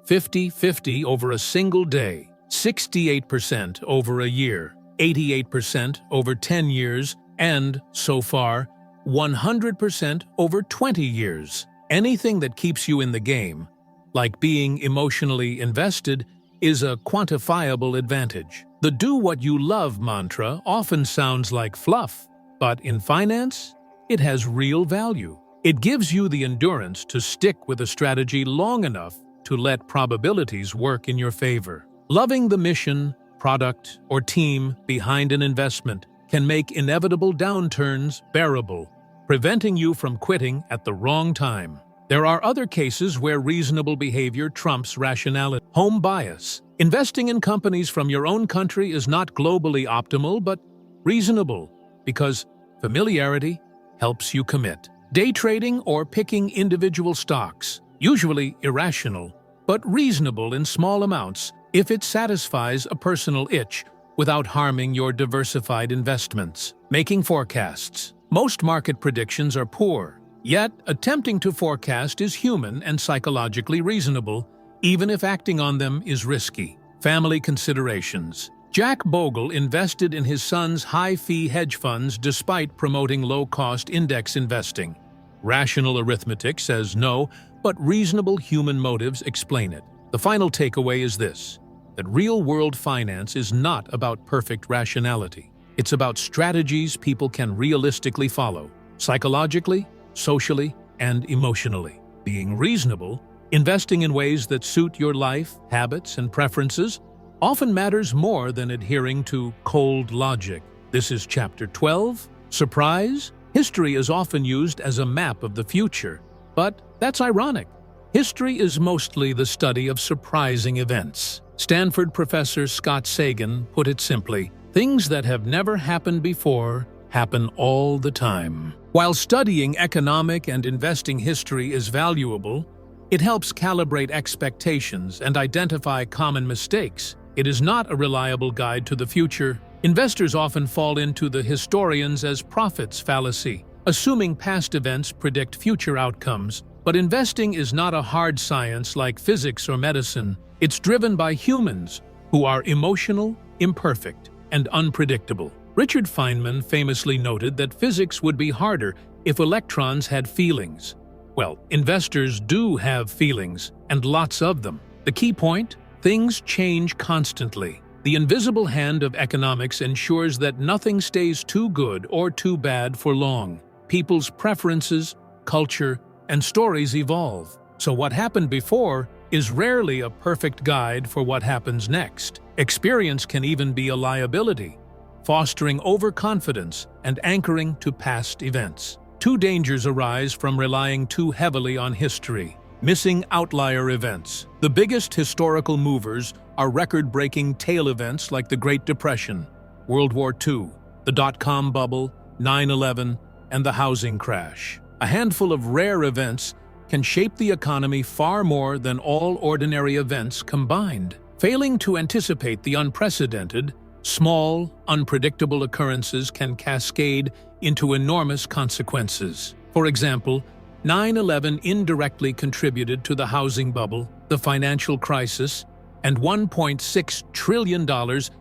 50-50 over a single day, 68% over a year, 88% over 10 years, and, so far, 100% over 20 years. Anything that keeps you in the game, like being emotionally invested, is a quantifiable advantage. The "do what you love" mantra often sounds like fluff, but in finance, it has real value. It gives you the endurance to stick with a strategy long enough to let probabilities work in your favor. Loving the mission, product, or team behind an investment can make inevitable downturns bearable, preventing you from quitting at the wrong time. There are other cases where reasonable behavior trumps rationality. Home bias. Investing in companies from your own country is not globally optimal, but reasonable, because familiarity helps you commit. Day trading or picking individual stocks, usually irrational, but reasonable in small amounts if it satisfies a personal itch without harming your diversified investments. Making forecasts. Most market predictions are poor. Yet, attempting to forecast is human and psychologically reasonable, even if acting on them is risky. Family considerations. Jack Bogle invested in his son's high-fee hedge funds despite promoting low-cost index investing. Rational arithmetic says no, but reasonable human motives explain it. The final takeaway is this: that real-world finance is not about perfect rationality. It's about strategies people can realistically follow, psychologically, socially, and emotionally. Being reasonable, investing in ways that suit your life, habits, and preferences often matters more than adhering to cold logic. This is Chapter 12, Surprise. History is often used as a map of the future, but that's ironic. History is mostly the study of surprising events. Stanford professor Scott Sagan put it simply, things that have never happened before happen all the time. While studying economic and investing history is valuable, it helps calibrate expectations and identify common mistakes. It is not a reliable guide to the future. Investors often fall into the historians as prophets fallacy, assuming past events predict future outcomes. But investing is not a hard science like physics or medicine. It's driven by humans who are emotional, imperfect, and unpredictable. Richard Feynman famously noted that physics would be harder if electrons had feelings. Well, investors do have feelings, and lots of them. The key point? Things change constantly. The invisible hand of economics ensures that nothing stays too good or too bad for long. People's preferences, culture, and stories evolve. So what happened before is rarely a perfect guide for what happens next. Experience can even be a liability, fostering overconfidence and anchoring to past events. Two dangers arise from relying too heavily on history. Missing outlier events. The biggest historical movers are record-breaking tail events like the Great Depression, World War II, the dot-com bubble, 9/11, and the housing crash. A handful of rare events can shape the economy far more than all ordinary events combined. Failing to anticipate the unprecedented, small, unpredictable occurrences can cascade into enormous consequences. For example, 9/11 indirectly contributed to the housing bubble, the financial crisis, and $1.6 trillion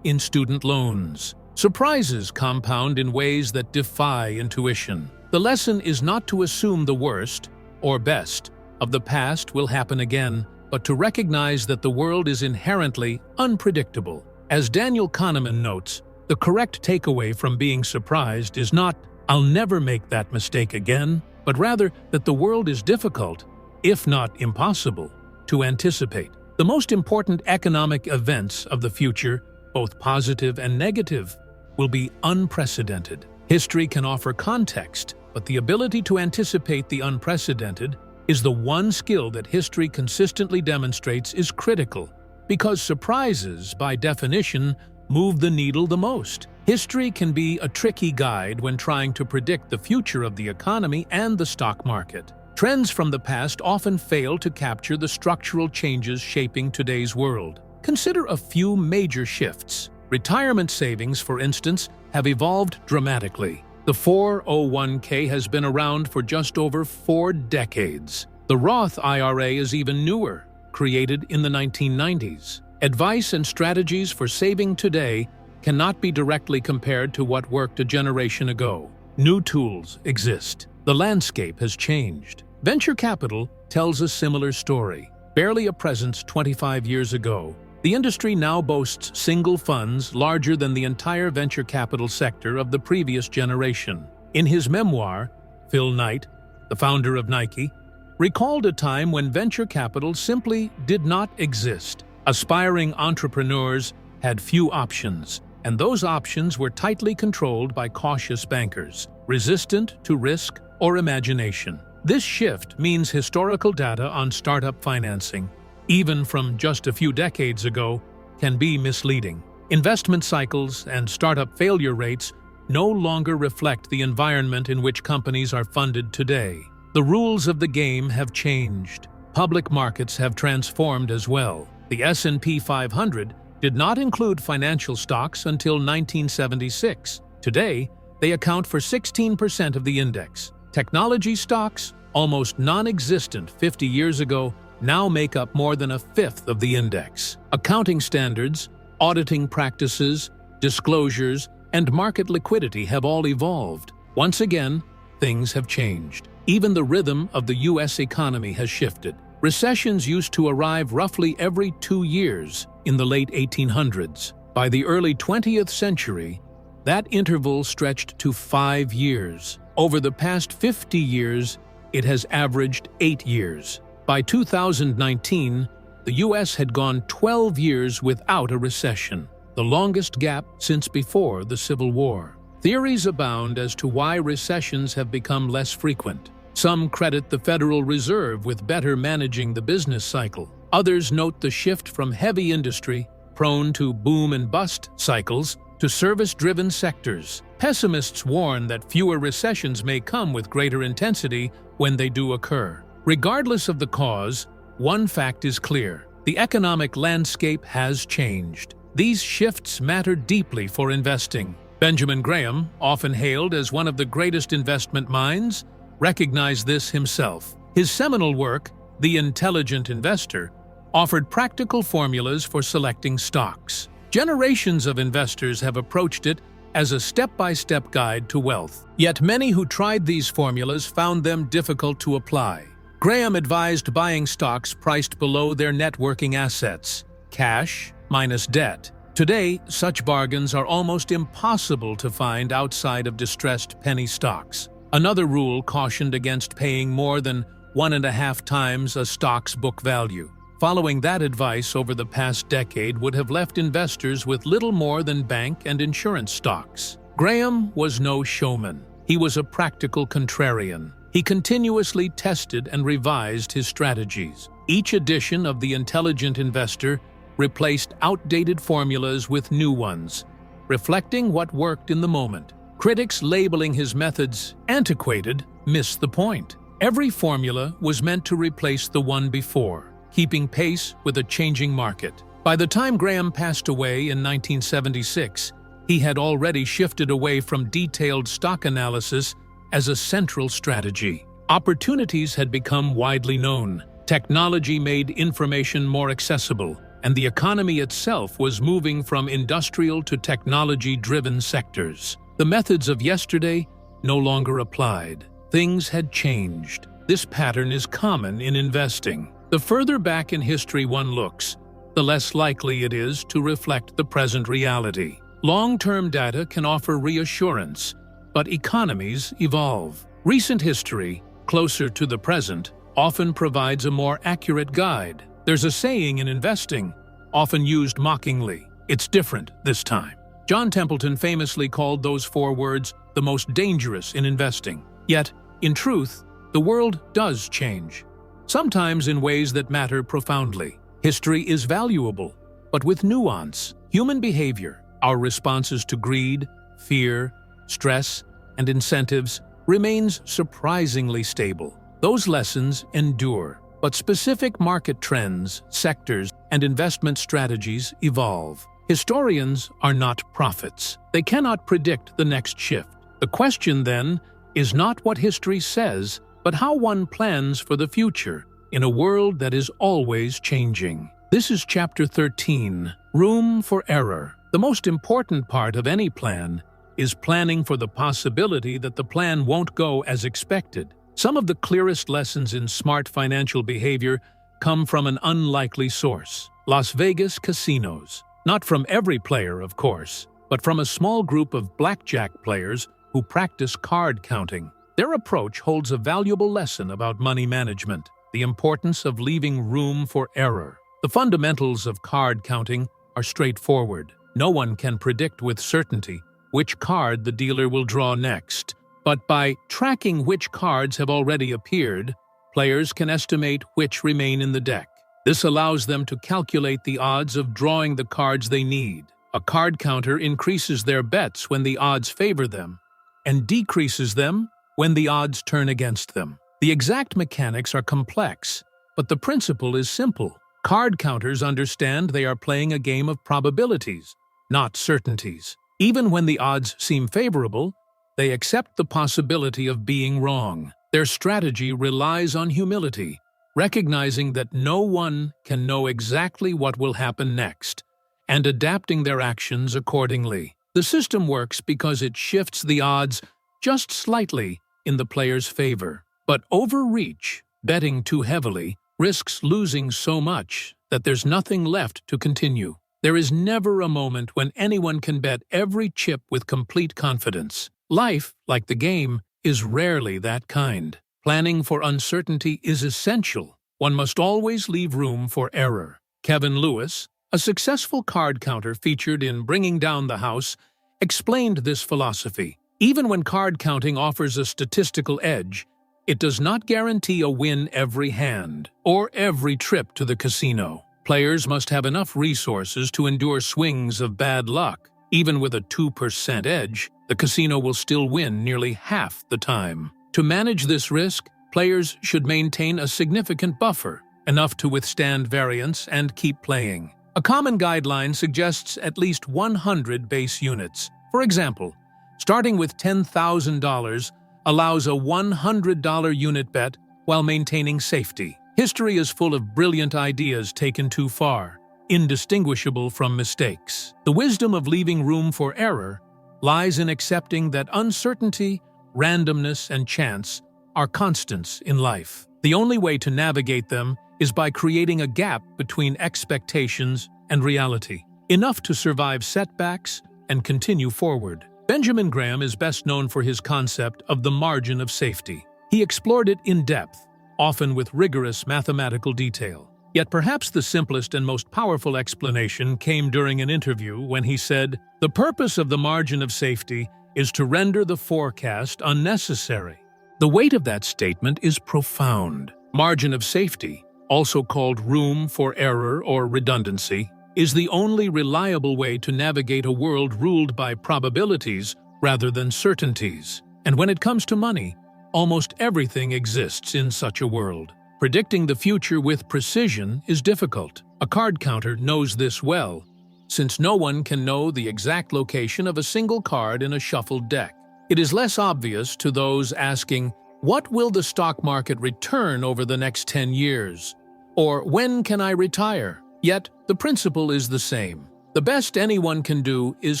in student loans. Surprises compound in ways that defy intuition. The lesson is not to assume the worst, or best, of the past will happen again, but to recognize that the world is inherently unpredictable. As Daniel Kahneman notes, the correct takeaway from being surprised is not, "I'll never make that mistake again," but rather that the world is difficult, if not impossible, to anticipate. The most important economic events of the future, both positive and negative, will be unprecedented. History can offer context, but the ability to anticipate the unprecedented is the one skill that history consistently demonstrates is critical, because surprises, by definition, move the needle the most. History can be a tricky guide when trying to predict the future of the economy and the stock market. Trends from the past often fail to capture the structural changes shaping today's world. Consider a few major shifts. Retirement savings, for instance, have evolved dramatically. The 401k has been around for just over 4 decades. The Roth IRA is even newer, created in the 1990s. Advice and strategies for saving today cannot be directly compared to what worked a generation ago. New tools exist. The landscape has changed. Venture capital tells a similar story. Barely a presence 25 years ago, the industry now boasts single funds larger than the entire venture capital sector of the previous generation. In his memoir, Phil Knight, the founder of Nike, recalled a time when venture capital simply did not exist. Aspiring entrepreneurs had few options, and those options were tightly controlled by cautious bankers, resistant to risk or imagination. This shift means historical data on startup financing, even from just a few decades ago, can be misleading. Investment cycles and startup failure rates no longer reflect the environment in which companies are funded today. The rules of the game have changed. Public markets have transformed as well. The S&P 500 did not include financial stocks until 1976. Today, they account for 16% of the index. Technology stocks, almost non-existent 50 years ago, now make up more than a fifth of the index. Accounting standards, auditing practices, disclosures, and market liquidity have all evolved. Once again, things have changed. Even the rhythm of the U.S. economy has shifted. Recessions used to arrive roughly every 2 years in the late 1800s. By the early 20th century, that interval stretched to 5 years. Over the past 50 years, it has averaged 8 years. By 2019, the U.S. had gone 12 years without a recession, the longest gap since before the Civil War. Theories abound as to why recessions have become less frequent. Some credit the Federal Reserve with better managing the business cycle. Others note the shift from heavy industry, prone to boom and bust cycles, to service-driven sectors. Pessimists warn that fewer recessions may come with greater intensity when they do occur. Regardless of the cause, one fact is clear: the economic landscape has changed. These shifts matter deeply for investing. Benjamin Graham, often hailed as one of the greatest investment minds, recognized this himself. His seminal work, The Intelligent Investor, offered practical formulas for selecting stocks. Generations of investors have approached it as a step-by-step guide to wealth. Yet many who tried these formulas found them difficult to apply. Graham advised buying stocks priced below their net working assets, cash minus debt. Today, such bargains are almost impossible to find outside of distressed penny stocks. Another rule cautioned against paying more than 1.5 times a stock's book value. Following that advice over the past decade would have left investors with little more than bank and insurance stocks. Graham was no showman. He was a practical contrarian. He continuously tested and revised his strategies. Each edition of The Intelligent Investor replaced outdated formulas with new ones, reflecting what worked in the moment. Critics labeling his methods antiquated missed the point. Every formula was meant to replace the one before, keeping pace with a changing market. By the time Graham passed away in 1976, he had already shifted away from detailed stock analysis as a central strategy. Opportunities had become widely known. Technology made information more accessible, and the economy itself was moving from industrial to technology-driven sectors. The methods of yesterday no longer applied. Things had changed. This pattern is common in investing. The further back in history one looks, the less likely it is to reflect the present reality. Long-term data can offer reassurance, but economies evolve. Recent history, closer to the present, often provides a more accurate guide. There's a saying in investing, often used mockingly, "It's different this time." John Templeton famously called those 4 words the most dangerous in investing. Yet, in truth, the world does change, sometimes in ways that matter profoundly. History is valuable, but with nuance. Human behavior, our responses to greed, fear, stress, and incentives, remains surprisingly stable. Those lessons endure, but specific market trends, sectors, and investment strategies evolve. Historians are not prophets. They cannot predict the next shift. The question, then, is not what history says, but how one plans for the future in a world that is always changing. This is Chapter 13, Room for Error. The most important part of any plan is planning for the possibility that the plan won't go as expected. Some of the clearest lessons in smart financial behavior come from an unlikely source: Las Vegas casinos. Not from every player, of course, but from a small group of blackjack players who practice card counting. Their approach holds a valuable lesson about money management, the importance of leaving room for error. The fundamentals of card counting are straightforward. No one can predict with certainty which card the dealer will draw next, but by tracking which cards have already appeared, players can estimate which remain in the deck. This allows them to calculate the odds of drawing the cards they need. A card counter increases their bets when the odds favor them, and decreases them when the odds turn against them. The exact mechanics are complex, but the principle is simple. Card counters understand they are playing a game of probabilities, not certainties. Even when the odds seem favorable, they accept the possibility of being wrong. Their strategy relies on humility, recognizing that no one can know exactly what will happen next, and adapting their actions accordingly. The system works because it shifts the odds just slightly in the player's favor. But overreach, betting too heavily, risks losing so much that there's nothing left to continue. There is never a moment when anyone can bet every chip with complete confidence. Life, like the game, is rarely that kind. Planning for uncertainty is essential. One must always leave room for error. Kevin Lewis, a successful card counter featured in Bringing Down the House, explained this philosophy. Even when card counting offers a statistical edge, it does not guarantee a win every hand or every trip to the casino. Players must have enough resources to endure swings of bad luck. Even with a 2% edge, the casino will still win nearly half the time. To manage this risk, players should maintain a significant buffer, enough to withstand variance and keep playing. A common guideline suggests at least 100 base units. For example, starting with $10,000 allows a $100 unit bet while maintaining safety. History is full of brilliant ideas taken too far, indistinguishable from mistakes. The wisdom of leaving room for error lies in accepting that uncertainty, randomness, and chance are constants in life. The only way to navigate them is by creating a gap between expectations and reality, enough to survive setbacks and continue forward. Benjamin Graham is best known for his concept of the margin of safety. He explored it in depth, often with rigorous mathematical detail. Yet perhaps the simplest and most powerful explanation came during an interview when he said, "The purpose of the margin of safety is to render the forecast unnecessary." The weight of that statement is profound. Margin of safety, also called room for error or redundancy, is the only reliable way to navigate a world ruled by probabilities rather than certainties. And when it comes to money, almost everything exists in such a world. Predicting the future with precision is difficult. A card counter knows this well, since no one can know the exact location of a single card in a shuffled deck. It is less obvious to those asking, "What will the stock market return over the next 10 years?" Or "When can I retire?" Yet, the principle is the same. The best anyone can do is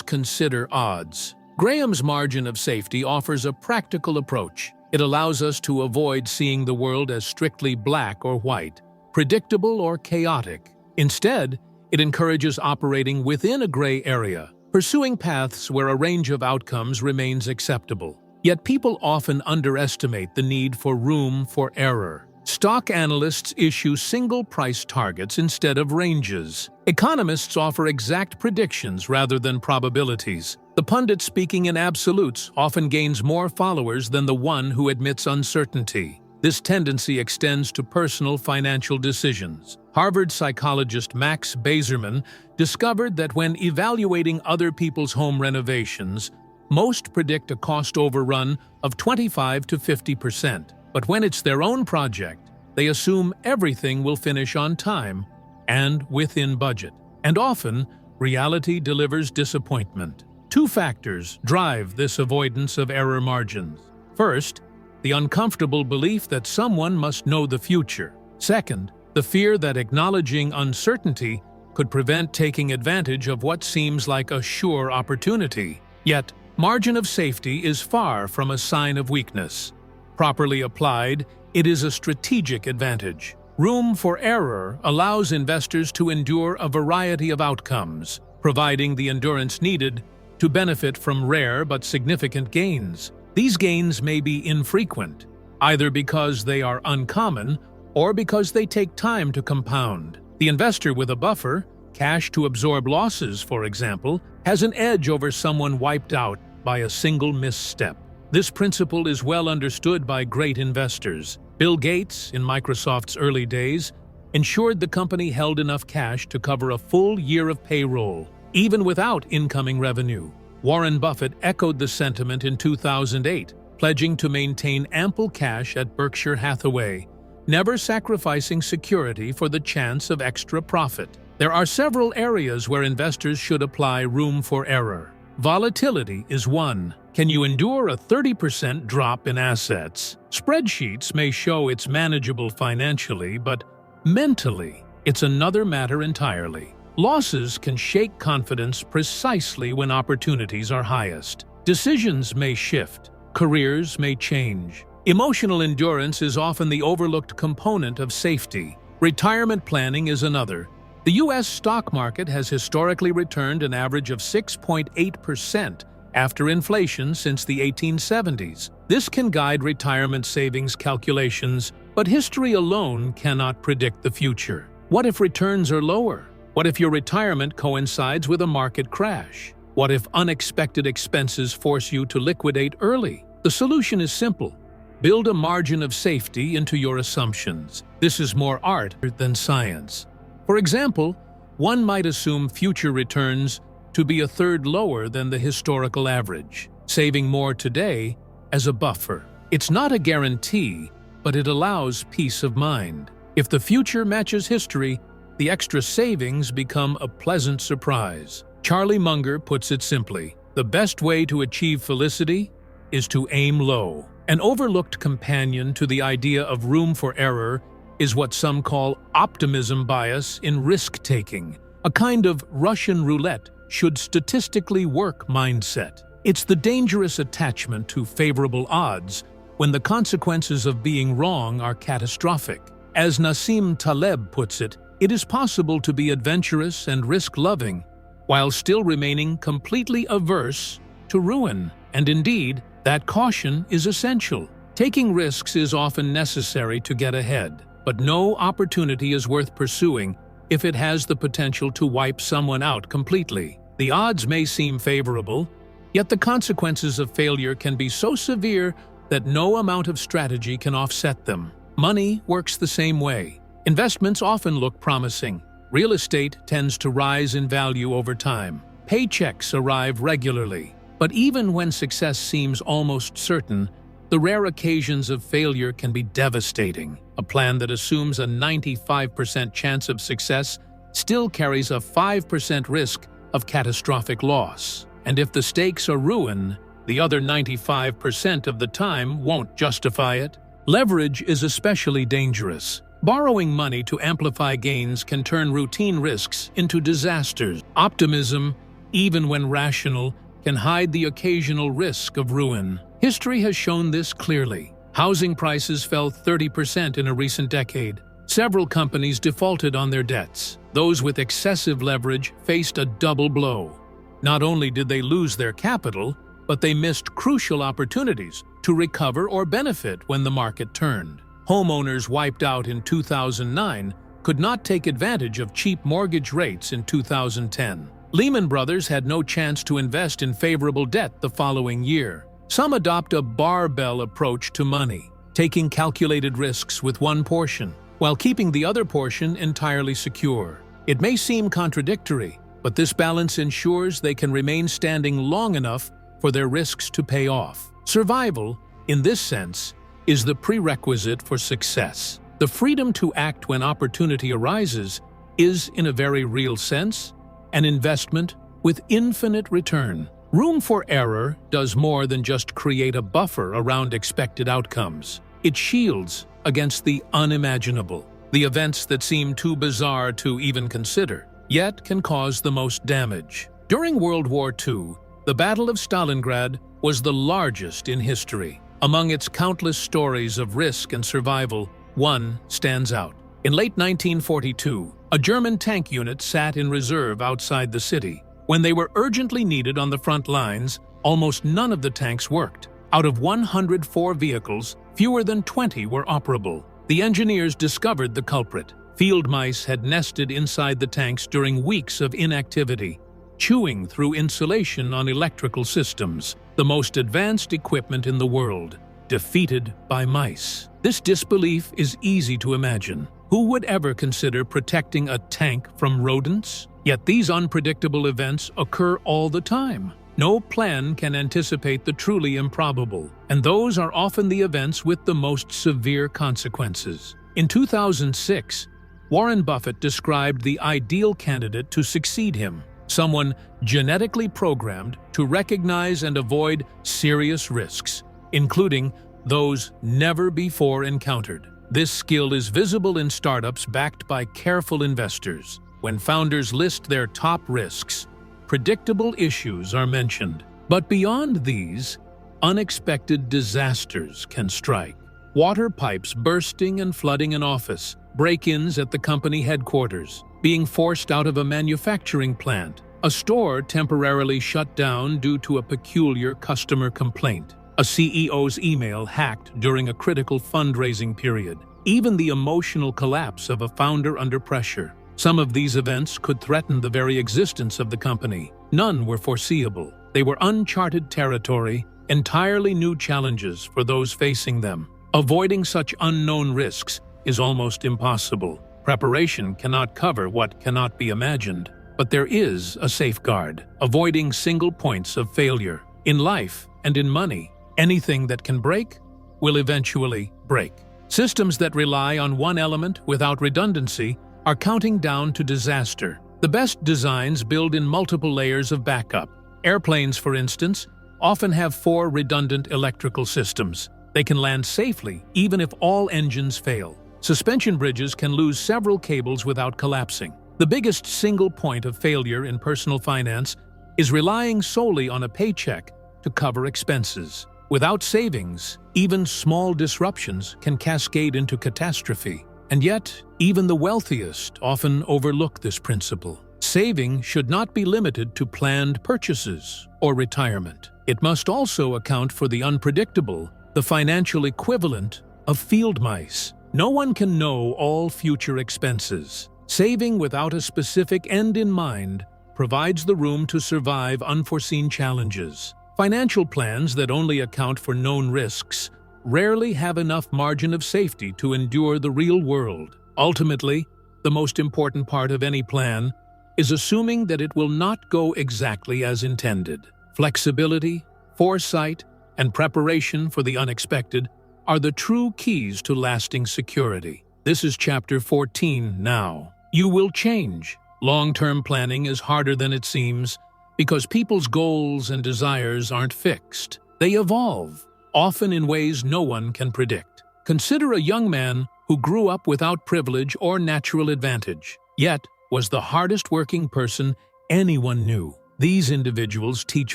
consider odds. Graham's margin of safety offers a practical approach. It allows us to avoid seeing the world as strictly black or white, predictable or chaotic. Instead, it encourages operating within a gray area, pursuing paths where a range of outcomes remains acceptable. Yet people often underestimate the need for room for error. Stock analysts issue single price targets instead of ranges. Economists offer exact predictions rather than probabilities. The pundit speaking in absolutes often gains more followers than the one who admits uncertainty. This tendency extends to personal financial decisions. Harvard psychologist Max Bazerman discovered that when evaluating other people's home renovations, most predict a cost overrun of 25 to 50%. But when it's their own project, they assume everything will finish on time and within budget. And often, reality delivers disappointment. Two factors drive this avoidance of error margins. First, the uncomfortable belief that someone must know the future. Second, the fear that acknowledging uncertainty could prevent taking advantage of what seems like a sure opportunity. Yet, margin of safety is far from a sign of weakness. Properly applied, it is a strategic advantage. Room for error allows investors to endure a variety of outcomes, providing the endurance needed to benefit from rare but significant gains. These gains may be infrequent, either because they are uncommon or because they take time to compound. The investor with a buffer, cash to absorb losses, for example, has an edge over someone wiped out by a single misstep. This principle is well understood by great investors. Bill Gates, in Microsoft's early days, ensured the company held enough cash to cover a full year of payroll, even without incoming revenue. Warren Buffett echoed the sentiment in 2008, pledging to maintain ample cash at Berkshire Hathaway, never sacrificing security for the chance of extra profit. There are several areas where investors should apply room for error. Volatility is one. Can you endure a 30% drop in assets? Spreadsheets may show it's manageable financially, but mentally, it's another matter entirely. Losses can shake confidence precisely when opportunities are highest. Decisions may shift. Careers may change. Emotional endurance is often the overlooked component of safety. Retirement planning is another. The U.S. stock market has historically returned an average of 6.8% after inflation since the 1870s. This can guide retirement savings calculations, but history alone cannot predict the future. What if returns are lower? What if your retirement coincides with a market crash? What if unexpected expenses force you to liquidate early? The solution is simple. Build a margin of safety into your assumptions. This is more art than science. For example, one might assume future returns to be a third lower than the historical average, saving more today as a buffer. It's not a guarantee, but it allows peace of mind. If the future matches history, the extra savings become a pleasant surprise. Charlie Munger puts it simply, the best way to achieve felicity is to aim low. An overlooked companion to the idea of room for error is what some call optimism bias in risk-taking, a kind of Russian roulette should statistically work mindset. It's the dangerous attachment to favorable odds when the consequences of being wrong are catastrophic. As Nassim Taleb puts it, it is possible to be adventurous and risk-loving while still remaining completely averse to ruin. And indeed, that caution is essential. Taking risks is often necessary to get ahead, but no opportunity is worth pursuing if it has the potential to wipe someone out completely. The odds may seem favorable, yet the consequences of failure can be so severe that no amount of strategy can offset them. Money works the same way. Investments often look promising. Real estate tends to rise in value over time. Paychecks arrive regularly. But even when success seems almost certain, the rare occasions of failure can be devastating. A plan that assumes a 95% chance of success still carries a 5% risk of catastrophic loss. And if the stakes are ruin, the other 95% of the time won't justify it. Leverage is especially dangerous. Borrowing money to amplify gains can turn routine risks into disasters. Optimism, even when rational, can hide the occasional risk of ruin. History has shown this clearly. Housing prices fell 30% in a recent decade. Several companies defaulted on their debts. Those with excessive leverage faced a double blow. Not only did they lose their capital, but they missed crucial opportunities to recover or benefit when the market turned. Homeowners wiped out in 2009 could not take advantage of cheap mortgage rates in 2010. Lehman Brothers had no chance to invest in favorable debt the following year. Some adopt a barbell approach to money, taking calculated risks with one portion, while keeping the other portion entirely secure. It may seem contradictory, but this balance ensures they can remain standing long enough for their risks to pay off. Survival, in this sense, is the prerequisite for success. The freedom to act when opportunity arises is, in a very real sense, an investment with infinite return. Room for error does more than just create a buffer around expected outcomes. It shields against the unimaginable, the events that seem too bizarre to even consider, yet can cause the most damage. During World War II, the Battle of Stalingrad was the largest in history. Among its countless stories of risk and survival, one stands out. In late 1942, a German tank unit sat in reserve outside the city. When they were urgently needed on the front lines, almost none of the tanks worked. Out of 104 vehicles, fewer than 20 were operable. The engineers discovered the culprit. Field mice had nested inside the tanks during weeks of inactivity, chewing through insulation on electrical systems, the most advanced equipment in the world, defeated by mice. This disbelief is easy to imagine. Who would ever consider protecting a tank from rodents? Yet these unpredictable events occur all the time. No plan can anticipate the truly improbable, and those are often the events with the most severe consequences. In 2006, Warren Buffett described the ideal candidate to succeed him, someone genetically programmed to recognize and avoid serious risks, including those never before encountered. This skill is visible in startups backed by careful investors. When founders list their top risks, predictable issues are mentioned. But beyond these, unexpected disasters can strike. Water pipes bursting and flooding an office, break-ins at the company headquarters, being forced out of a manufacturing plant, a store temporarily shut down due to a peculiar customer complaint, a CEO's email hacked during a critical fundraising period, even the emotional collapse of a founder under pressure. Some of these events could threaten the very existence of the company. None were foreseeable. They were uncharted territory, entirely new challenges for those facing them. Avoiding such unknown risks is almost impossible. Preparation cannot cover what cannot be imagined. But there is a safeguard: avoiding single points of failure. In life and in money, anything that can break will eventually break. Systems that rely on one element without redundancy are counting down to disaster. The best designs build in multiple layers of backup. Airplanes, for instance, often have 4 redundant electrical systems. They can land safely even if all engines fail. Suspension bridges can lose several cables without collapsing. The biggest single point of failure in personal finance is relying solely on a paycheck to cover expenses. Without savings, even small disruptions can cascade into catastrophe. And yet, even the wealthiest often overlook this principle. Saving should not be limited to planned purchases or retirement. It must also account for the unpredictable, the financial equivalent of field mice. No one can know all future expenses. Saving without a specific end in mind provides the room to survive unforeseen challenges. Financial plans that only account for known risks rarely have enough margin of safety to endure the real world. Ultimately, the most important part of any plan is assuming that it will not go exactly as intended. Flexibility, foresight, and preparation for the unexpected are the true keys to lasting security. This is Chapter 14 now. You will change. Long-term planning is harder than it seems because people's goals and desires aren't fixed. They evolve, often in ways no one can predict. Consider a young man who grew up without privilege or natural advantage, yet was the hardest-working person anyone knew. These individuals teach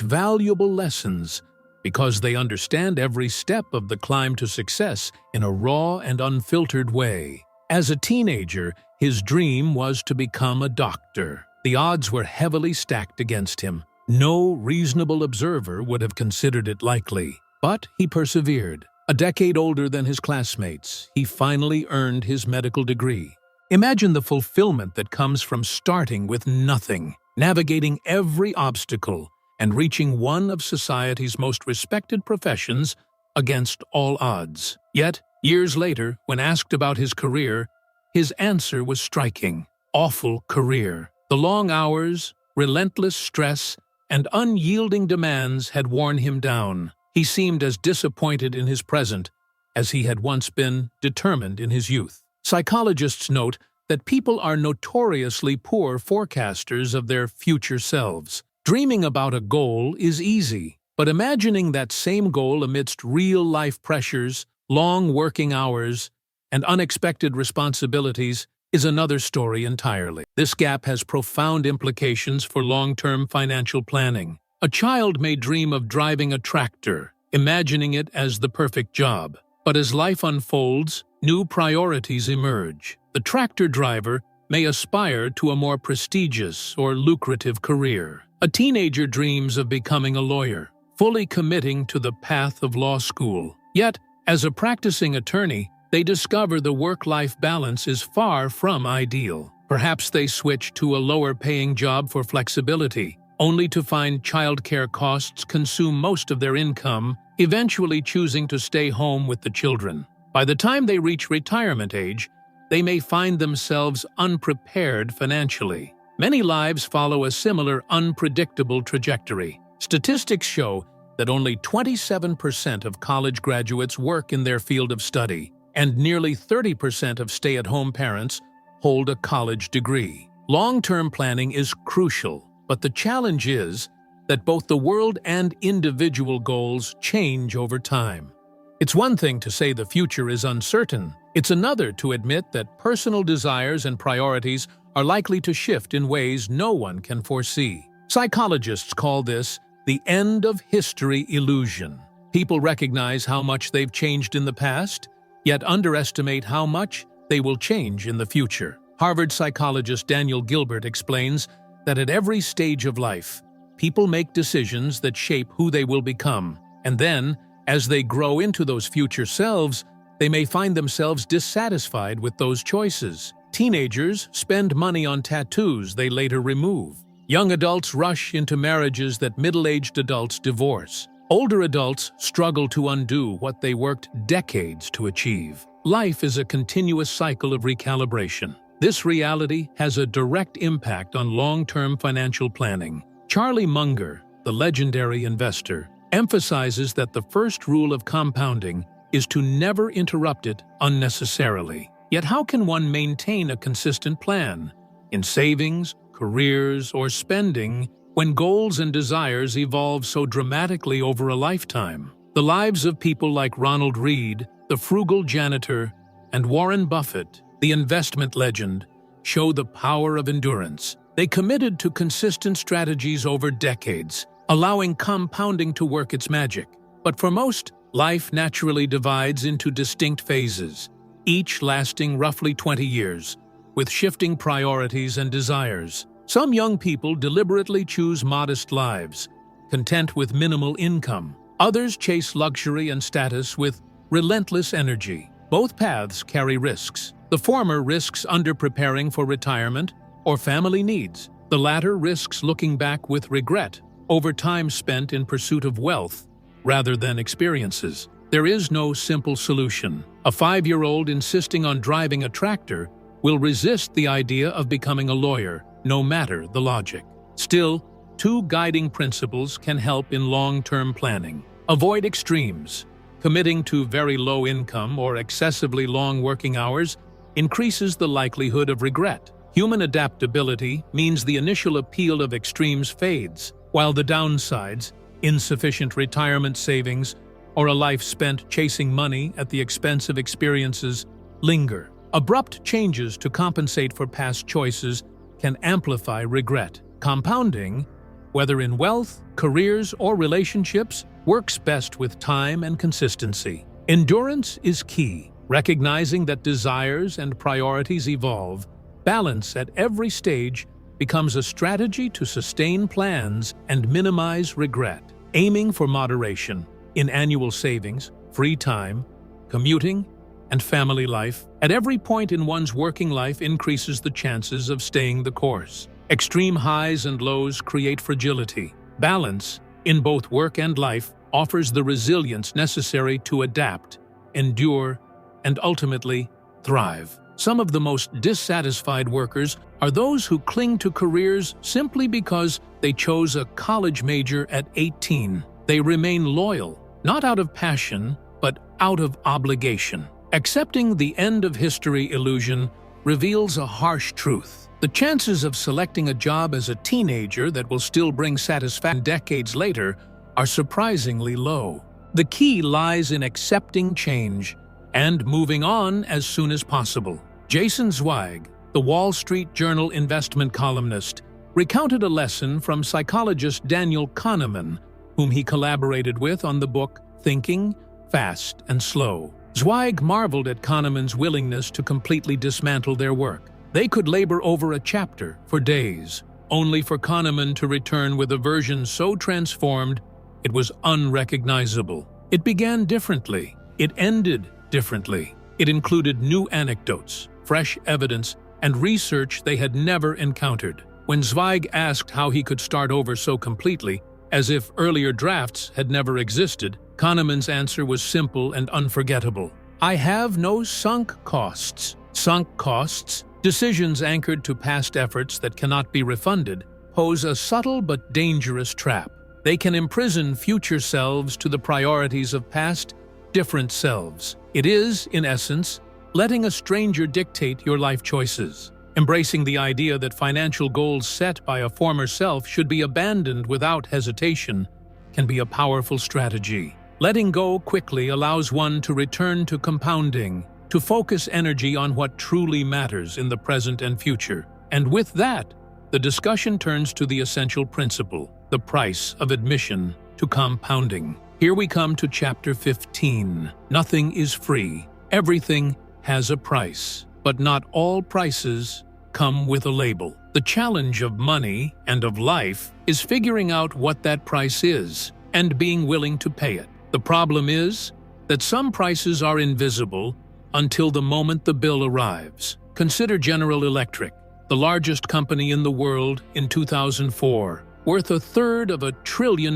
valuable lessons because they understand every step of the climb to success in a raw and unfiltered way. As a teenager, his dream was to become a doctor. The odds were heavily stacked against him. No reasonable observer would have considered it likely, but he persevered. A decade older than his classmates, he finally earned his medical degree. Imagine the fulfillment that comes from starting with nothing, navigating every obstacle, and reaching one of society's most respected professions against all odds. Yet, years later, when asked about his career, his answer was striking. Awful career. The long hours, relentless stress, and unyielding demands had worn him down. He seemed as disappointed in his present as he had once been determined in his youth. Psychologists note that people are notoriously poor forecasters of their future selves. Dreaming about a goal is easy, but imagining that same goal amidst real-life pressures, long working hours, and unexpected responsibilities is another story entirely. This gap has profound implications for long-term financial planning. A child may dream of driving a tractor, imagining it as the perfect job. But as life unfolds, new priorities emerge. The tractor driver may aspire to a more prestigious or lucrative career. A teenager dreams of becoming a lawyer, fully committing to the path of law school. Yet, as a practicing attorney, they discover the work-life balance is far from ideal. Perhaps they switch to a lower-paying job for flexibility, only to find childcare costs consume most of their income, eventually choosing to stay home with the children. By the time they reach retirement age, they may find themselves unprepared financially. Many lives follow a similar unpredictable trajectory. Statistics show that only 27% of college graduates work in their field of study, and nearly 30% of stay-at-home parents hold a college degree. Long-term planning is crucial, but the challenge is that both the world and individual goals change over time. It's one thing to say the future is uncertain. It's another to admit that personal desires and priorities are likely to shift in ways no one can foresee. Psychologists call this the end of history illusion. People recognize how much they've changed in the past, yet underestimate how much they will change in the future. Harvard psychologist Daniel Gilbert explains that at every stage of life, people make decisions that shape who they will become, and then, as they grow into those future selves, they may find themselves dissatisfied with those choices. Teenagers spend money on tattoos they later remove. Young adults rush into marriages that middle-aged adults divorce. Older adults struggle to undo what they worked decades to achieve. Life is a continuous cycle of recalibration. This reality has a direct impact on long-term financial planning. Charlie Munger, the legendary investor, emphasizes that the first rule of compounding is to never interrupt it unnecessarily. Yet how can one maintain a consistent plan in savings, careers, or spending when goals and desires evolve so dramatically over a lifetime? The lives of people like Ronald Read, the frugal janitor, and Warren Buffett, the investment legend, show the power of endurance. They committed to consistent strategies over decades, allowing compounding to work its magic. But for most, life naturally divides into distinct phases, each lasting roughly 20 years, with shifting priorities and desires. Some young people deliberately choose modest lives, content with minimal income. Others chase luxury and status with relentless energy. Both paths carry risks. The former risks underpreparing for retirement or family needs. The latter risks looking back with regret over time spent in pursuit of wealth rather than experiences. There is no simple solution. A 5-year-old insisting on driving a tractor will resist the idea of becoming a lawyer, no matter the logic. Still, two guiding principles can help in long-term planning. Avoid extremes. Committing to very low income or excessively long working hours increases the likelihood of regret. Human adaptability means the initial appeal of extremes fades, while the downsides, insufficient retirement savings, or a life spent chasing money at the expense of experiences, linger. Abrupt changes to compensate for past choices can amplify regret. Compounding, whether in wealth, careers, or relationships, works best with time and consistency. Endurance is key. Recognizing that desires and priorities evolve, balance at every stage becomes a strategy to sustain plans and minimize regret. Aiming for moderation in annual savings, free time, commuting, and family life at every point in one's working life increases the chances of staying the course. Extreme highs and lows create fragility. Balance, in both work and life, offers the resilience necessary to adapt, endure, and ultimately thrive. Some of the most dissatisfied workers are those who cling to careers simply because they chose a college major at 18. They remain loyal, not out of passion, but out of obligation. Accepting the end of history illusion reveals a harsh truth. The chances of selecting a job as a teenager that will still bring satisfaction decades later are surprisingly low. The key lies in accepting change and moving on as soon as possible. Jason Zweig, the Wall Street Journal investment columnist, recounted a lesson from psychologist Daniel Kahneman, whom he collaborated with on the book Thinking, Fast and Slow. Zweig marveled at Kahneman's willingness to completely dismantle their work. They could labor over a chapter for days, only for Kahneman to return with a version so transformed it was unrecognizable. It began differently. It ended differently. It included new anecdotes, fresh evidence, and research they had never encountered. When Zweig asked how he could start over so completely, as if earlier drafts had never existed, Kahneman's answer was simple and unforgettable. I have no sunk costs. Sunk costs, decisions anchored to past efforts that cannot be refunded, pose a subtle but dangerous trap. They can imprison future selves to the priorities of past, different selves. It is, in essence, letting a stranger dictate your life choices. Embracing the idea that financial goals set by a former self should be abandoned without hesitation can be a powerful strategy. Letting go quickly allows one to return to compounding, to focus energy on what truly matters in the present and future. And with that, the discussion turns to the essential principle, the price of admission to compounding. Here we come to Chapter 15. Nothing is free. Everything has a price, but not all prices come with a label. The challenge of money and of life is figuring out what that price is and being willing to pay it. The problem is that some prices are invisible until the moment the bill arrives. Consider General Electric, the largest company in the world in 2004, worth $1/3 trillion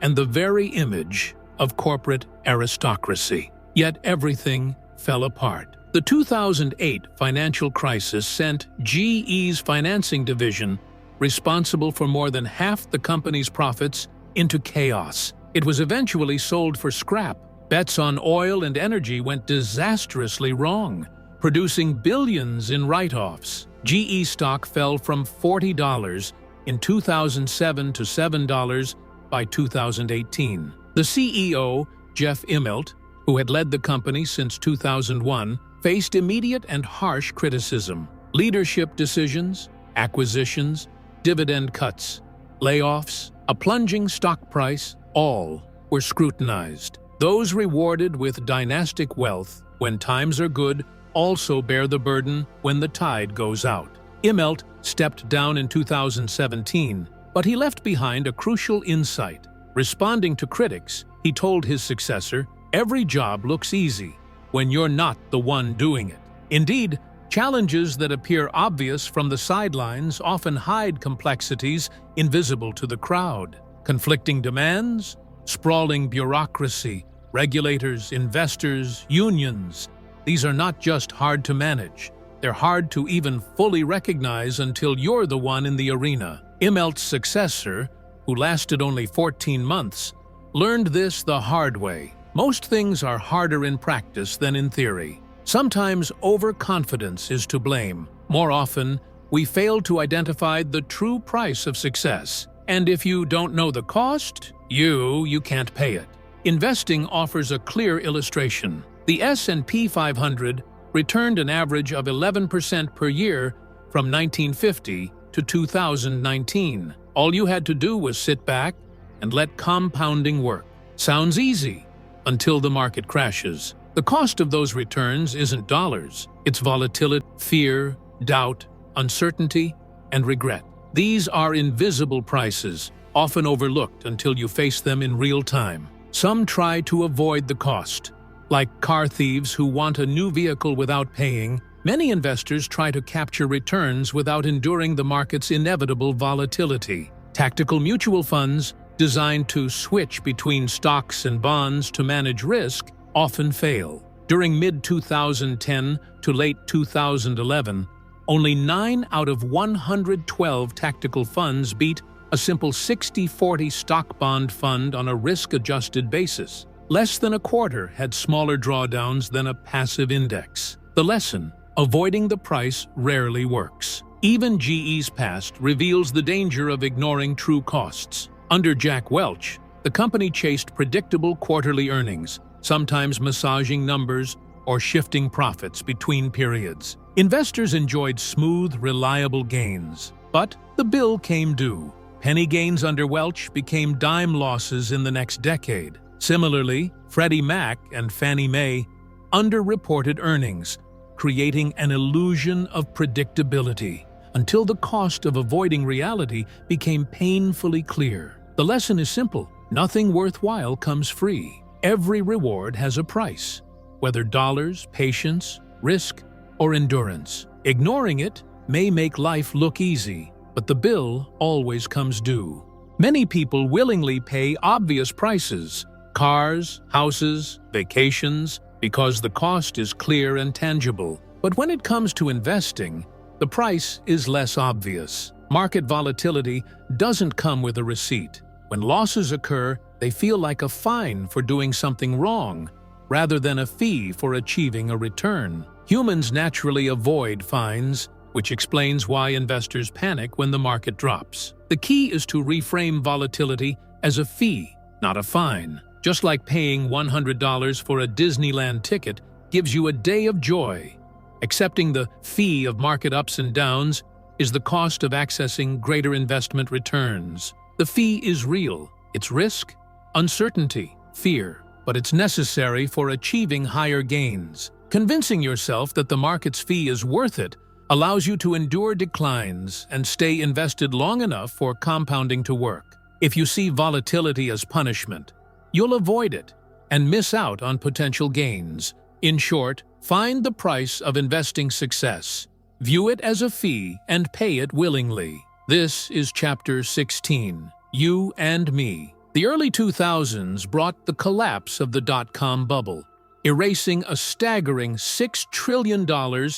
and the very image of corporate aristocracy. Yet everything fell apart. The 2008 financial crisis sent GE's financing division, responsible for more than half the company's profits, into chaos. It was eventually sold for scrap. Bets on oil and energy went disastrously wrong, producing billions in write-offs. GE stock fell from $40 in 2007 to $7 by 2018. The CEO, Jeff Immelt, who had led the company since 2001, faced immediate and harsh criticism. Leadership decisions, acquisitions, dividend cuts, layoffs, a plunging stock price, all were scrutinized. Those rewarded with dynastic wealth when times are good also bear the burden when the tide goes out. Immelt stepped down in 2017, but he left behind a crucial insight. Responding to critics, he told his successor, "Every job looks easy when you're not the one doing it." Indeed, challenges that appear obvious from the sidelines often hide complexities invisible to the crowd. Conflicting demands, sprawling bureaucracy, regulators, investors, unions. These are not just hard to manage. They're hard to even fully recognize until you're the one in the arena. Immelt's successor, who lasted only 14 months, learned this the hard way. Most things are harder in practice than in theory. Sometimes overconfidence is to blame. More often, we fail to identify the true price of success. And if you don't know the cost, you can't pay it. Investing offers a clear illustration. The S&P 500 returned an average of 11% per year from 1950 to 2019. All you had to do was sit back and let compounding work. Sounds easy until the market crashes. The cost of those returns isn't dollars. It's volatility, fear, doubt, uncertainty, and regret. These are invisible prices, often overlooked until you face them in real time. Some try to avoid the cost. Like car thieves who want a new vehicle without paying, many investors try to capture returns without enduring the market's inevitable volatility. Tactical mutual funds, designed to switch between stocks and bonds to manage risk, often fail. During mid-2010 to late 2011, only 9 out of 112 tactical funds beat a simple 60-40 stock-bond fund on a risk-adjusted basis. Less than a quarter had smaller drawdowns than a passive index. The lesson: avoiding the price rarely works. Even GE's past reveals the danger of ignoring true costs. Under Jack Welch, the company chased predictable quarterly earnings, sometimes massaging numbers or shifting profits between periods. Investors enjoyed smooth, reliable gains, but the bill came due. Penny gains under Welch became dime losses in the next decade. Similarly, Freddie Mac and Fannie Mae underreported earnings, creating an illusion of predictability, until the cost of avoiding reality became painfully clear. The lesson is simple: nothing worthwhile comes free. Every reward has a price, whether dollars, patience, risk, or endurance. Ignoring it may make life look easy, but the bill always comes due. Many people willingly pay obvious prices: cars, houses, vacations, because the cost is clear and tangible. But when it comes to investing, the price is less obvious. Market volatility doesn't come with a receipt. When losses occur, they feel like a fine for doing something wrong, rather than a fee for achieving a return. Humans naturally avoid fines, which explains why investors panic when the market drops. The key is to reframe volatility as a fee, not a fine. Just like paying $100 for a Disneyland ticket gives you a day of joy, accepting the fee of market ups and downs is the cost of accessing greater investment returns. The fee is real. It's risk, uncertainty, fear, but it's necessary for achieving higher gains. Convincing yourself that the market's fee is worth it allows you to endure declines and stay invested long enough for compounding to work. If you see volatility as punishment, you'll avoid it and miss out on potential gains. In short, find the price of investing success. View it as a fee and pay it willingly. This is Chapter 16, You and Me. The early 2000s brought the collapse of the dot-com bubble, erasing a staggering $6 trillion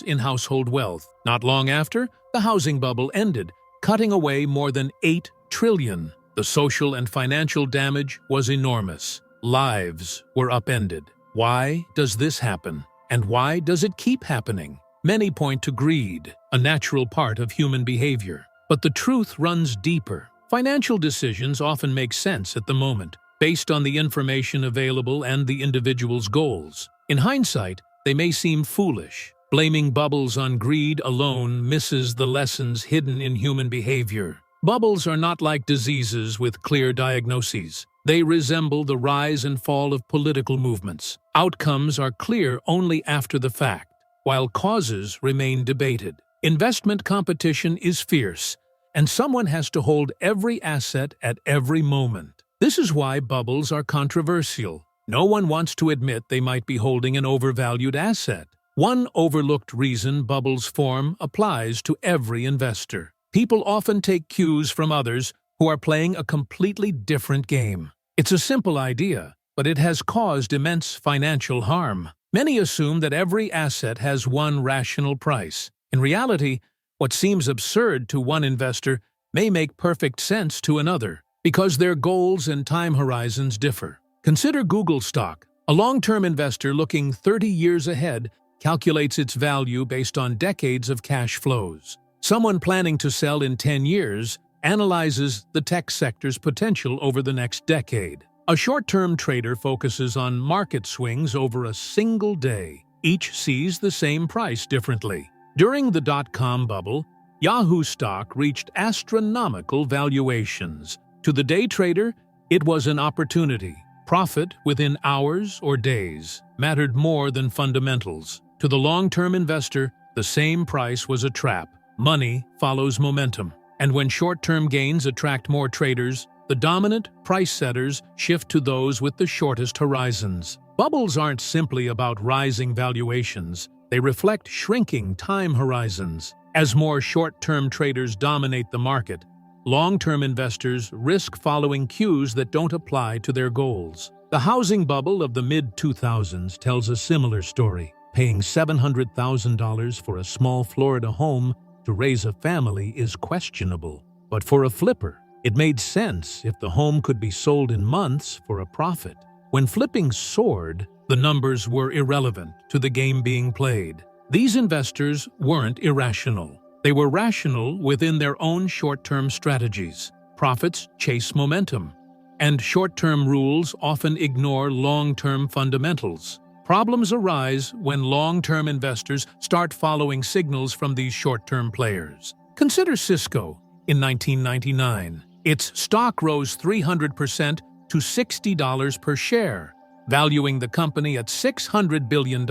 in household wealth. Not long after, the housing bubble ended, cutting away more than $8 trillion. The social and financial damage was enormous. Lives were upended. Why does this happen? And why does it keep happening? Many point to greed, a natural part of human behavior. But the truth runs deeper. Financial decisions often make sense at the moment, based on the information available and the individual's goals. In hindsight, they may seem foolish. Blaming bubbles on greed alone misses the lessons hidden in human behavior. Bubbles are not like diseases with clear diagnoses. They resemble the rise and fall of political movements. Outcomes are clear only after the fact, while causes remain debated. Investment competition is fierce, and someone has to hold every asset at every moment. This is why bubbles are controversial. No one wants to admit they might be holding an overvalued asset. One overlooked reason bubbles form applies to every investor. People often take cues from others who are playing a completely different game. It's a simple idea, but it has caused immense financial harm. Many assume that every asset has one rational price. In reality, what seems absurd to one investor may make perfect sense to another, because their goals and time horizons differ. Consider Google stock. A long-term investor looking 30 years ahead calculates its value based on decades of cash flows. Someone planning to sell in 10 years analyzes the tech sector's potential over the next decade. A short-term trader focuses on market swings over a single day. Each sees the same price differently. During the dot-com bubble, Yahoo stock reached astronomical valuations. To the day trader, it was an opportunity. Profit within hours or days mattered more than fundamentals. To the long-term investor, the same price was a trap. Money follows momentum. And when short-term gains attract more traders, the dominant price setters shift to those with the shortest horizons. Bubbles aren't simply about rising valuations. They reflect shrinking time horizons. As more short-term traders dominate the market, long-term investors risk following cues that don't apply to their goals. The housing bubble of the mid-2000s tells a similar story. Paying $700,000 for a small Florida home to raise a family is questionable. But for a flipper, it made sense if the home could be sold in months for a profit. When flipping soared, the numbers were irrelevant to the game being played. These investors weren't irrational. They were rational within their own short-term strategies. Profits chase momentum, and short-term rules often ignore long-term fundamentals. Problems arise when long-term investors start following signals from these short-term players. Consider Cisco in 1999. Its stock rose 300% to $60 per share, valuing the company at $600 billion.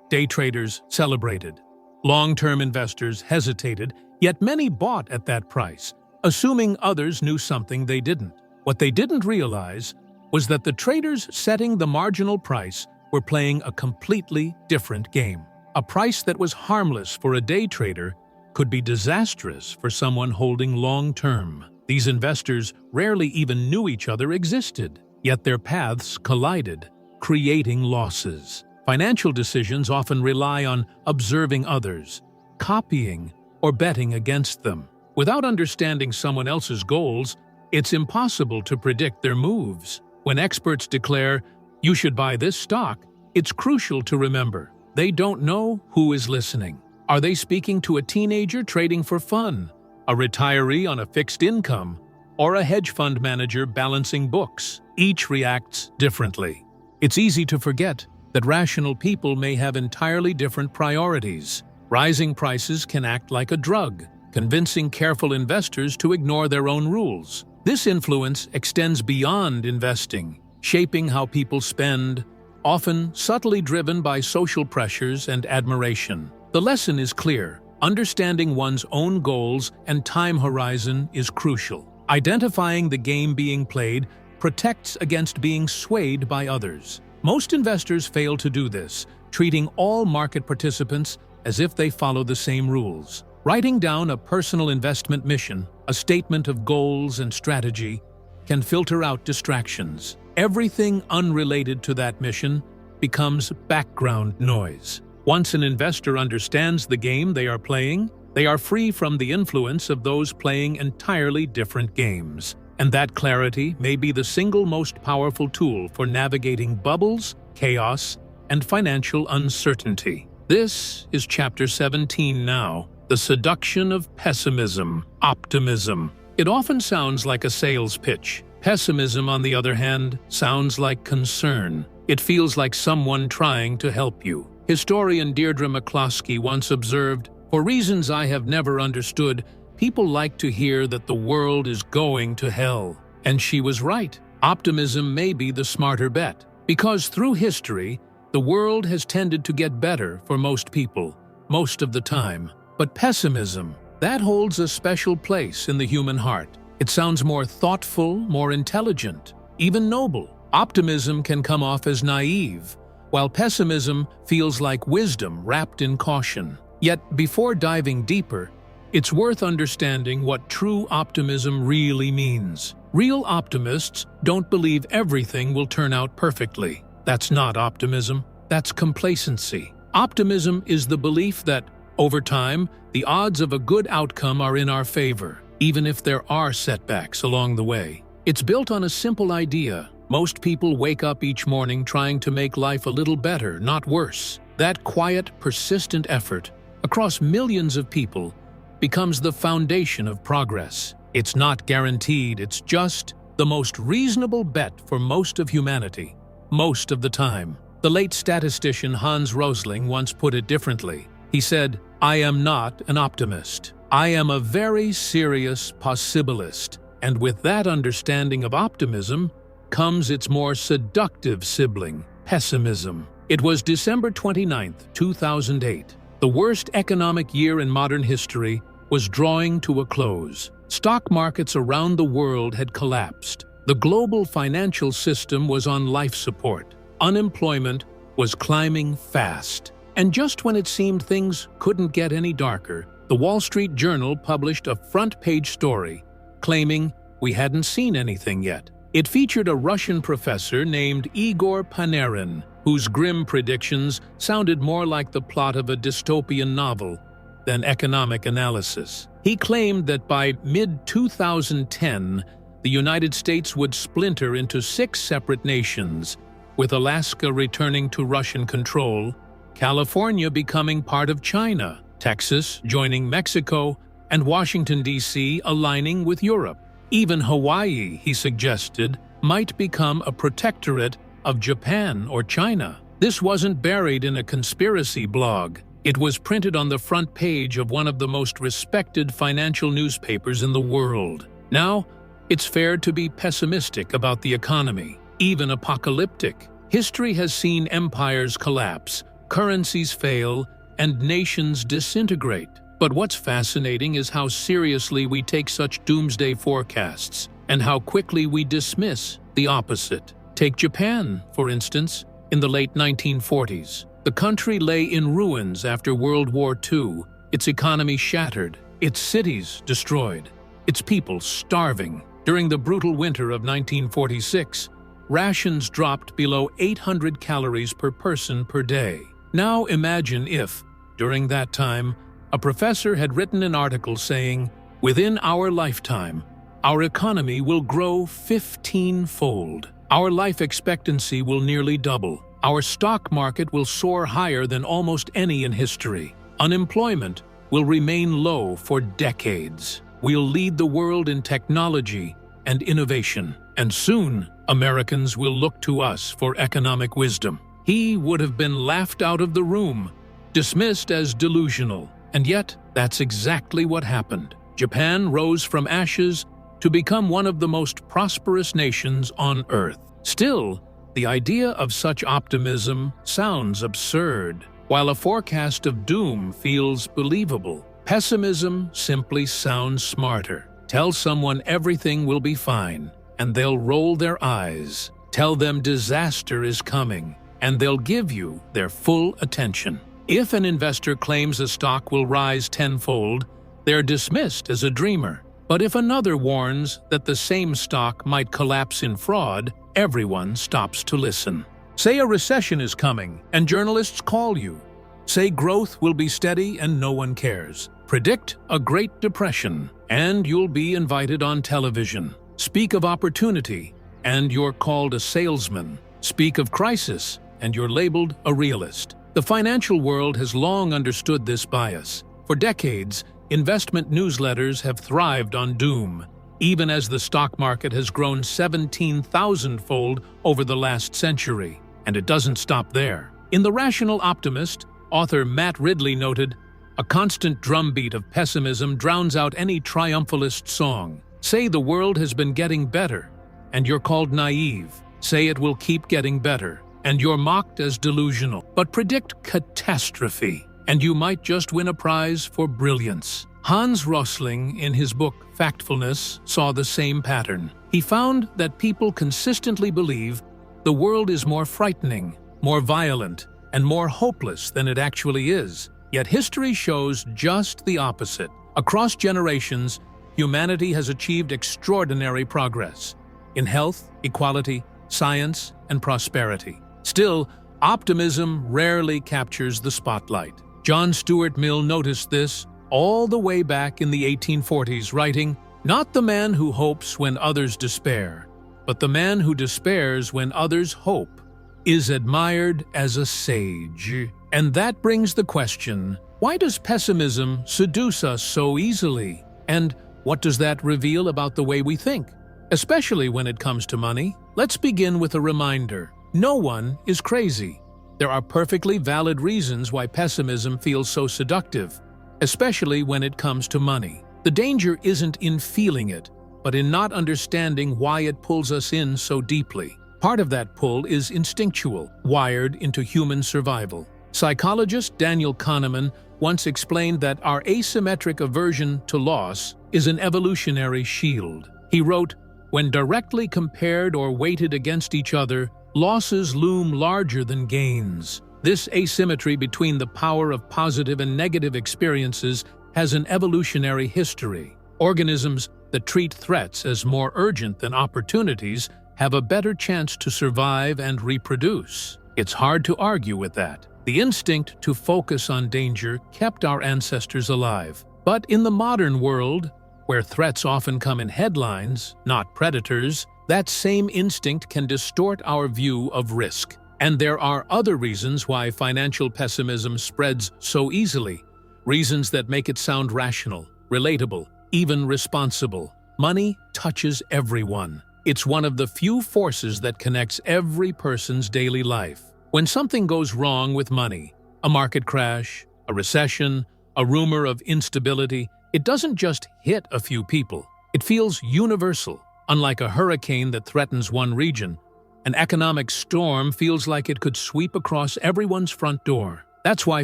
Day traders celebrated. Long-term investors hesitated, yet many bought at that price, assuming others knew something they didn't. What they didn't realize was that the traders setting the marginal price were playing a completely different game. A price that was harmless for a day trader could be disastrous for someone holding long-term. These investors rarely even knew each other existed, yet their paths collided, creating losses. Financial decisions often rely on observing others, copying, or betting against them. Without understanding someone else's goals, it's impossible to predict their moves. When experts declare, "You should buy this stock," it's crucial to remember they don't know who is listening. Are they speaking to a teenager trading for fun, a retiree on a fixed income, or a hedge fund manager balancing books? Each reacts differently. It's easy to forget that rational people may have entirely different priorities. Rising prices can act like a drug, convincing careful investors to ignore their own rules. This influence extends beyond investing, shaping how people spend, often subtly driven by social pressures and admiration. The lesson is clear. Understanding one's own goals and time horizon is crucial. Identifying the game being played protects against being swayed by others. Most investors fail to do this, treating all market participants as if they follow the same rules. Writing down a personal investment mission, a statement of goals and strategy, can filter out distractions. Everything unrelated to that mission becomes background noise. Once an investor understands the game they are playing, they are free from the influence of those playing entirely different games. And that clarity may be the single most powerful tool for navigating bubbles, chaos, and financial uncertainty. This is Chapter 17 now, The Seduction of Pessimism, Optimism. It often sounds like a sales pitch. Pessimism, on the other hand, sounds like concern. It feels like someone trying to help you. Historian Deirdre McCloskey once observed, "For reasons I have never understood, people like to hear that the world is going to hell." And she was right. Optimism may be the smarter bet, because through history, the world has tended to get better for most people, most of the time. But pessimism, that holds a special place in the human heart. It sounds more thoughtful, more intelligent, even noble. Optimism can come off as naive, while pessimism feels like wisdom wrapped in caution. Yet, before diving deeper, it's worth understanding what true optimism really means. Real optimists don't believe everything will turn out perfectly. That's not optimism, that's complacency. Optimism is the belief that, over time, the odds of a good outcome are in our favor, even if there are setbacks along the way. It's built on a simple idea. Most people wake up each morning trying to make life a little better, not worse. That quiet, persistent effort across millions of people becomes the foundation of progress. It's not guaranteed, it's just the most reasonable bet for most of humanity, most of the time. The late statistician Hans Rosling once put it differently. He said, "I am not an optimist. I am a very serious possibilist." And with that understanding of optimism comes its more seductive sibling, pessimism. It was December 29, 2008. The worst economic year in modern history was drawing to a close. Stock markets around the world had collapsed. The global financial system was on life support. Unemployment was climbing fast. And just when it seemed things couldn't get any darker, the Wall Street Journal published a front-page story claiming we hadn't seen anything yet. It featured a Russian professor named Igor Panarin, whose grim predictions sounded more like the plot of a dystopian novel than economic analysis. He claimed that by mid-2010, the United States would splinter into 6 separate nations, with Alaska returning to Russian control, California becoming part of China, Texas joining Mexico, and Washington, D.C. aligning with Europe. Even Hawaii, he suggested, might become a protectorate of Japan or China. This wasn't buried in a conspiracy blog. It was printed on the front page of one of the most respected financial newspapers in the world. Now, it's fair to be pessimistic about the economy, even apocalyptic. History has seen empires collapse, currencies fail, and nations disintegrate. But what's fascinating is how seriously we take such doomsday forecasts, and how quickly we dismiss the opposite. Take Japan, for instance, in the late 1940s. The country lay in ruins after World War II, its economy shattered, its cities destroyed, its people starving. During the brutal winter of 1946, rations dropped below 800 calories per person per day. Now imagine if, during that time, a professor had written an article saying, "Within our lifetime, our economy will grow 15-fold. Our life expectancy will nearly double. Our stock market will soar higher than almost any in history. Unemployment will remain low for decades. We'll lead the world in technology and innovation. And soon, Americans will look to us for economic wisdom." He would have been laughed out of the room, dismissed as delusional. And yet, that's exactly what happened. Japan rose from ashes to become one of the most prosperous nations on Earth. Still, the idea of such optimism sounds absurd. While a forecast of doom feels believable, pessimism simply sounds smarter. Tell someone everything will be fine, and they'll roll their eyes. Tell them disaster is coming, and they'll give you their full attention. If an investor claims a stock will rise tenfold, they're dismissed as a dreamer. But if another warns that the same stock might collapse in fraud, everyone stops to listen. Say a recession is coming, and journalists call you. Say growth will be steady and no one cares. Predict a Great Depression, and you'll be invited on television. Speak of opportunity, and you're called a salesman. Speak of crisis, and you're labeled a realist. The financial world has long understood this bias. For decades, investment newsletters have thrived on doom, even as the stock market has grown 17,000-fold over the last century. And it doesn't stop there. In The Rational Optimist, author Matt Ridley noted, "A constant drumbeat of pessimism drowns out any triumphalist song. Say the world has been getting better, and you're called naive. Say it will keep getting better, and you're mocked as delusional. But predict catastrophe, and you might just win a prize for brilliance." Hans Rosling, in his book Factfulness, saw the same pattern. He found that people consistently believe the world is more frightening, more violent, and more hopeless than it actually is. Yet history shows just the opposite. Across generations, humanity has achieved extraordinary progress in health, equality, science, and prosperity. Still, optimism rarely captures the spotlight. John Stuart Mill noticed this all the way back in the 1840s, writing, "Not the man who hopes when others despair, but the man who despairs when others hope, is admired as a sage." And that brings the question, why does pessimism seduce us so easily? And what does that reveal about the way we think? Especially when it comes to money, let's begin with a reminder. No one is crazy. There are perfectly valid reasons why pessimism feels so seductive, especially when it comes to money. The danger isn't in feeling it, but in not understanding why it pulls us in so deeply. Part of that pull is instinctual, wired into human survival. Psychologist Daniel Kahneman once explained that our asymmetric aversion to loss is an evolutionary shield. He wrote, "When directly compared or weighted against each other, losses loom larger than gains. This asymmetry between the power of positive and negative experiences has an evolutionary history. Organisms that treat threats as more urgent than opportunities have a better chance to survive and reproduce." It's hard to argue with that. The instinct to focus on danger kept our ancestors alive. But in the modern world, where threats often come in headlines, not predators, that same instinct can distort our view of risk. And there are other reasons why financial pessimism spreads so easily. Reasons that make it sound rational, relatable, even responsible. Money touches everyone. It's one of the few forces that connects every person's daily life. When something goes wrong with money, a market crash, a recession, a rumor of instability, it doesn't just hit a few people. It feels universal. Unlike a hurricane that threatens one region, an economic storm feels like it could sweep across everyone's front door. That's why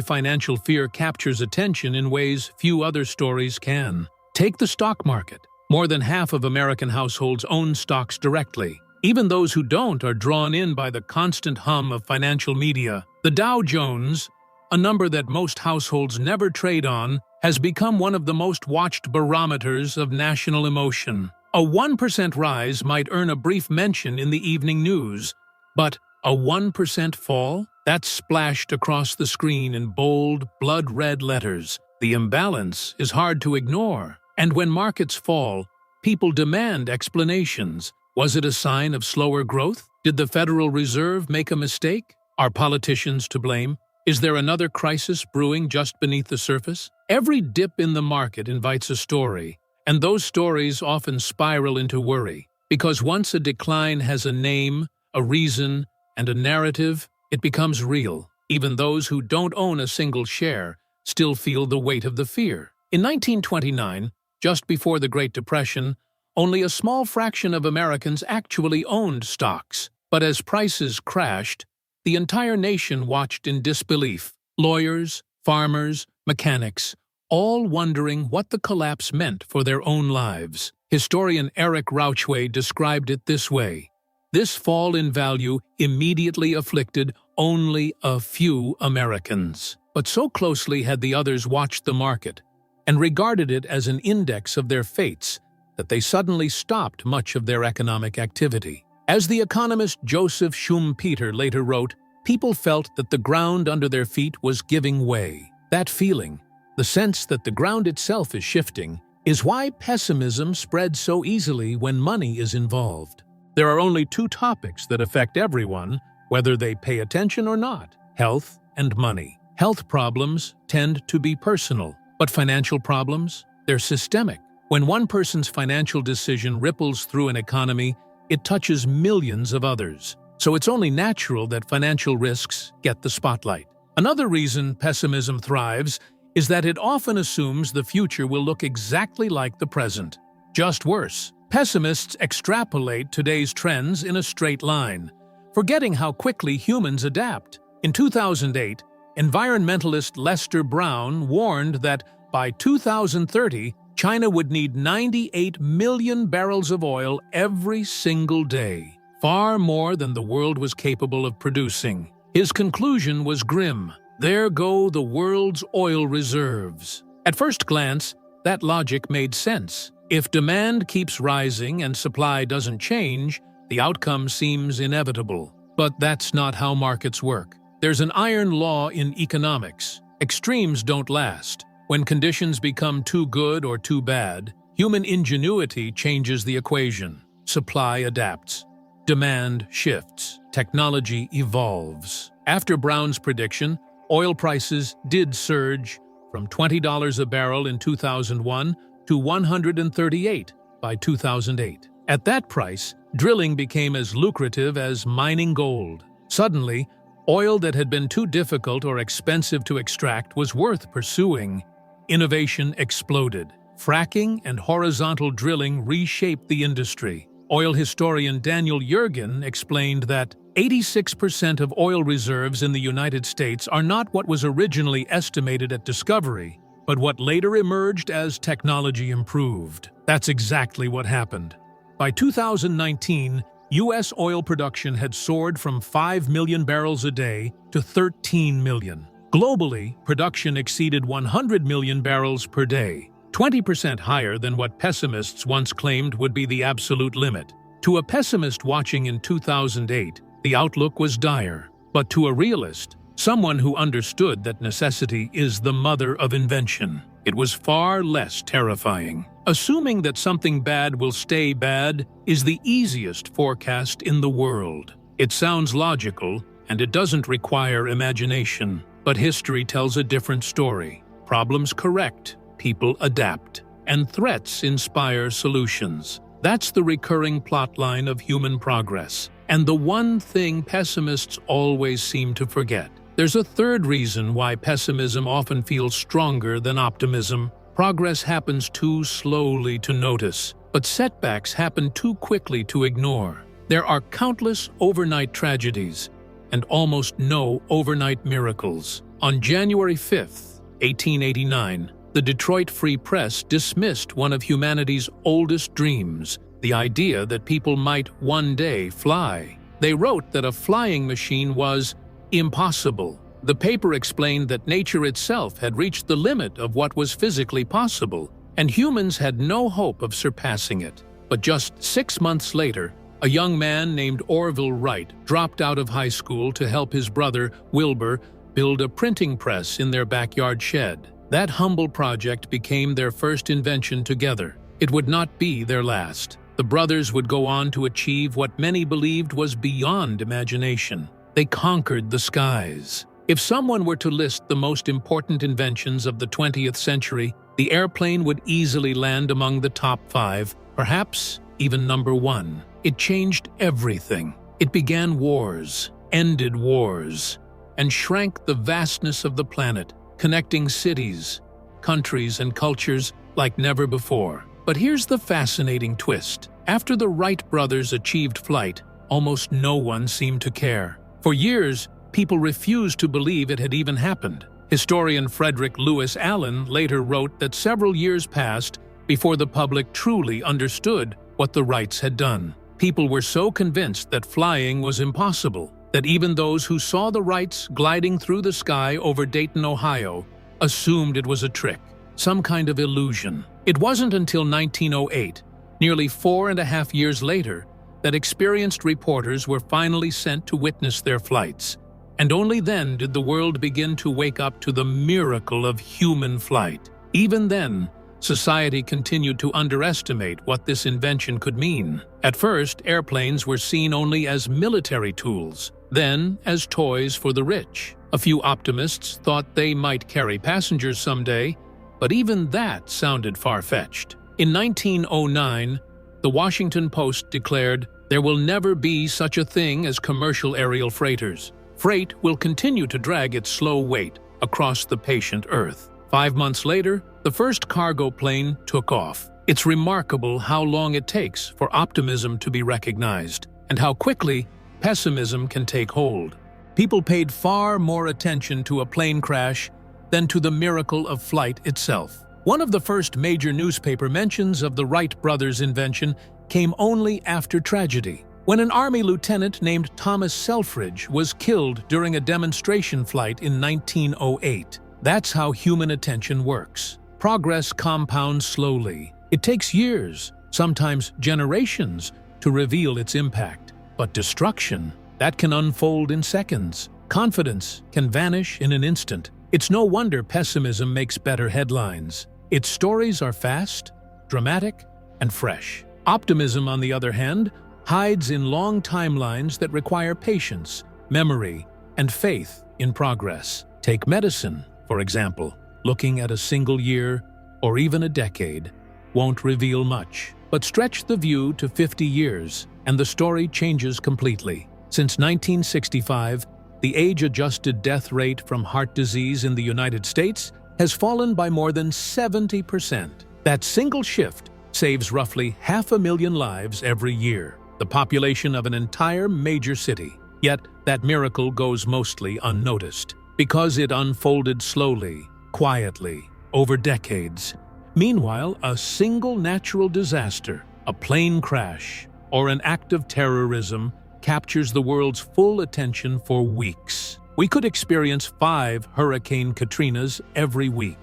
financial fear captures attention in ways few other stories can. Take the stock market. More than half of American households own stocks directly. Even those who don't are drawn in by the constant hum of financial media. The Dow Jones, a number that most households never trade on, has become one of the most watched barometers of national emotion. A 1% rise might earn a brief mention in the evening news, but a 1% fall? That's splashed across the screen in bold, blood-red letters. The imbalance is hard to ignore. And when markets fall, people demand explanations. Was it a sign of slower growth? Did the Federal Reserve make a mistake? Are politicians to blame? Is there another crisis brewing just beneath the surface? Every dip in the market invites a story, and those stories often spiral into worry. Because once a decline has a name, a reason, and a narrative, it becomes real. Even those who don't own a single share still feel the weight of the fear. In 1929, just before the Great Depression, only a small fraction of Americans actually owned stocks. But as prices crashed, the entire nation watched in disbelief. Lawyers, farmers, mechanics, all wondering what the collapse meant for their own lives. Historian Eric Rauchway described it this way: "This fall in value immediately afflicted only a few Americans. But so closely had the others watched the market and regarded it as an index of their fates that they suddenly stopped much of their economic activity." As the economist Joseph Schumpeter later wrote, people felt that the ground under their feet was giving way. That feeling, the sense that the ground itself is shifting, is why pessimism spreads so easily when money is involved. There are only two topics that affect everyone, whether they pay attention or not: health and money. Health problems tend to be personal, but financial problems, they're systemic. When one person's financial decision ripples through an economy, it touches millions of others. So it's only natural that financial risks get the spotlight. Another reason pessimism thrives is that it often assumes the future will look exactly like the present, just worse. Pessimists extrapolate today's trends in a straight line, forgetting how quickly humans adapt. In 2008, environmentalist Lester Brown warned that by 2030, China would need 98 million barrels of oil every single day, far more than the world was capable of producing. His conclusion was grim. There go the world's oil reserves. At first glance, that logic made sense. If demand keeps rising and supply doesn't change, the outcome seems inevitable. But that's not how markets work. There's an iron law in economics. Extremes don't last. When conditions become too good or too bad, human ingenuity changes the equation. Supply adapts. Demand shifts. Technology evolves. After Brown's prediction, oil prices did surge from $20 a barrel in 2001 to $138 by 2008. At that price, drilling became as lucrative as mining gold. Suddenly, oil that had been too difficult or expensive to extract was worth pursuing. Innovation exploded. Fracking and horizontal drilling reshaped the industry. Oil historian Daniel Yergin explained that 86% of oil reserves in the United States are not what was originally estimated at discovery, but what later emerged as technology improved. That's exactly what happened. By 2019, U.S. oil production had soared from 5 million barrels a day to 13 million. Globally, production exceeded 100 million barrels per day, 20% higher than what pessimists once claimed would be the absolute limit. To a pessimist watching in 2008, the outlook was dire. But to a realist, someone who understood that necessity is the mother of invention, it was far less terrifying. Assuming that something bad will stay bad is the easiest forecast in the world. It sounds logical, and it doesn't require imagination. But history tells a different story. Problems correct, people adapt, and threats inspire solutions. That's the recurring plotline of human progress. And the one thing pessimists always seem to forget. There's a third reason why pessimism often feels stronger than optimism. Progress happens too slowly to notice, but setbacks happen too quickly to ignore. There are countless overnight tragedies and almost no overnight miracles. On January 5th, 1889, the Detroit Free Press dismissed one of humanity's oldest dreams, the idea that people might one day fly. They wrote that a flying machine was impossible. The paper explained that nature itself had reached the limit of what was physically possible, and humans had no hope of surpassing it. But just 6 months later, a young man named Orville Wright dropped out of high school to help his brother, Wilbur, build a printing press in their backyard shed. That humble project became their first invention together. It would not be their last. The brothers would go on to achieve what many believed was beyond imagination. They conquered the skies. If someone were to list the most important inventions of the 20th century, the airplane would easily land among the top 5, perhaps even number 1. It changed everything. It began wars, ended wars, and shrank the vastness of the planet, connecting cities, countries, and cultures like never before. But here's the fascinating twist. After the Wright brothers achieved flight, almost no one seemed to care. For years, people refused to believe it had even happened. Historian Frederick Lewis Allen later wrote that several years passed before the public truly understood what the Wrights had done. People were so convinced that flying was impossible that even those who saw the Wrights gliding through the sky over Dayton, Ohio, assumed it was a trick, some kind of illusion. It wasn't until 1908, nearly 4.5 years later, that experienced reporters were finally sent to witness their flights. And only then did the world begin to wake up to the miracle of human flight. Even then, society continued to underestimate what this invention could mean. At first, airplanes were seen only as military tools, then as toys for the rich. A few optimists thought they might carry passengers someday, but even that sounded far-fetched. In 1909, the Washington Post declared, "There will never be such a thing as commercial aerial freighters. Freight will continue to drag its slow weight across the patient Earth." 5 months later, the first cargo plane took off. It's remarkable how long it takes for optimism to be recognized, and how quickly pessimism can take hold. People paid far more attention to a plane crash than to the miracle of flight itself. One of the first major newspaper mentions of the Wright brothers' invention came only after tragedy, when an Army lieutenant named Thomas Selfridge was killed during a demonstration flight in 1908. That's how human attention works. Progress compounds slowly. It takes years, sometimes generations, to reveal its impact. But destruction, that can unfold in seconds. Confidence can vanish in an instant. It's no wonder pessimism makes better headlines. Its stories are fast, dramatic, and fresh. Optimism, on the other hand, hides in long timelines that require patience, memory, and faith in progress. Take medicine, for example. Looking at a single year or even a decade won't reveal much. But stretch the view to 50 years, and the story changes completely. Since 1965, the age-adjusted death rate from heart disease in the United States has fallen by more than 70%. That single shift saves roughly 500,000 lives every year, the population of an entire major city. Yet, that miracle goes mostly unnoticed, because it unfolded slowly, quietly, over decades. Meanwhile, a single natural disaster, a plane crash, or an act of terrorism captures the world's full attention for weeks. We could experience 5 Hurricane Katrinas every week,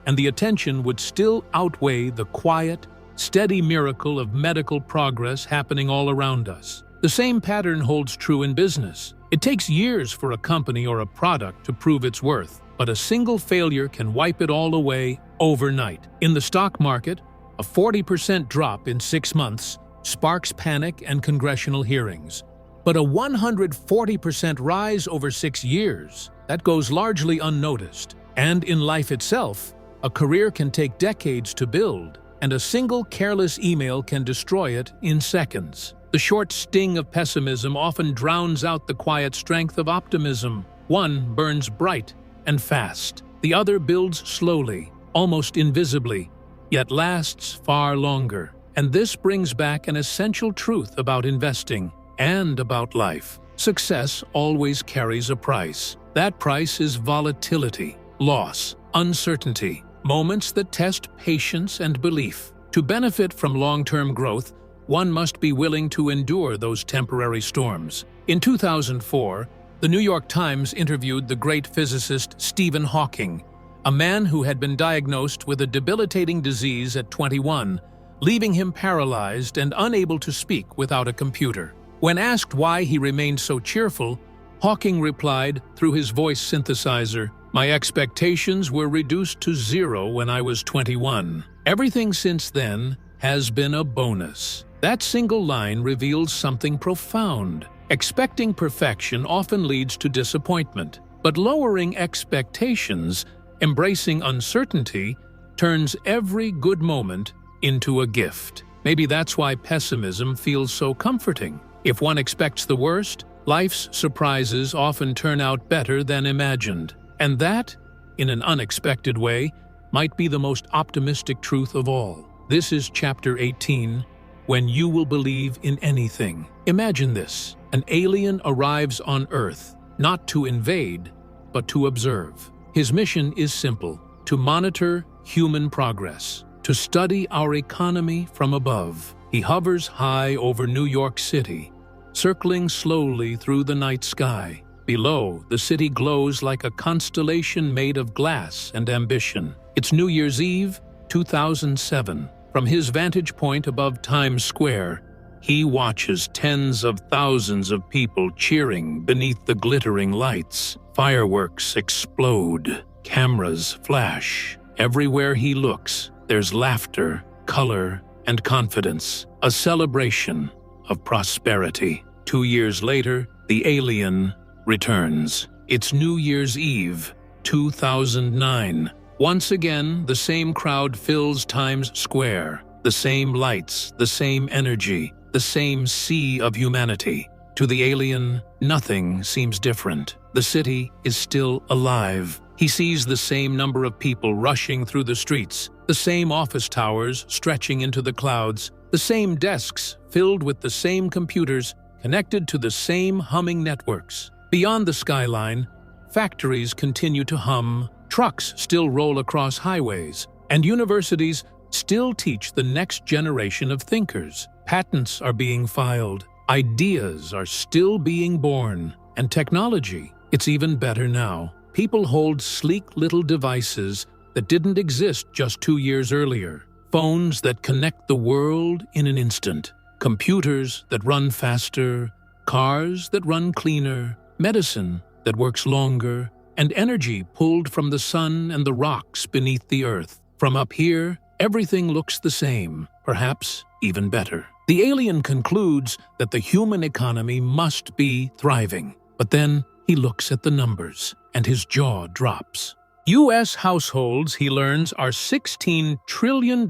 and the attention would still outweigh the quiet, steady miracle of medical progress happening all around us. The same pattern holds true in business. It takes years for a company or a product to prove its worth, but a single failure can wipe it all away overnight. In the stock market, a 40% drop in 6 months sparks panic and congressional hearings. But a 140% rise over 6 years, that goes largely unnoticed. And in life itself, a career can take decades to build, and a single careless email can destroy it in seconds. The short sting of pessimism often drowns out the quiet strength of optimism. One burns bright and fast. The other builds slowly, almost invisibly, yet lasts far longer. And this brings back an essential truth about investing and about life. Success always carries a price. That price is volatility, loss, uncertainty, moments that test patience and belief. To benefit from long-term growth, one must be willing to endure those temporary storms. In 2004, the New York Times interviewed the great physicist Stephen Hawking, a man who had been diagnosed with a debilitating disease at 21, leaving him paralyzed and unable to speak without a computer. When asked why he remained so cheerful, Hawking replied through his voice synthesizer, "My expectations were reduced to 0 when I was 21. Everything since then has been a bonus." That single line reveals something profound. Expecting perfection often leads to disappointment, but lowering expectations, embracing uncertainty, turns every good moment into a gift. Maybe that's why pessimism feels so comforting. If one expects the worst, life's surprises often turn out better than imagined. And that, in an unexpected way, might be the most optimistic truth of all. This is Chapter 18, When You Will Believe in Anything. Imagine this. An alien arrives on Earth, not to invade, but to observe. His mission is simple: to monitor human progress, to study our economy from above. He hovers high over New York City, circling slowly through the night sky. Below, the city glows like a constellation made of glass and ambition. It's New Year's Eve, 2007. From his vantage point above Times Square, he watches tens of thousands of people cheering beneath the glittering lights. Fireworks explode, cameras flash. Everywhere he looks, there's laughter, color, and confidence, a celebration of prosperity. 2 years later, the alien returns. It's New Year's Eve, 2009. Once again, the same crowd fills Times Square. The same lights, the same energy, the same sea of humanity. To the alien, nothing seems different. The city is still alive. He sees the same number of people rushing through the streets, the same office towers stretching into the clouds, the same desks filled with the same computers connected to the same humming networks. Beyond the skyline, factories continue to hum, trucks still roll across highways, and universities still teach the next generation of thinkers. Patents are being filed, ideas are still being born, and technology, it's even better now. People hold sleek little devices that didn't exist just 2 years earlier. Phones that connect the world in an instant. Computers that run faster. Cars that run cleaner. Medicine that works longer. And energy pulled from the sun and the rocks beneath the earth. From up here, everything looks the same, perhaps even better. The alien concludes that the human economy must be thriving. But then he looks at the numbers. and his jaw drops. U.S. households, he learns, are $16 trillion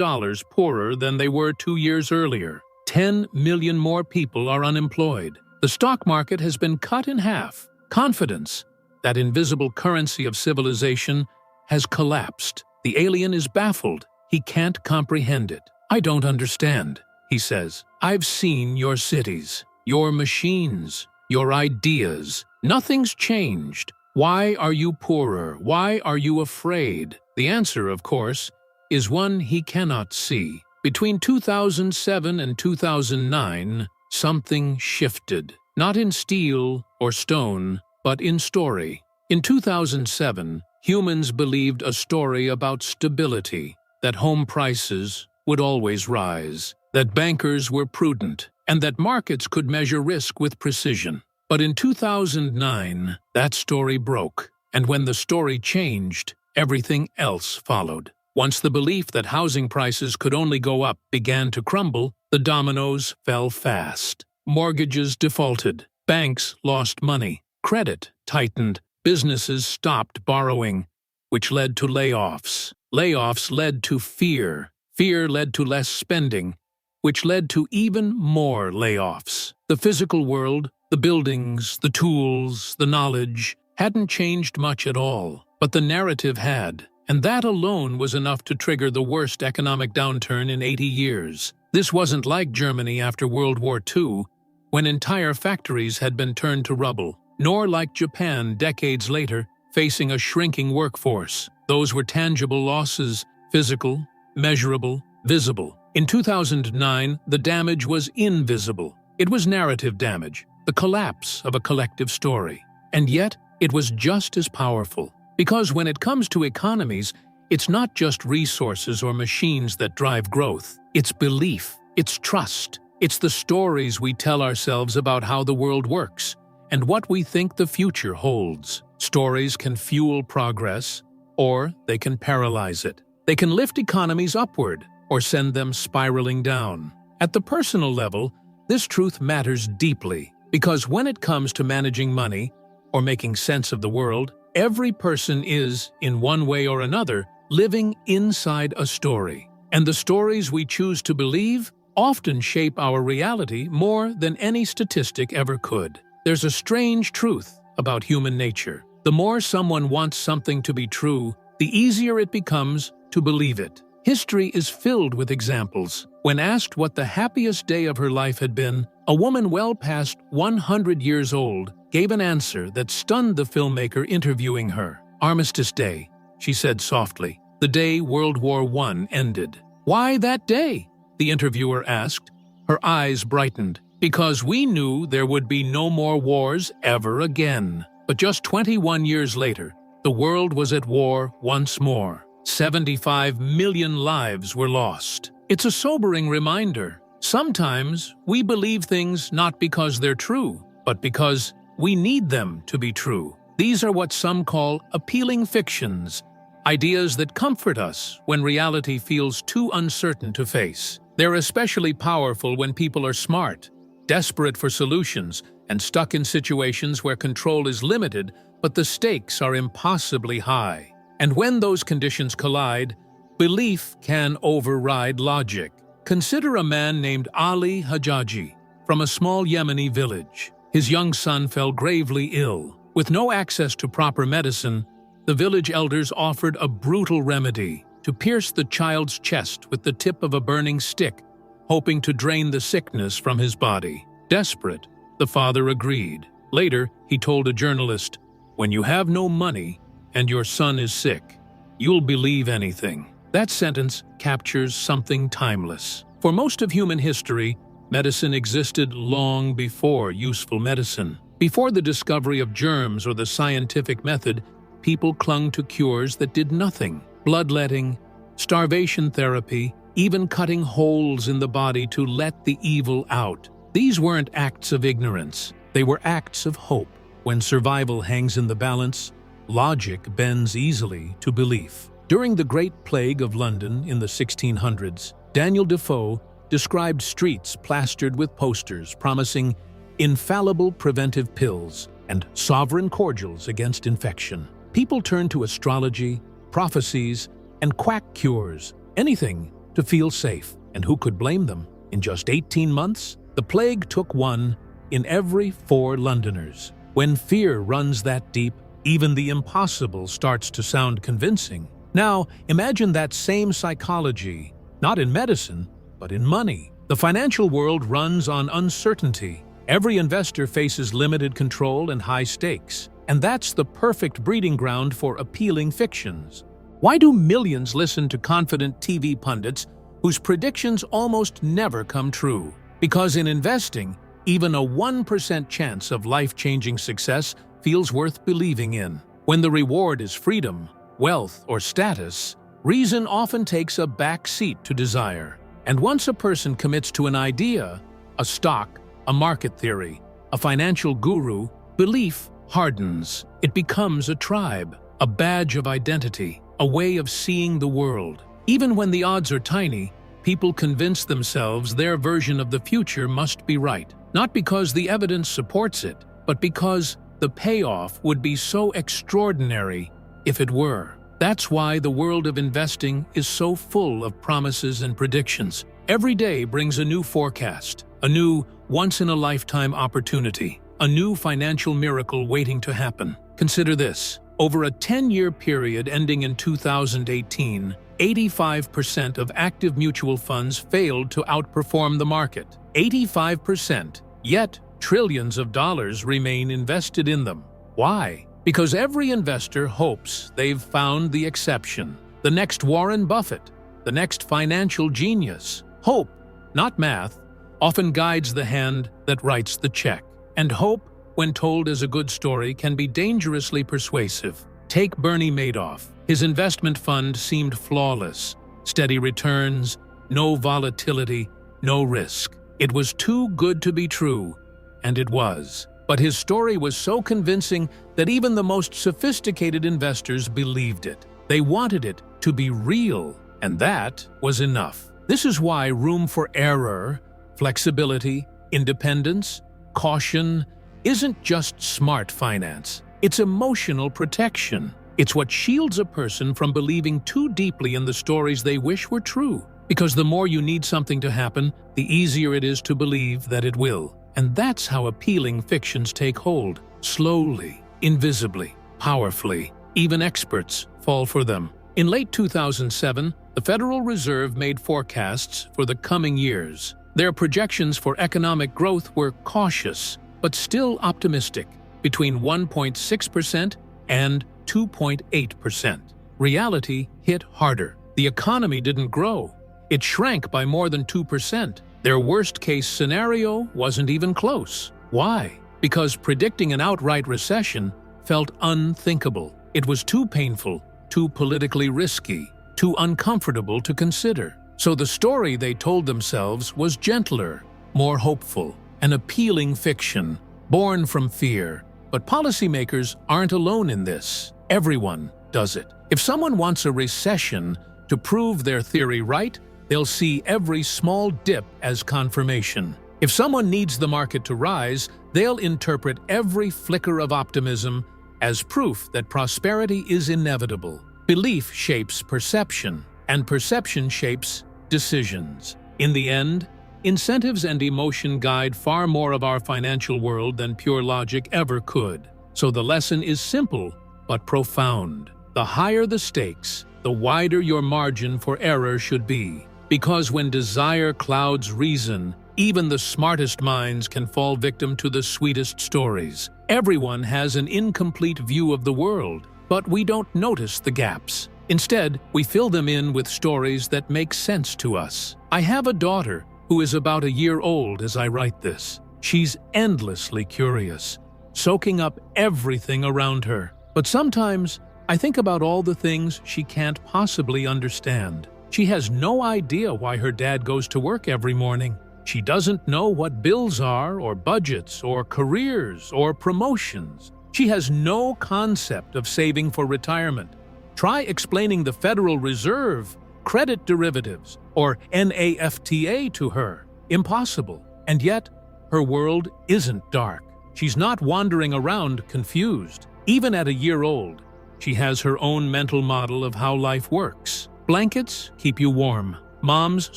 poorer than they were 2 years earlier. 10 million more people are unemployed. The stock market has been cut in half. Confidence, that invisible currency of civilization, has collapsed. The alien is baffled. He can't comprehend it. "I don't understand," he says. "I've seen your cities, your machines, your ideas. Nothing's changed. Why are you poorer? Why are you afraid?" The answer, of course, is one he cannot see. Between 2007 and 2009, something shifted. Not in steel or stone, but in story. In 2007, humans believed a story about stability, that home prices would always rise, that bankers were prudent, and that markets could measure risk with precision. But in 2009, that story broke, and when the story changed, everything else followed. Once the belief that housing prices could only go up began to crumble, the dominoes fell fast. Mortgages defaulted, banks lost money, credit tightened, businesses stopped borrowing, which led to layoffs. Layoffs led to fear. Fear led to less spending, which led to even more layoffs. The physical world, the buildings, the tools, the knowledge, hadn't changed much at all, but the narrative had, and that alone was enough to trigger the worst economic downturn in 80 years. This wasn't like Germany after World War II, when entire factories had been turned to rubble, nor like Japan decades later, facing a shrinking workforce. Those were tangible losses, physical, measurable, visible. In 2009, the damage was invisible. It was narrative damage, the collapse of a collective story. And yet, it was just as powerful. Because when it comes to economies, it's not just resources or machines that drive growth. It's belief, it's trust, it's the stories we tell ourselves about how the world works and what we think the future holds. Stories can fuel progress, or they can paralyze it. They can lift economies upward, or send them spiraling down. At the personal level, this truth matters deeply, because when it comes to managing money or making sense of the world, every person is, in one way or another, living inside a story. And the stories we choose to believe often shape our reality more than any statistic ever could. There's a strange truth about human nature. The more someone wants something to be true, the easier it becomes to believe it. History is filled with examples. When asked what the happiest day of her life had been, a woman well past 100 years old gave an answer that stunned the filmmaker interviewing her. "Armistice Day," she said softly, "the day World War I ended." "Why that day?" the interviewer asked. Her eyes brightened. "Because we knew there would be no more wars ever again." But just 21 years later, the world was at war once more. 75 million lives were lost. It's a sobering reminder. Sometimes we believe things not because they're true, but because we need them to be true. These are what some call appealing fictions, ideas that comfort us when reality feels too uncertain to face. They're especially powerful when people are smart, desperate for solutions, and stuck in situations where control is limited, but the stakes are impossibly high. And when those conditions collide, belief can override logic. Consider a man named Ali Hajaji from a small Yemeni village. His young son fell gravely ill. With no access to proper medicine, the village elders offered a brutal remedy: to pierce the child's chest with the tip of a burning stick, hoping to drain the sickness from his body. Desperate, the father agreed. Later, he told a journalist, "When you have no money and your son is sick, you'll believe anything." That sentence captures something timeless. For most of human history, medicine existed long before useful medicine. Before the discovery of germs or the scientific method, people clung to cures that did nothing. Bloodletting, starvation therapy, even cutting holes in the body to let the evil out. These weren't acts of ignorance. They were acts of hope. When survival hangs in the balance, logic bends easily to belief. During the Great Plague of London in the 1600s, Daniel Defoe described streets plastered with posters promising infallible preventive pills, and sovereign cordials against infection. People turn to astrology, prophecies, and quack cures, anything to feel safe. And who could blame them? In just 18 months, the plague took 1 in every 4 Londoners. When fear runs that deep, even the impossible starts to sound convincing. Now, imagine that same psychology, not in medicine, but in money. The financial world runs on uncertainty. Every investor faces limited control and high stakes. And that's the perfect breeding ground for appealing fictions. Why do millions listen to confident TV pundits whose predictions almost never come true? Because in investing, even a 1% chance of life-changing success feels worth believing in. When the reward is freedom, wealth, or status, reason often takes a back seat to desire. And once a person commits to an idea, a stock, a market theory, a financial guru, belief hardens. It becomes a tribe, a badge of identity, a way of seeing the world. Even when the odds are tiny, people convince themselves their version of the future must be right. Not because the evidence supports it, but because the payoff would be so extraordinary if it were. That's why the world of investing is so full of promises and predictions. Every day brings a new forecast, a new once-in-a-lifetime opportunity, a new financial miracle waiting to happen. Consider this. Over a 10-year period ending in 2018, 85% of active mutual funds failed to outperform the market. 85%, yet trillions of dollars remain invested in them. Why? Because every investor hopes they've found the exception, the next Warren Buffett, the next financial genius. Hope, not math, often guides the hand that writes the check. And hope, when told as a good story, can be dangerously persuasive. Take Bernie Madoff. His investment fund seemed flawless. Steady returns, no volatility, no risk. It was too good to be true, and it was. But his story was so convincing that even the most sophisticated investors believed it. They wanted it to be real, and that was enough. This is why room for error, flexibility, independence, caution isn't just smart finance. It's emotional protection. It's what shields a person from believing too deeply in the stories they wish were true. Because the more you need something to happen, the easier it is to believe that it will. And that's how appealing fictions take hold. Slowly, invisibly, powerfully. Even experts fall for them. In late 2007, the Federal Reserve made forecasts for the coming years. Their projections for economic growth were cautious, but still optimistic, between 1.6% and 2.8%. Reality hit harder. The economy didn't grow. It shrank by more than 2%. Their worst-case scenario wasn't even close. Why? Because predicting an outright recession felt unthinkable. It was too painful, too politically risky, too uncomfortable to consider. So the story they told themselves was gentler, more hopeful, an appealing fiction, born from fear. But policymakers aren't alone in this. Everyone does it. If someone wants a recession to prove their theory right, they'll see every small dip as confirmation. If someone needs the market to rise, they'll interpret every flicker of optimism as proof that prosperity is inevitable. Belief shapes perception, and perception shapes decisions. In the end, incentives and emotion guide far more of our financial world than pure logic ever could. So the lesson is simple, but profound. The higher the stakes, the wider your margin for error should be. Because when desire clouds reason, even the smartest minds can fall victim to the sweetest stories. Everyone has an incomplete view of the world, but we don't notice the gaps. Instead, we fill them in with stories that make sense to us. I have a daughter who is about a year old as I write this. She's endlessly curious, soaking up everything around her. But sometimes, I think about all the things she can't possibly understand. She has no idea why her dad goes to work every morning. She doesn't know what bills are, or budgets, or careers, or promotions. She has no concept of saving for retirement. Try explaining the Federal Reserve, credit derivatives, or NAFTA to her. Impossible. And yet, her world isn't dark. She's not wandering around confused. Even at a year old, she has her own mental model of how life works. Blankets keep you warm. Mom's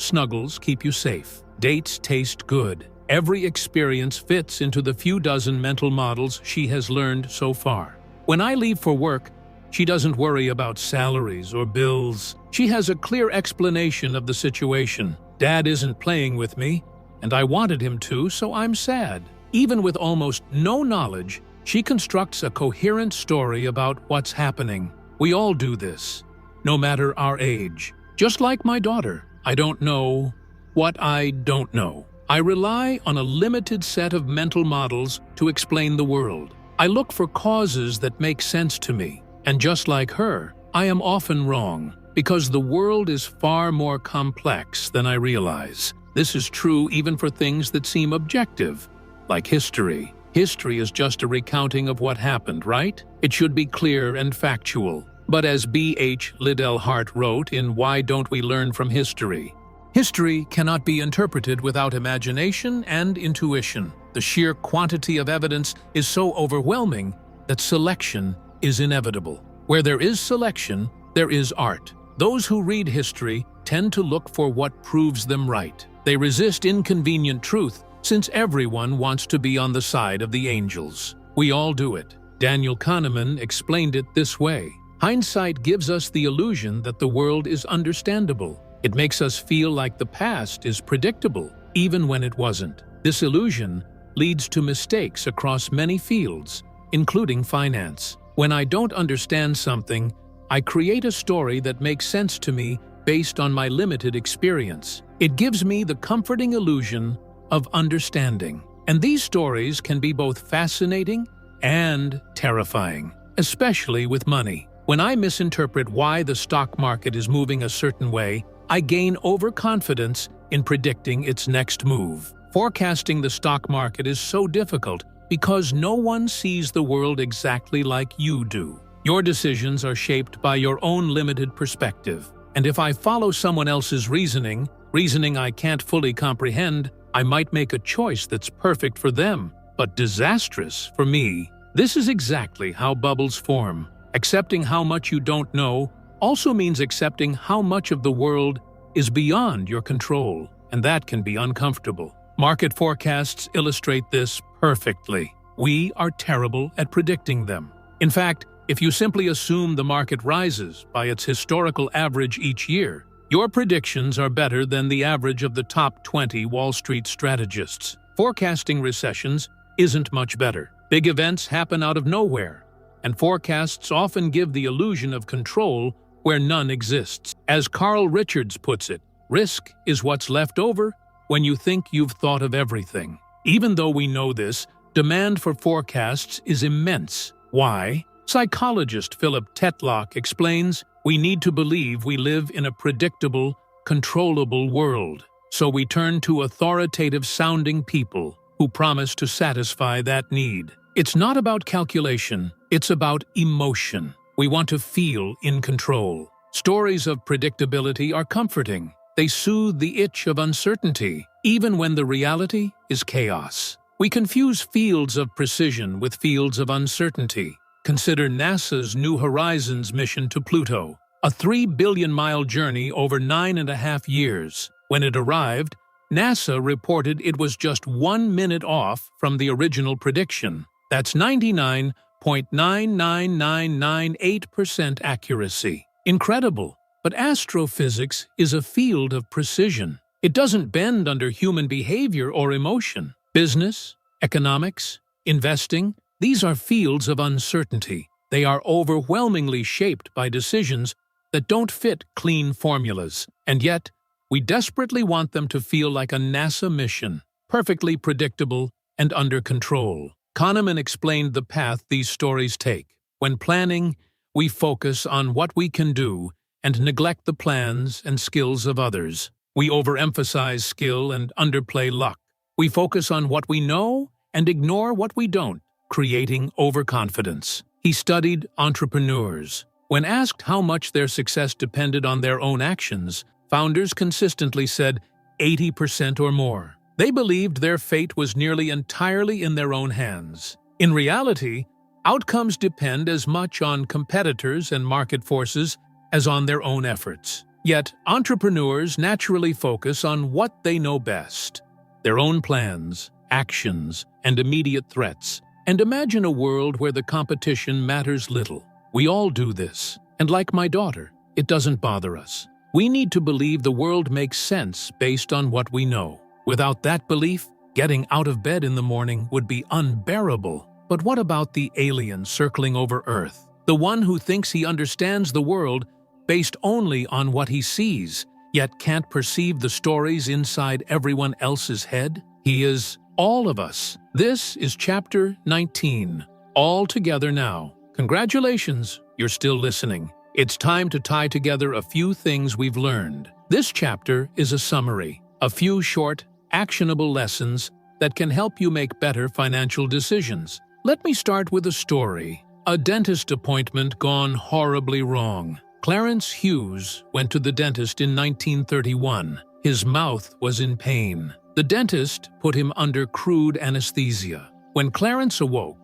snuggles keep you safe. Dates taste good. Every experience fits into the few dozen mental models she has learned so far. When I leave for work, she doesn't worry about salaries or bills. She has a clear explanation of the situation. Dad isn't playing with me, and I wanted him to, so I'm sad. Even with almost no knowledge, she constructs a coherent story about what's happening. We all do this, no matter our age. Just like my daughter, I don't know what I don't know. I rely on a limited set of mental models to explain the world. I look for causes that make sense to me. And just like her, I am often wrong, because the world is far more complex than I realize. This is true even for things that seem objective, like history. History is just a recounting of what happened, right? It should be clear and factual. But as B.H. Liddell Hart wrote in Why Don't We Learn from History? History cannot be interpreted without imagination and intuition. The sheer quantity of evidence is so overwhelming that selection is inevitable. Where there is selection, there is art. Those who read history tend to look for what proves them right. They resist inconvenient truth, since everyone wants to be on the side of the angels. We all do it. Daniel Kahneman explained it this way. Hindsight gives us the illusion that the world is understandable. It makes us feel like the past is predictable, even when it wasn't. This illusion leads to mistakes across many fields, including finance. When I don't understand something, I create a story that makes sense to me based on my limited experience. It gives me the comforting illusion of understanding. And these stories can be both fascinating and terrifying, especially with money. When I misinterpret why the stock market is moving a certain way, I gain overconfidence in predicting its next move. Forecasting the stock market is so difficult because no one sees the world exactly like you do. Your decisions are shaped by your own limited perspective. And if I follow someone else's reasoning I can't fully comprehend, I might make a choice that's perfect for them, but disastrous for me. This is exactly how bubbles form. Accepting how much you don't know also means accepting how much of the world is beyond your control, and that can be uncomfortable. Market forecasts illustrate this perfectly. We are terrible at predicting them. In fact, if you simply assume the market rises by its historical average each year, your predictions are better than the average of the top 20 Wall Street strategists. Forecasting recessions isn't much better. Big events happen out of nowhere, and forecasts often give the illusion of control where none exists. As Carl Richards puts it, risk is what's left over when you think you've thought of everything. Even though we know this, demand for forecasts is immense. Why? Psychologist Philip Tetlock explains, we need to believe we live in a predictable, controllable world. So we turn to authoritative-sounding people who promise to satisfy that need. It's not about calculation, it's about emotion. We want to feel in control. Stories of predictability are comforting. They soothe the itch of uncertainty, even when the reality is chaos. We confuse fields of precision with fields of uncertainty. Consider NASA's New Horizons mission to Pluto, a 3 billion-mile journey over 9.5 years. When it arrived, NASA reported it was just 1 minute off from the original prediction. That's 99.99998% accuracy. Incredible, but astrophysics is a field of precision. It doesn't bend under human behavior or emotion. Business, economics, investing, these are fields of uncertainty. They are overwhelmingly shaped by decisions that don't fit clean formulas. And yet, we desperately want them to feel like a NASA mission, perfectly predictable and under control. Kahneman explained the path these stories take. When planning, we focus on what we can do and neglect the plans and skills of others. We overemphasize skill and underplay luck. We focus on what we know and ignore what we don't, creating overconfidence. He studied entrepreneurs. When asked how much their success depended on their own actions, founders consistently said 80% or more. They believed their fate was nearly entirely in their own hands. In reality, outcomes depend as much on competitors and market forces as on their own efforts. Yet, entrepreneurs naturally focus on what they know best: their own plans, actions, and immediate threats, and imagine a world where the competition matters little. We all do this, and like my daughter, it doesn't bother us. We need to believe the world makes sense based on what we know. Without that belief, getting out of bed in the morning would be unbearable. But what about the alien circling over Earth? The one who thinks he understands the world based only on what he sees, yet can't perceive the stories inside everyone else's head? He is all of us. This is Chapter 19. All together now. Congratulations, you're still listening. It's time to tie together a few things we've learned. This chapter is a summary, a few short, actionable lessons that can help you make better financial decisions. Let me start with a story. A dentist appointment gone horribly wrong. Clarence Hughes went to the dentist in 1931. His mouth was in pain. The dentist put him under crude anesthesia. When Clarence awoke,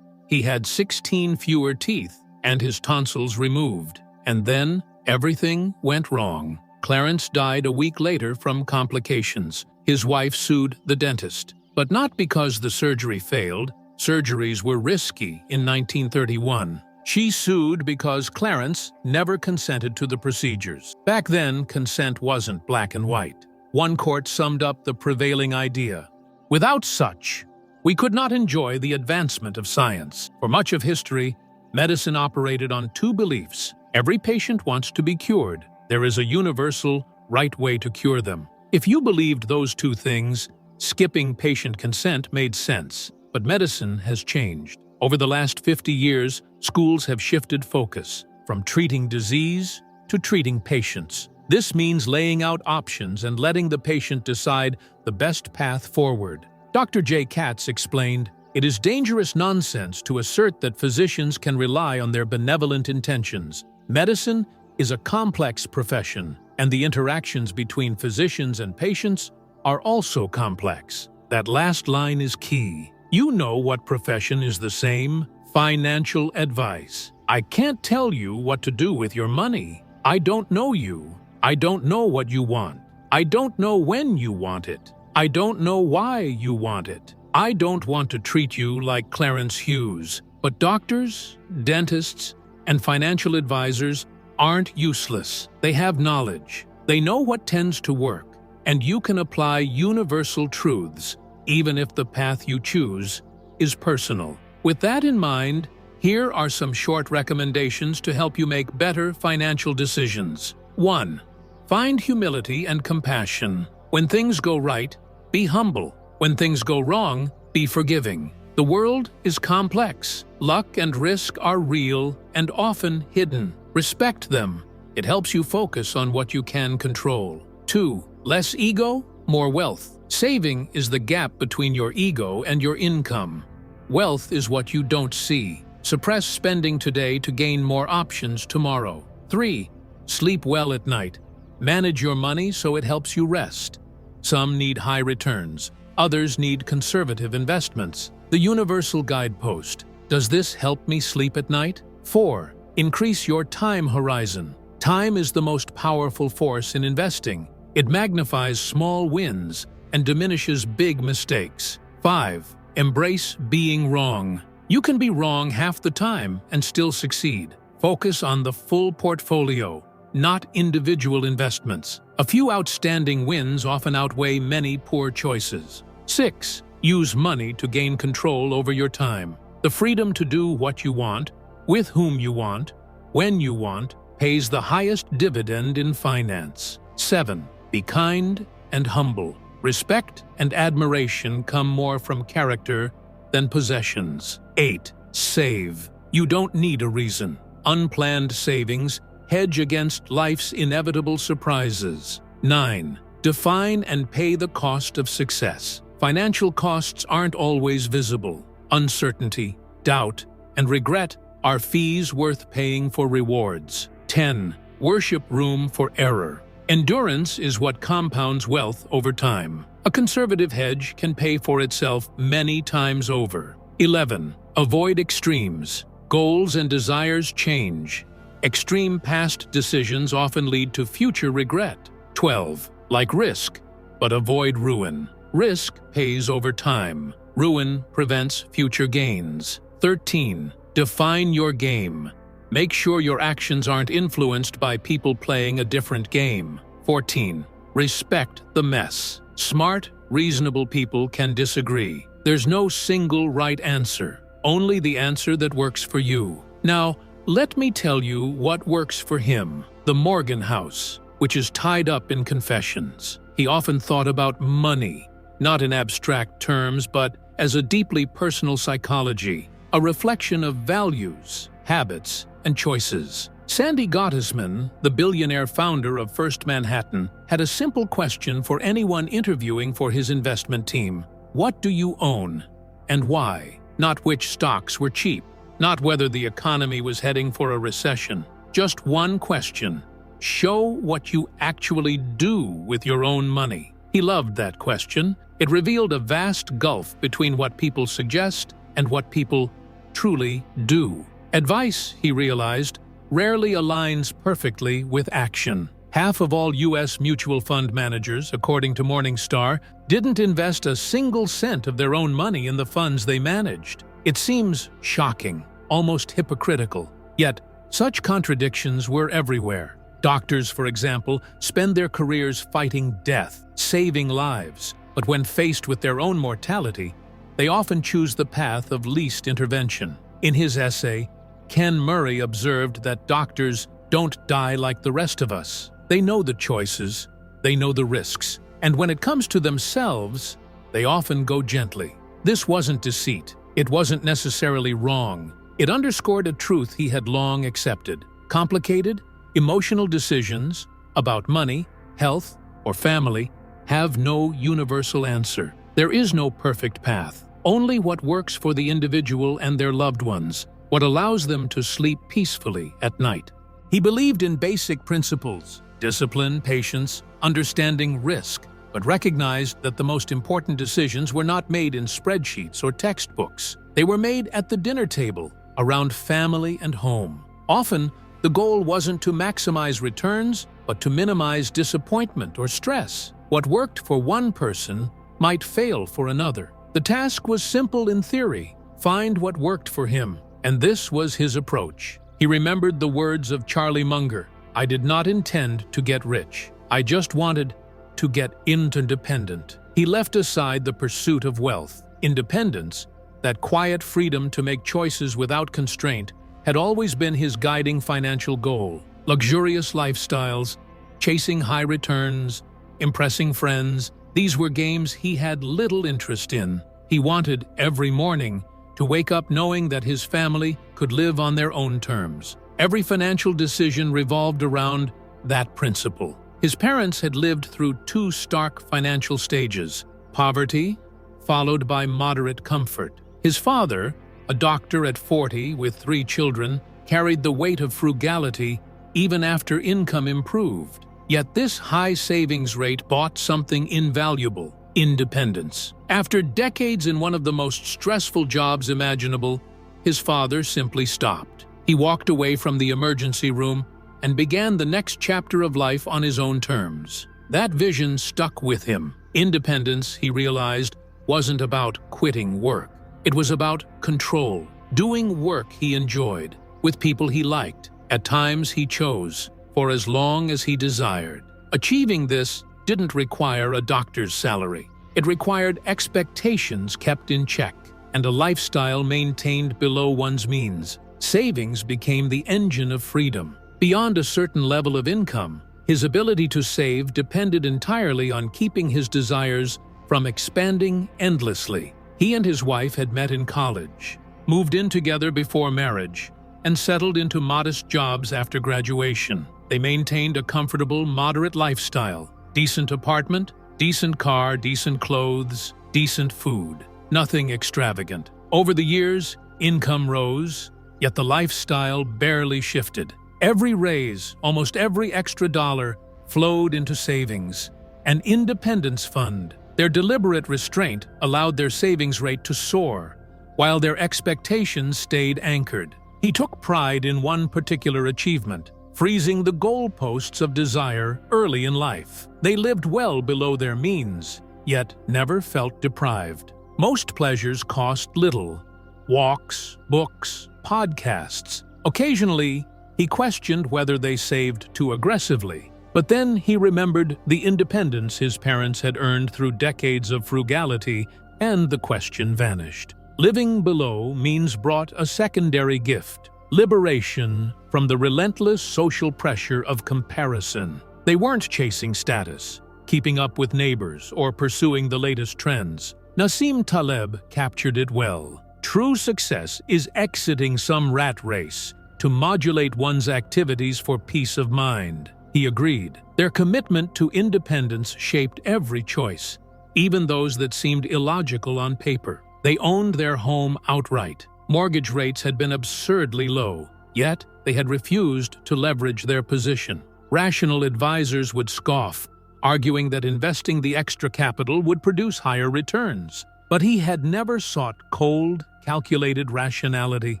he had 16 fewer teeth and his tonsils removed. And then everything went wrong. Clarence died a week later from complications. His wife sued the dentist, but not because the surgery failed. Surgeries were risky in 1931. She sued because Clarence never consented to the procedures. Back then, consent wasn't black and white. One court summed up the prevailing idea: without such, we could not enjoy the advancement of science. For much of history, medicine operated on two beliefs. Every patient wants to be cured. There is a universal, right way to cure them. If you believed those two things, skipping patient consent made sense. But medicine has changed. Over the last 50 years, schools have shifted focus from treating disease to treating patients. This means laying out options and letting the patient decide the best path forward. Dr. J. Katz explained, "It is dangerous nonsense to assert that physicians can rely on their benevolent intentions. Medicine is a complex profession, and the interactions between physicians and patients are also complex." That last line is key. You know what profession is the same? Financial advice. I can't tell you what to do with your money. I don't know you. I don't know what you want. I don't know when you want it. I don't know why you want it. I don't want to treat you like Clarence Hughes. But doctors, dentists, and financial advisors aren't useless. They have knowledge. They know what tends to work, and you can apply universal truths, even if the path you choose is personal. With that in mind, here are some short recommendations to help you make better financial decisions. 1. Find humility and compassion. When things go right, be humble. When things go wrong, be forgiving. The world is complex. Luck and risk are real and often hidden. Respect them. It helps you focus on what you can control. 2. Less ego, more wealth. Saving is the gap between your ego and your income. Wealth is what you don't see. Suppress spending today to gain more options tomorrow. 3. Sleep well at night. Manage your money so it helps you rest. Some need high returns. Others need conservative investments. The universal guidepost. Does this help me sleep at night? 4. Increase your time horizon. Time is the most powerful force in investing. It magnifies small wins and diminishes big mistakes. 5. Embrace being wrong. You can be wrong half the time and still succeed. Focus on the full portfolio, not individual investments. A few outstanding wins often outweigh many poor choices. 6. Use money to gain control over your time. The freedom to do what you want, with whom you want, when you want, pays the highest dividend in finance. 7. Be kind and humble. Respect and admiration come more from character than possessions. 8. Save. You don't need a reason. Unplanned savings hedge against life's inevitable surprises. 9. Define and pay the cost of success. Financial costs aren't always visible. Uncertainty, doubt, and regret are fees worth paying for rewards. 10. Worship room for error. Endurance is what compounds wealth over time. A conservative hedge can pay for itself many times over. 11. Avoid extremes. Goals and desires change. Extreme past decisions often lead to future regret. 12. Like risk, but avoid ruin. Risk pays over time. Ruin prevents future gains. 13. Define your game. Make sure your actions aren't influenced by people playing a different game. 14. Respect the mess. Smart, reasonable people can disagree. There's no single right answer, only the answer that works for you. Now, let me tell you what works for him. The Morgan House, which is tied up in confessions. He often thought about money, not in abstract terms, but as a deeply personal psychology, a reflection of values, habits, and choices. Sandy Gottesman, the billionaire founder of First Manhattan, had a simple question for anyone interviewing for his investment team. What do you own, and why? Not which stocks were cheap, not whether the economy was heading for a recession. Just one question. Show what you actually do with your own money. He loved that question. It revealed a vast gulf between what people suggest and what people truly do. Advice, he realized, rarely aligns perfectly with action. Half of all U.S. mutual fund managers, according to Morningstar, didn't invest a single cent of their own money in the funds they managed. It seems shocking, almost hypocritical. Yet, such contradictions were everywhere. Doctors, for example, spend their careers fighting death, saving lives, but when faced with their own mortality, they often choose the path of least intervention. In his essay, Ken Murray observed that doctors don't die like the rest of us. They know the choices, they know the risks, and when it comes to themselves, they often go gently. This wasn't deceit. It wasn't necessarily wrong. It underscored a truth he had long accepted. Complicated, emotional decisions about money, health, or family have no universal answer. There is no perfect path, only what works for the individual and their loved ones, what allows them to sleep peacefully at night. He believed in basic principles, discipline, patience, understanding risk, but recognized that the most important decisions were not made in spreadsheets or textbooks. They were made at the dinner table, around family and home. Often, the goal wasn't to maximize returns, but to minimize disappointment or stress. What worked for one person might fail for another. The task was simple in theory: find what worked for him. And this was his approach. He remembered the words of Charlie Munger, "I did not intend to get rich. I just wanted to get interdependent." He left aside the pursuit of wealth. Independence, that quiet freedom to make choices without constraint, had always been his guiding financial goal. Luxurious lifestyles, chasing high returns, impressing friends, these were games he had little interest in. He wanted, every morning, to wake up knowing that his family could live on their own terms. Every financial decision revolved around that principle. His parents had lived through two stark financial stages: poverty, followed by moderate comfort. His father, a doctor at 40 with 3 children, carried the weight of frugality even after income improved. Yet this high savings rate bought something invaluable: independence. After decades in one of the most stressful jobs imaginable, his father simply stopped. He walked away from the emergency room and began the next chapter of life on his own terms. That vision stuck with him. Independence, he realized, wasn't about quitting work. It was about control, doing work he enjoyed, with people he liked, at times he chose, for as long as he desired. Achieving this didn't require a doctor's salary. It required expectations kept in check and a lifestyle maintained below one's means. Savings became the engine of freedom. Beyond a certain level of income, his ability to save depended entirely on keeping his desires from expanding endlessly. He and his wife had met in college, moved in together before marriage, and settled into modest jobs after graduation. They maintained a comfortable, moderate lifestyle: decent apartment, decent car, decent clothes, decent food. Nothing extravagant. Over the years, income rose, yet the lifestyle barely shifted. Every raise, almost every extra dollar, flowed into savings, an independence fund. Their deliberate restraint allowed their savings rate to soar, while their expectations stayed anchored. He took pride in one particular achievement, freezing the goalposts of desire early in life. They lived well below their means, yet never felt deprived. Most pleasures cost little: walks, books, podcasts. Occasionally, he questioned whether they saved too aggressively. But then he remembered the independence his parents had earned through decades of frugality, and the question vanished. Living below means brought a secondary gift: liberation from the relentless social pressure of comparison. They weren't chasing status, keeping up with neighbors, or pursuing the latest trends. Nassim Taleb captured it well. True success is exiting some rat race to modulate one's activities for peace of mind. He agreed. Their commitment to independence shaped every choice, even those that seemed illogical on paper. They owned their home outright. Mortgage rates had been absurdly low, yet they had refused to leverage their position. Rational advisors would scoff, arguing that investing the extra capital would produce higher returns. But he had never sought cold, calculated rationality.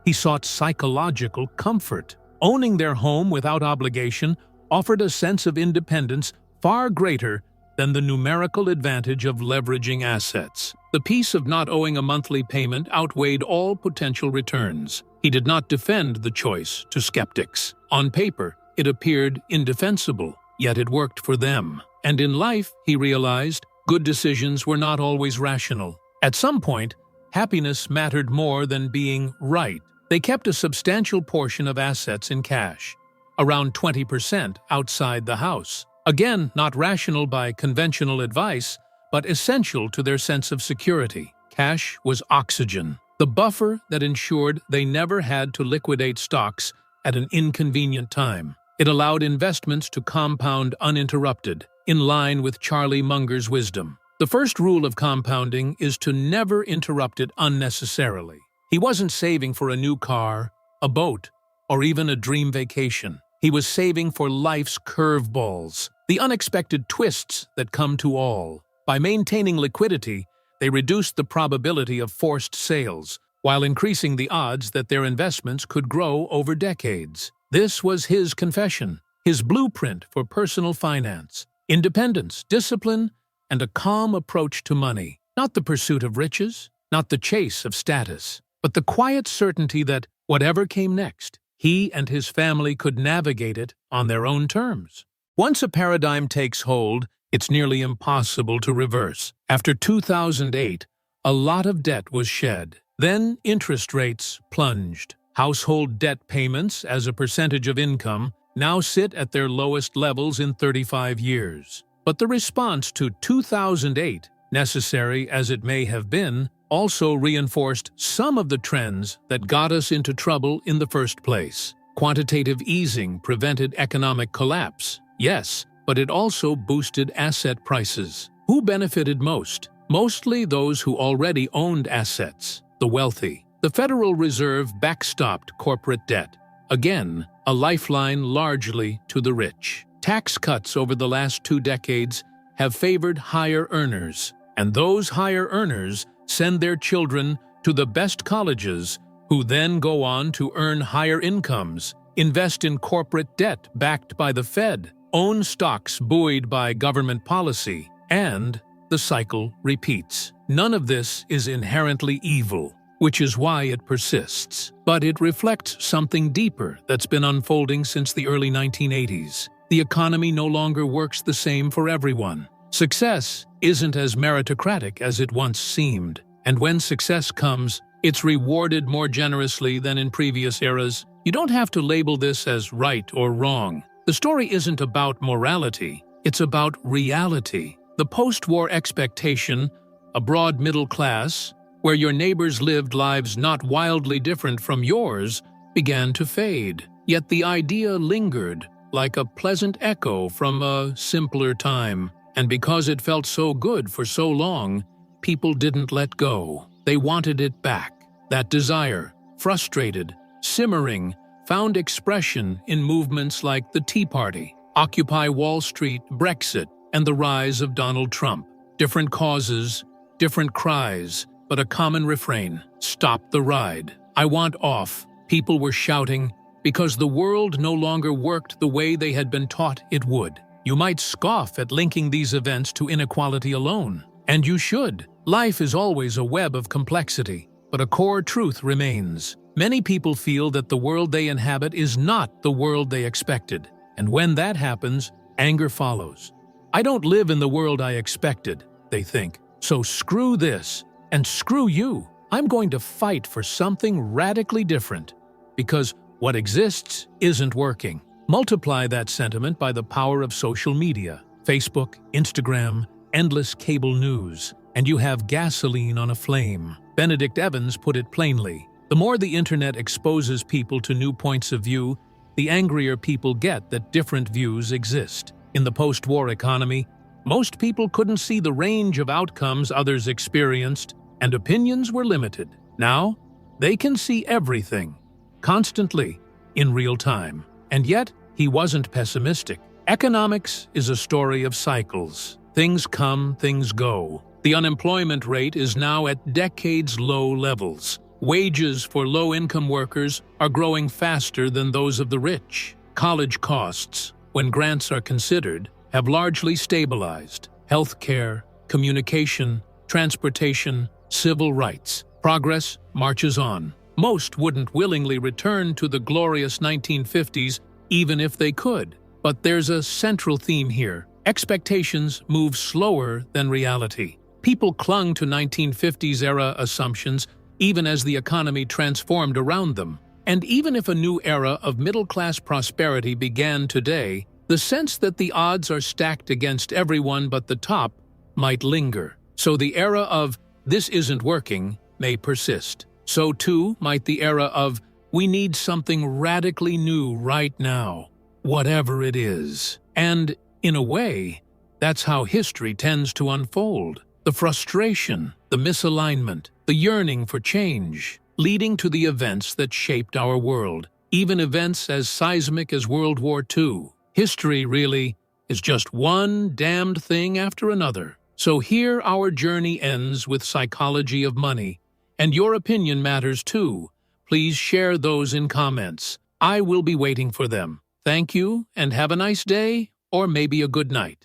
He sought psychological comfort. Owning their home without obligation offered a sense of independence far greater than the numerical advantage of leveraging assets. The peace of not owing a monthly payment outweighed all potential returns. He did not defend the choice to skeptics. On paper, it appeared indefensible, yet it worked for them. And in life, he realized, good decisions were not always rational. At some point, happiness mattered more than being right. They kept a substantial portion of assets in cash, around 20% outside the house. Again, not rational by conventional advice, but essential to their sense of security. Cash was oxygen, the buffer that ensured they never had to liquidate stocks at an inconvenient time. It allowed investments to compound uninterrupted, in line with Charlie Munger's wisdom. The first rule of compounding is to never interrupt it unnecessarily. He wasn't saving for a new car, a boat, or even a dream vacation. He was saving for life's curveballs, the unexpected twists that come to all. By maintaining liquidity, they reduced the probability of forced sales, while increasing the odds that their investments could grow over decades. This was his confession, his blueprint for personal finance: independence, discipline, and a calm approach to money. Not the pursuit of riches, not the chase of status, but the quiet certainty that, whatever came next, he and his family could navigate it on their own terms. Once a paradigm takes hold, it's nearly impossible to reverse. After 2008, a lot of debt was shed. Then interest rates plunged. Household debt payments, as a percentage of income, now sit at their lowest levels in 35 years. But the response to 2008, necessary as it may have been, also reinforced some of the trends that got us into trouble in the first place. Quantitative easing prevented economic collapse, yes, but it also boosted asset prices. Who benefited most? Mostly those who already owned assets, the wealthy. The Federal Reserve backstopped corporate debt. Again, a lifeline largely to the rich. Tax cuts over the last 2 decades have favored higher earners, and those higher earners send their children to the best colleges, who then go on to earn higher incomes, invest in corporate debt backed by the Fed, own stocks buoyed by government policy, and the cycle repeats. None of this is inherently evil, which is why it persists. But it reflects something deeper that's been unfolding since the early 1980s. The economy no longer works the same for everyone. Success isn't as meritocratic as it once seemed, and when success comes, it's rewarded more generously than in previous eras. You don't have to label this as right or wrong. The story isn't about morality, it's about reality. The post-war expectation, a broad middle class, where your neighbors lived lives not wildly different from yours, began to fade. Yet the idea lingered, like a pleasant echo from a simpler time. And because it felt so good for so long, people didn't let go. They wanted it back. That desire, frustrated, simmering, found expression in movements like the Tea Party. Occupy Wall Street, Brexit, and the rise of Donald Trump. Different causes, different cries, but a common refrain: stop the ride. I want off, people were shouting, because the world no longer worked the way they had been taught it would. You might scoff at linking these events to inequality alone, and you should. Life is always a web of complexity, but a core truth remains. Many people feel that the world they inhabit is not the world they expected, and when that happens, anger follows. I don't live in the world I expected, they think, so screw this, and screw you. I'm going to fight for something radically different, because what exists isn't working. Multiply that sentiment by the power of social media, Facebook, Instagram, endless cable news, and you have gasoline on a flame. Benedict Evans put it plainly: the more the internet exposes people to new points of view, the angrier people get that different views exist. In the post-war economy, most people couldn't see the range of outcomes others experienced, and opinions were limited. Now, they can see everything, constantly, in real time. And yet, he wasn't pessimistic. Economics is a story of cycles. Things come, things go. The unemployment rate is now at decades-low levels. Wages for low-income workers are growing faster than those of the rich. College costs, when grants are considered, have largely stabilized. Healthcare, communication, transportation, civil rights. Progress marches on. Most wouldn't willingly return to the glorious 1950s even if they could. But there's a central theme here. Expectations move slower than reality. People clung to 1950s-era assumptions even as the economy transformed around them. And even if a new era of middle-class prosperity began today, the sense that the odds are stacked against everyone but the top might linger. So the era of "this isn't working" may persist. So too might the era of "we need something radically new right now," whatever it is. And, in a way, that's how history tends to unfold. The frustration, the misalignment, the yearning for change, leading to the events that shaped our world, even events as seismic as World War II. History, really, is just one damned thing after another. So here our journey ends with Psychology of Money, and your opinion matters too. Please share those in comments. I will be waiting for them. Thank you, and have a nice day, or maybe a good night.